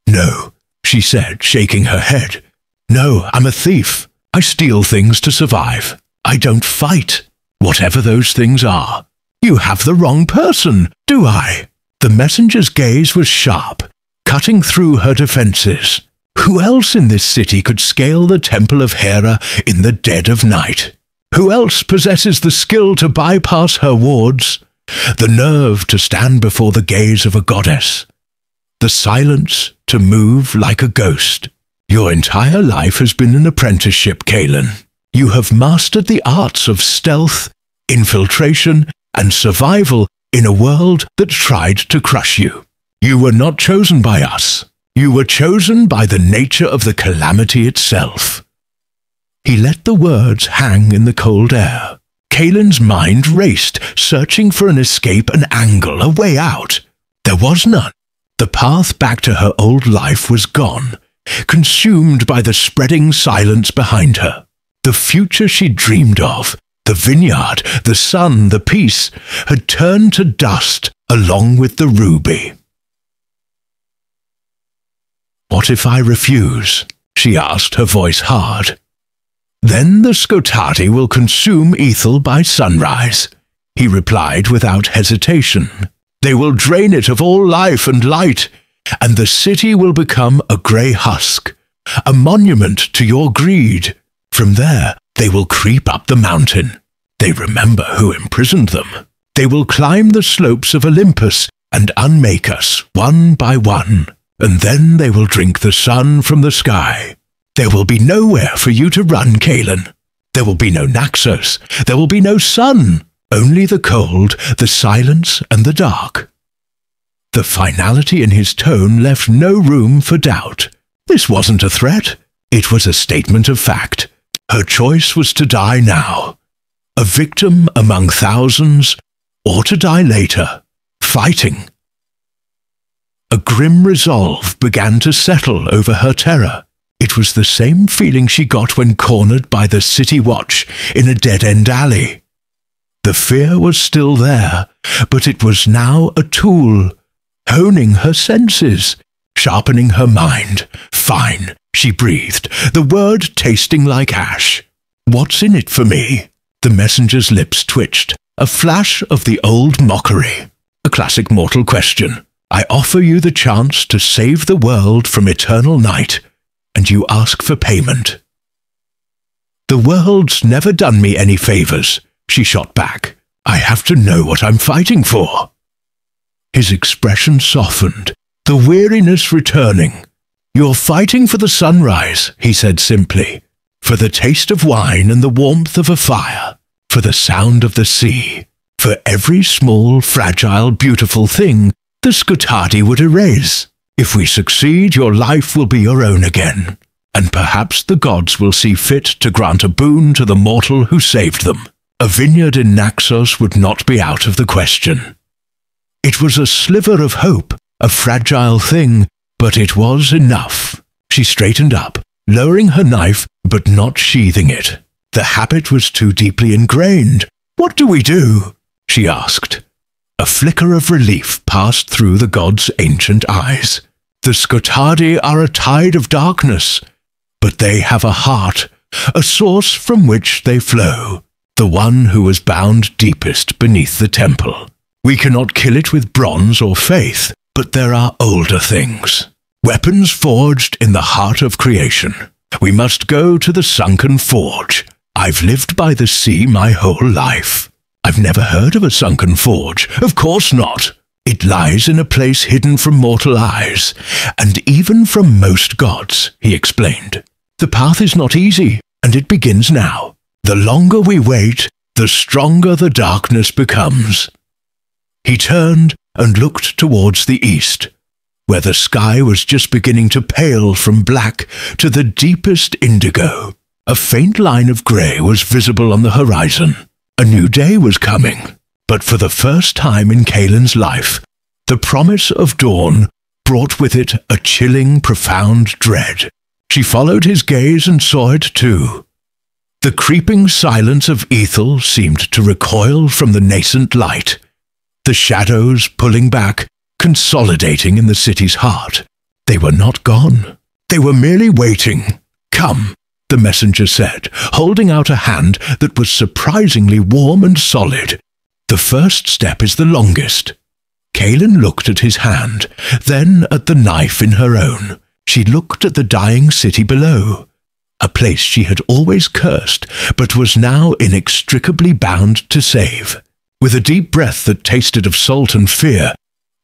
No, she said, shaking her head. No, I'm a thief. I steal things to survive. I don't fight, whatever those things are. You have the wrong person, do I? The messenger's gaze was sharp, cutting through her defenses. Who else in this city could scale the temple of Hera in the dead of night? Who else possesses the skill to bypass her wards, the nerve to stand before the gaze of a goddess, the silence to move like a ghost? Your entire life has been an apprenticeship, Kaelin. You have mastered the arts of stealth, infiltration, and survival in a world that tried to crush you. You were not chosen by us. You were chosen by the nature of the calamity itself. He let the words hang in the cold air. Kaelin's mind raced, searching for an escape, an angle, a way out. There was none. The path back to her old life was gone, consumed by the spreading silence behind her. The future she dreamed of, the vineyard, the sun, the peace, had turned to dust along with the ruby. What if I refuse? She asked, her voice hard. Then the Skotadi will consume Ethel by sunrise, he replied without hesitation. They will drain it of all life and light, and the city will become a grey husk, a monument to your greed. From there, they will creep up the mountain. They remember who imprisoned them. They will climb the slopes of Olympus and unmake us one by one. And then they will drink the sun from the sky. There will be nowhere for you to run, Kaelin. There will be no Naxos. There will be no sun. Only the cold, the silence, and the dark. The finality in his tone left no room for doubt. This wasn't a threat. It was a statement of fact. Her choice was to die now. A victim among thousands, or to die later, fighting. A grim resolve began to settle over her terror. It was the same feeling she got when cornered by the city watch in a dead-end alley. The fear was still there, but it was now a tool, honing her senses, sharpening her mind. Fine, she breathed, the word tasting like ash. What's in it for me? The messenger's lips twitched, a flash of the old mockery. A classic mortal question. I offer you the chance to save the world from eternal night, and you ask for payment. The world's never done me any favors, she shot back. I have to know what I'm fighting for. His expression softened, the weariness returning. You're fighting for the sunrise, he said simply, for the taste of wine and the warmth of a fire, for the sound of the sea, for every small, fragile, beautiful thing the Skotadi would erase. If we succeed, your life will be your own again, and perhaps the gods will see fit to grant a boon to the mortal who saved them. A vineyard in Naxos would not be out of the question. It was a sliver of hope, a fragile thing, but it was enough. She straightened up, lowering her knife but not sheathing it. The habit was too deeply ingrained. What do we do? She asked. A flicker of relief passed through the god's ancient eyes. The Skotadi are a tide of darkness, but they have a heart, a source from which they flow, the one who was bound deepest beneath the temple. We cannot kill it with bronze or faith, but there are older things. Weapons forged in the heart of creation. We must go to the sunken forge. I've lived by the sea my whole life. I've never heard of a sunken forge. Of course not. It lies in a place hidden from mortal eyes, and even from most gods, he explained. The path is not easy, and it begins now. The longer we wait, the stronger the darkness becomes. He turned and looked towards the east, where the sky was just beginning to pale from black to the deepest indigo. A faint line of grey was visible on the horizon. A new day was coming, but for the first time in Kaelin's life, the promise of dawn brought with it a chilling, profound dread. She followed his gaze and saw it too. The creeping silence of Ethel seemed to recoil from the nascent light, the shadows pulling back, consolidating in the city's heart. They were not gone. They were merely waiting. Come, the messenger said, holding out a hand that was surprisingly warm and solid. The first step is the longest. Kaelin looked at his hand, then at the knife in her own. She looked at the dying city below, a place she had always cursed, but was now inextricably bound to save. With a deep breath that tasted of salt and fear,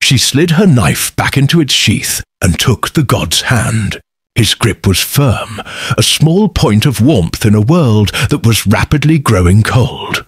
she slid her knife back into its sheath and took the god's hand. His grip was firm, a small point of warmth in a world that was rapidly growing cold.